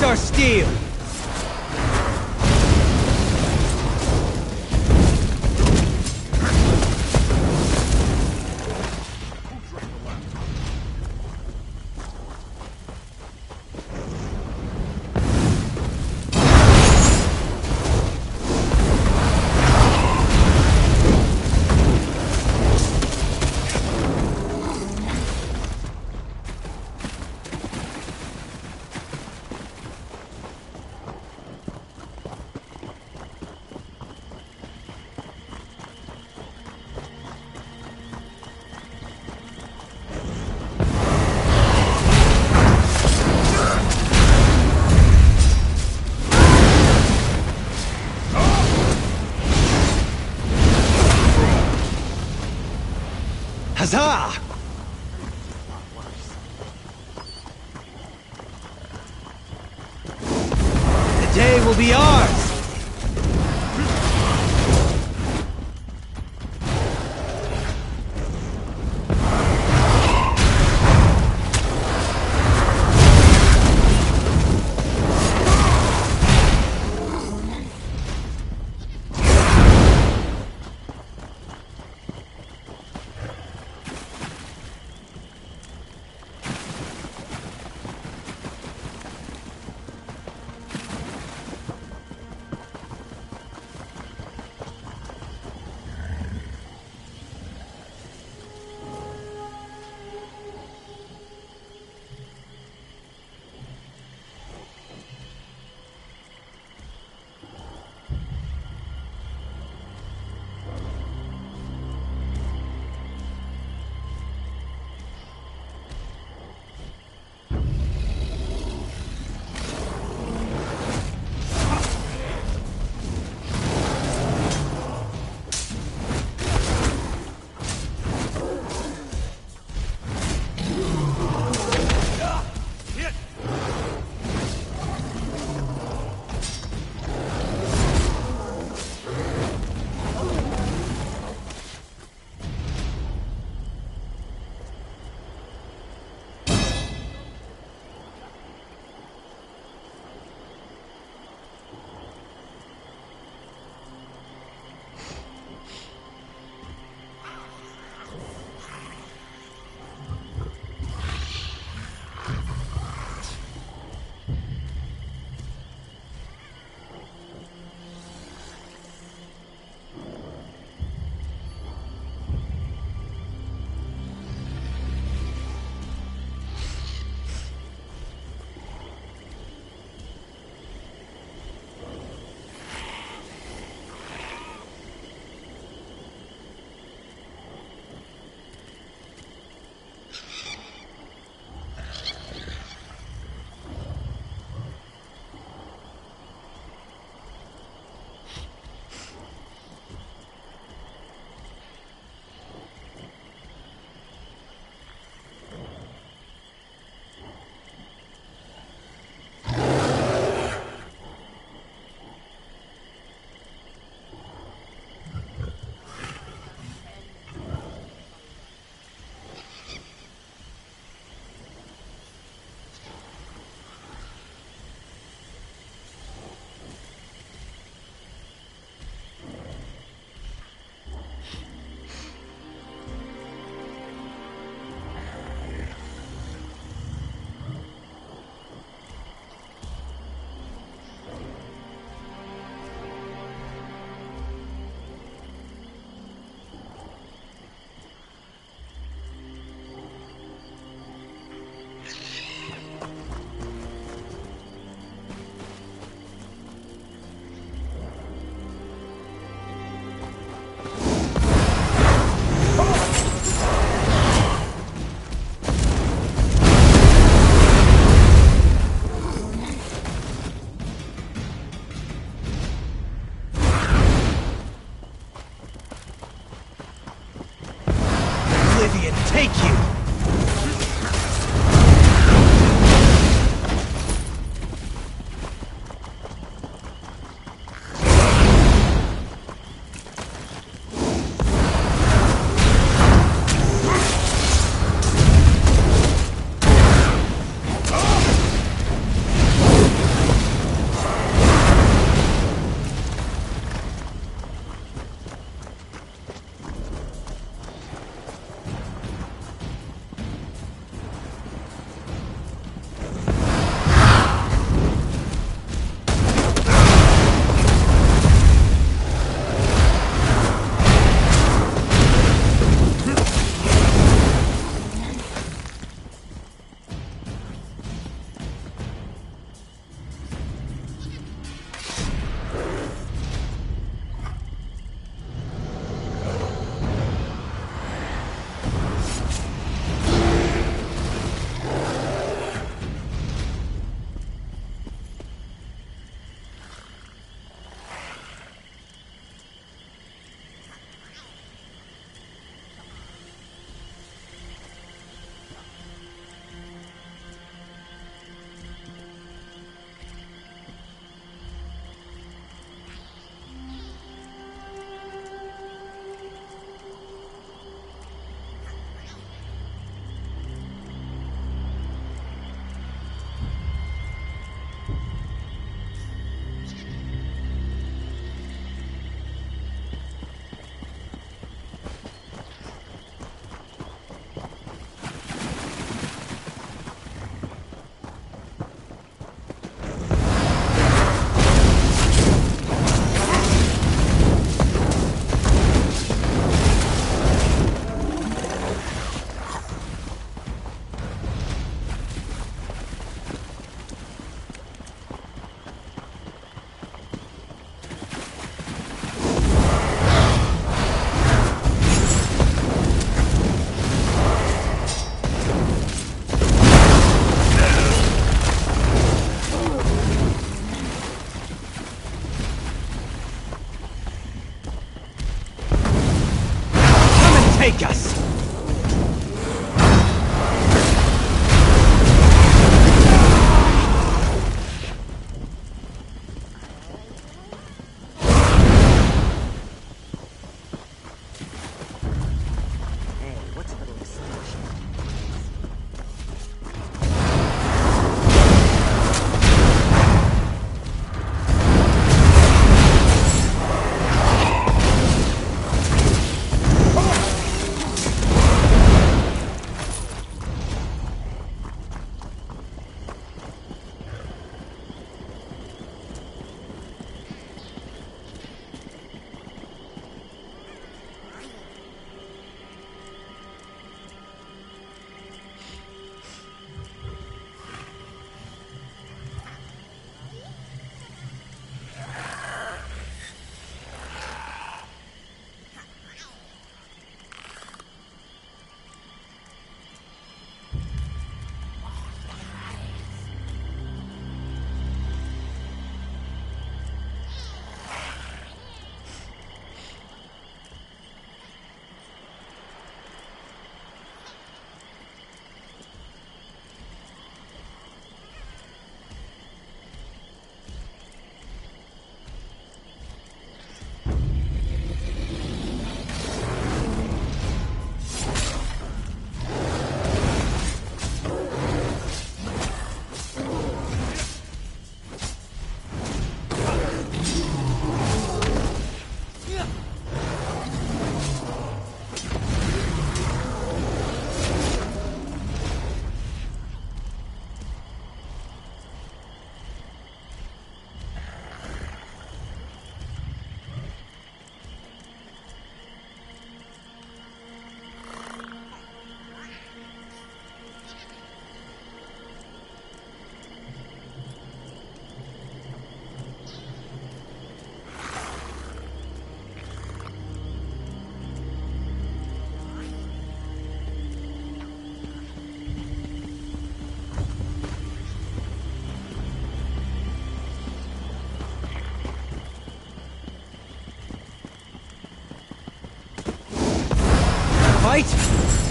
[SPEAKER 2] Our steel! Huzzah! The day will be ours! Take you!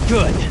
[SPEAKER 2] Good.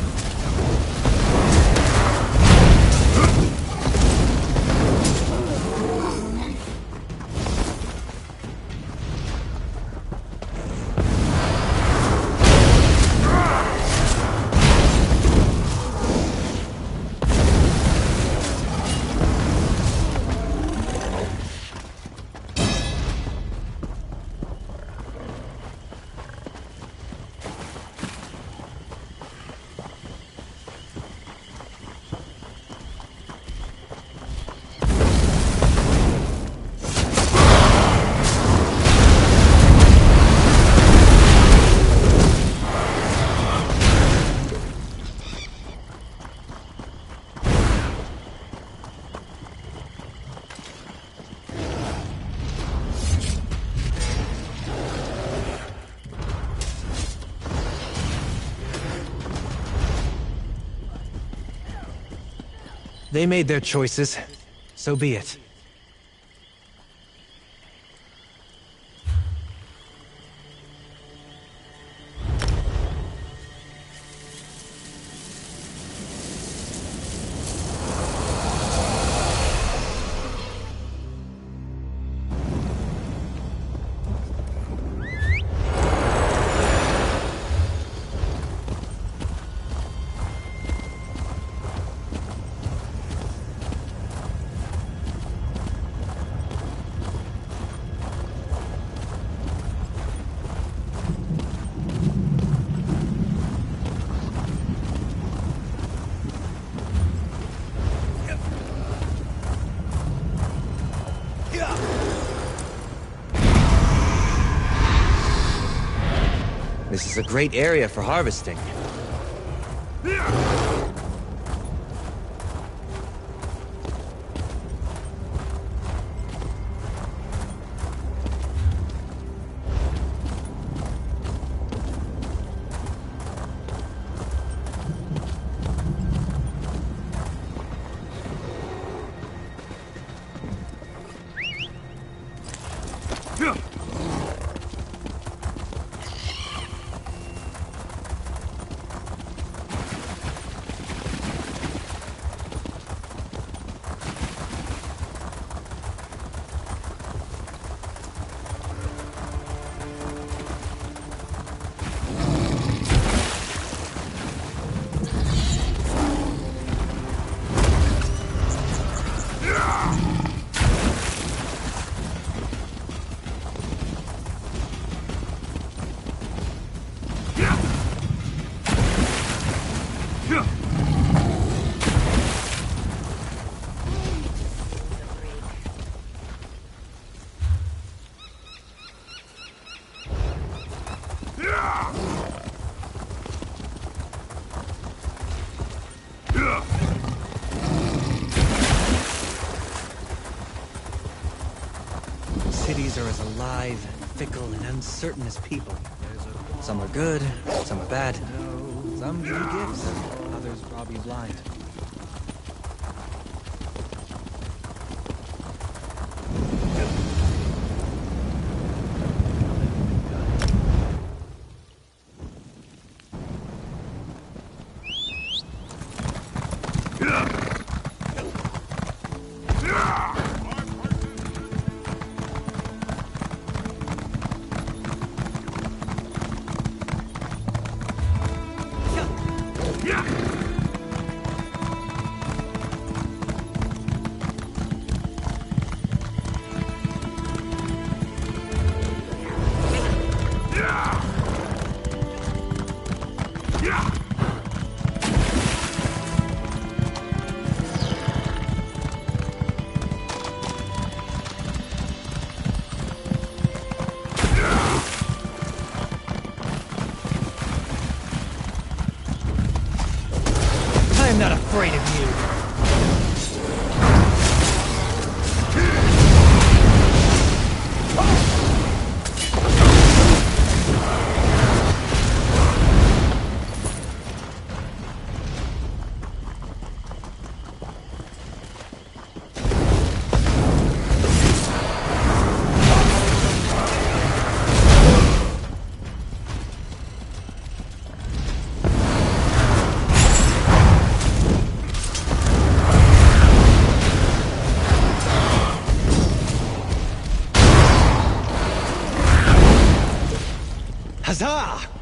[SPEAKER 2] They made their choices. So be it.
[SPEAKER 3] This is a great area for harvesting. Cities are as alive, fickle, and uncertain as people. Some are good, some are bad. Some give you gifts, others rob you blind.
[SPEAKER 2] I'm not afraid of you. Ta!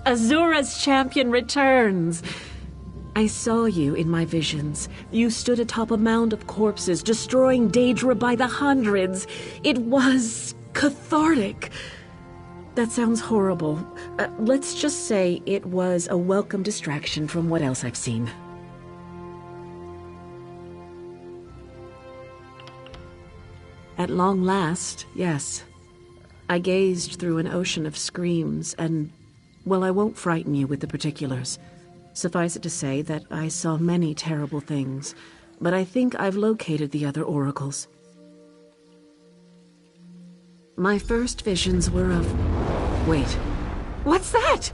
[SPEAKER 7] Azura's champion returns. I saw you in my visions. You stood atop a mound of corpses, destroying Daedra by the hundreds. It was cathartic. That sounds horrible. Let's just say it was a welcome distraction from what else I've seen. At long last, yes. I gazed through an ocean of screams, and, well, I won't frighten you with the particulars. Suffice it to say that I saw many terrible things, but I think I've located the other oracles. My first visions were of... Wait. What's that?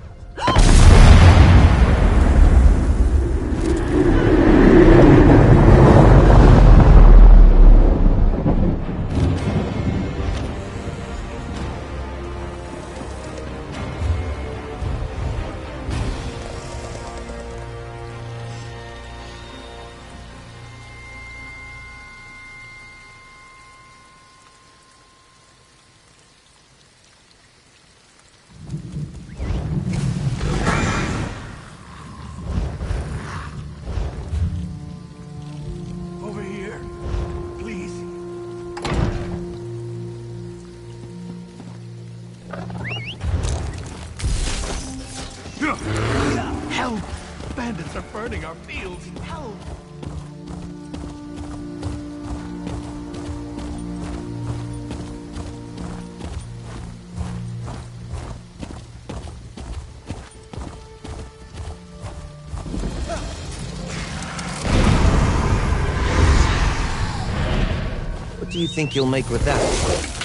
[SPEAKER 12] Over here. Please. Help! Bandits are burning our fields. Help!
[SPEAKER 3] What do you think you'll make with that?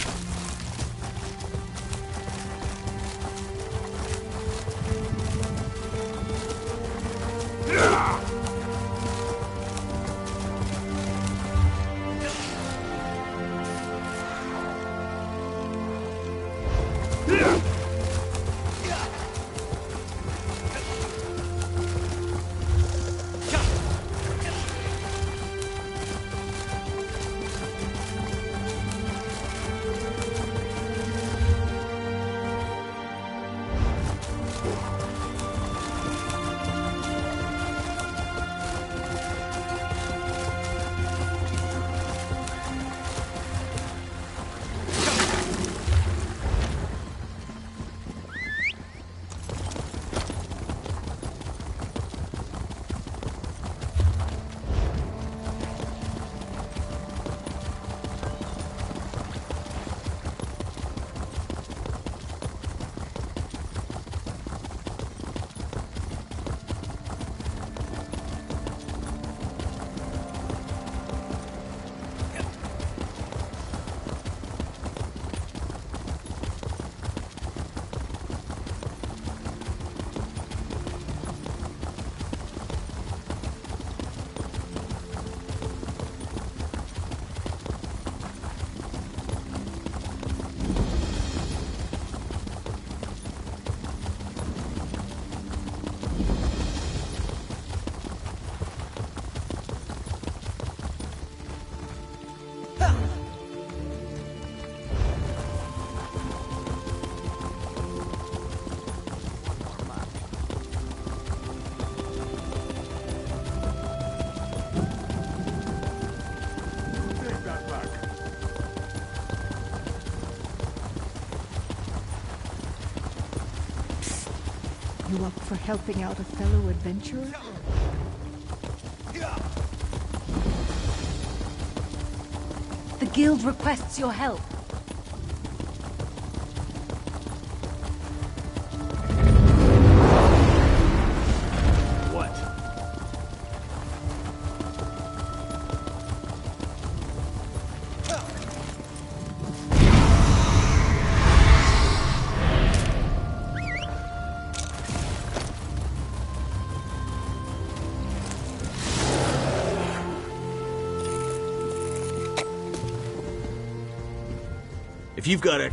[SPEAKER 5] You up for helping out a fellow adventurer?
[SPEAKER 10] The guild requests your help.
[SPEAKER 12] What?
[SPEAKER 1] If you've got it.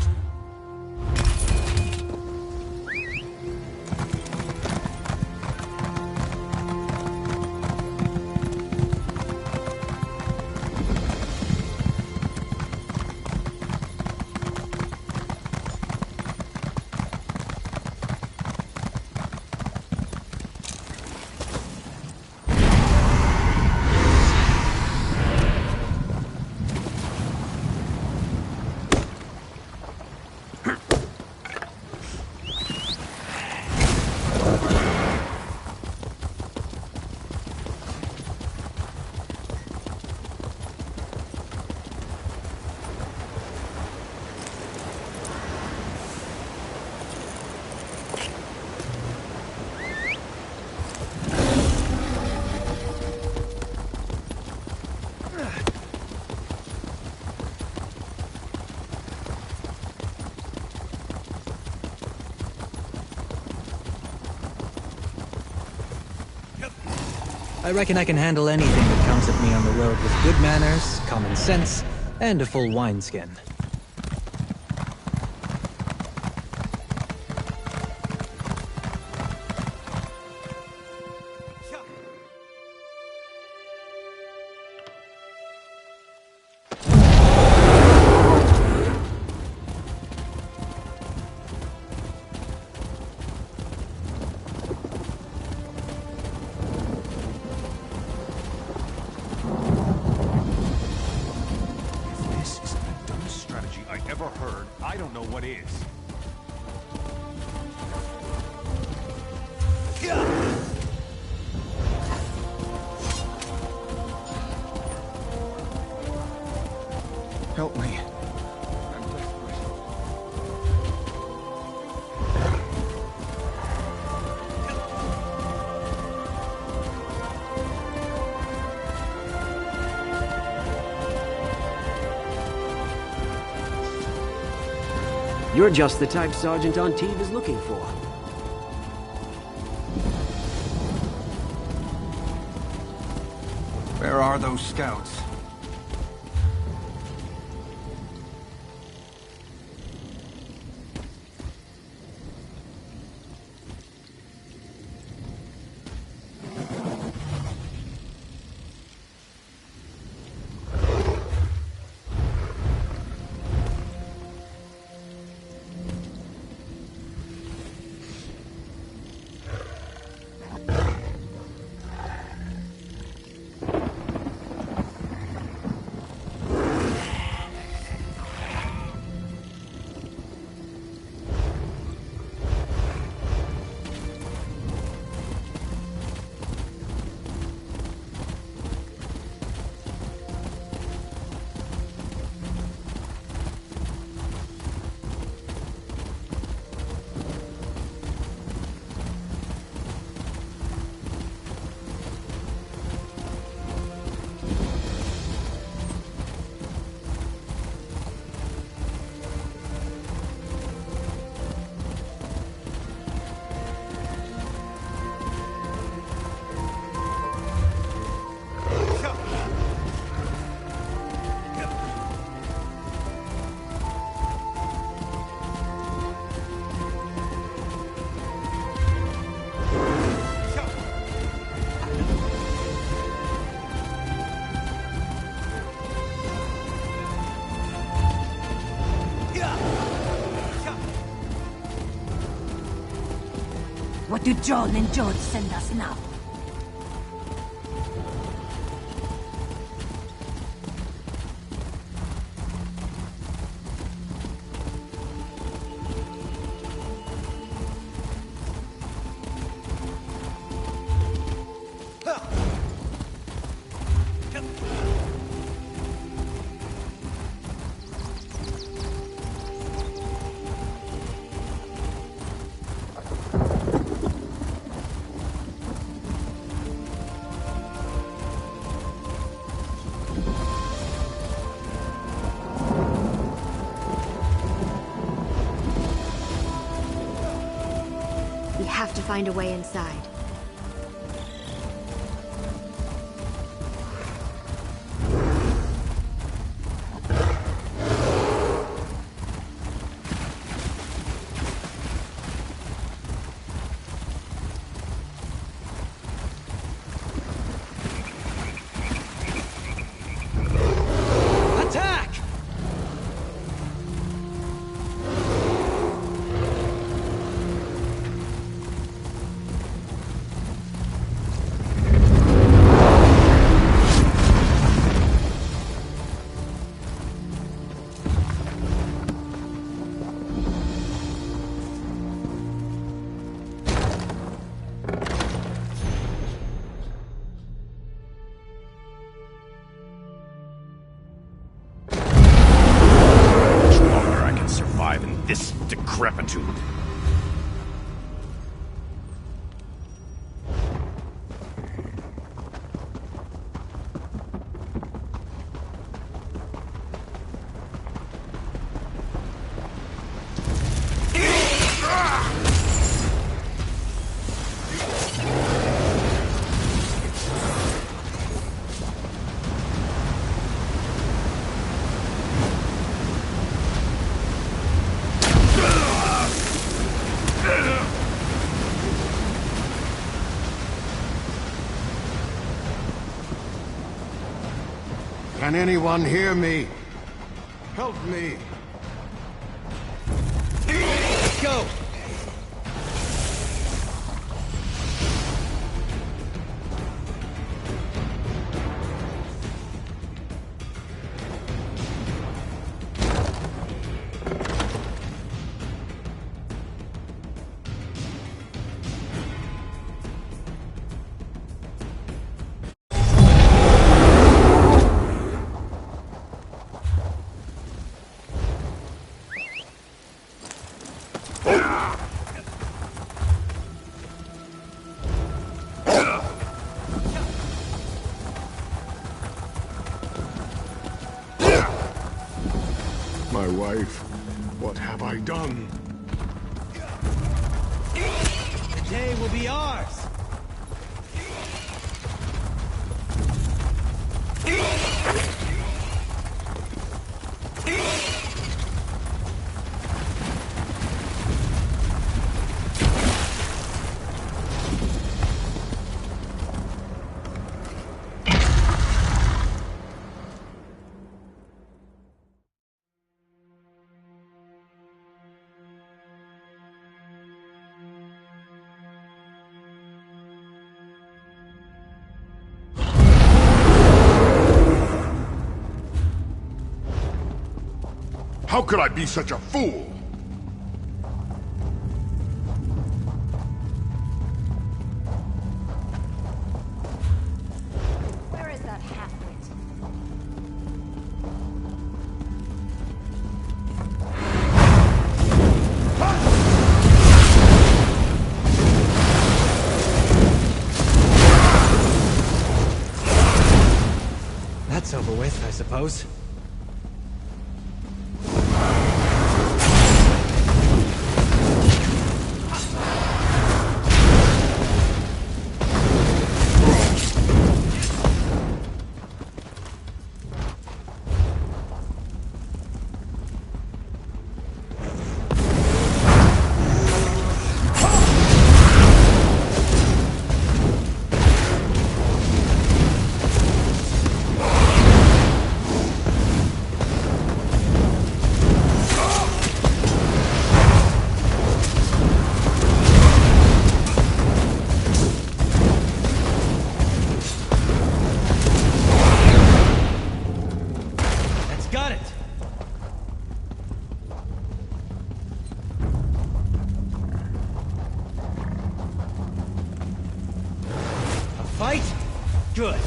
[SPEAKER 3] I reckon I can handle anything that comes at me on the road with good manners, common sense, and a full wineskin.
[SPEAKER 17] I don't know what is.
[SPEAKER 20] Help me.
[SPEAKER 6] You're just the type Sergeant Antibes is looking for.
[SPEAKER 20] Where are those scouts?
[SPEAKER 22] What do John and George send us now?
[SPEAKER 10] We have to find a way inside.
[SPEAKER 3] Attack!
[SPEAKER 17] Longer I can survive in this decrepitude.
[SPEAKER 11] Can anyone hear me? Help me.
[SPEAKER 2] Let's go!
[SPEAKER 11] My wife, what have I done?
[SPEAKER 2] The day will be ours!
[SPEAKER 13] How could I be such a fool?
[SPEAKER 5] Where is that halfwit?
[SPEAKER 2] That's over with, I suppose. Fight? Good.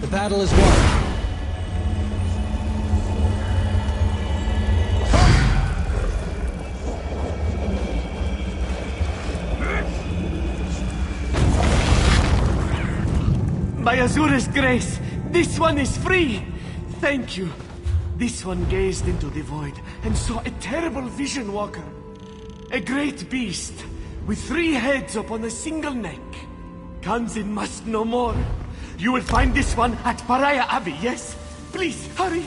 [SPEAKER 2] The battle is won.
[SPEAKER 21] By Azura's grace, this one is free! Thank you. This one gazed into the void and saw a terrible vision walker. A great beast, with 3 heads upon a single neck. Kanzin must know more. You will find this one at Pariah Abbey, yes? Please, hurry!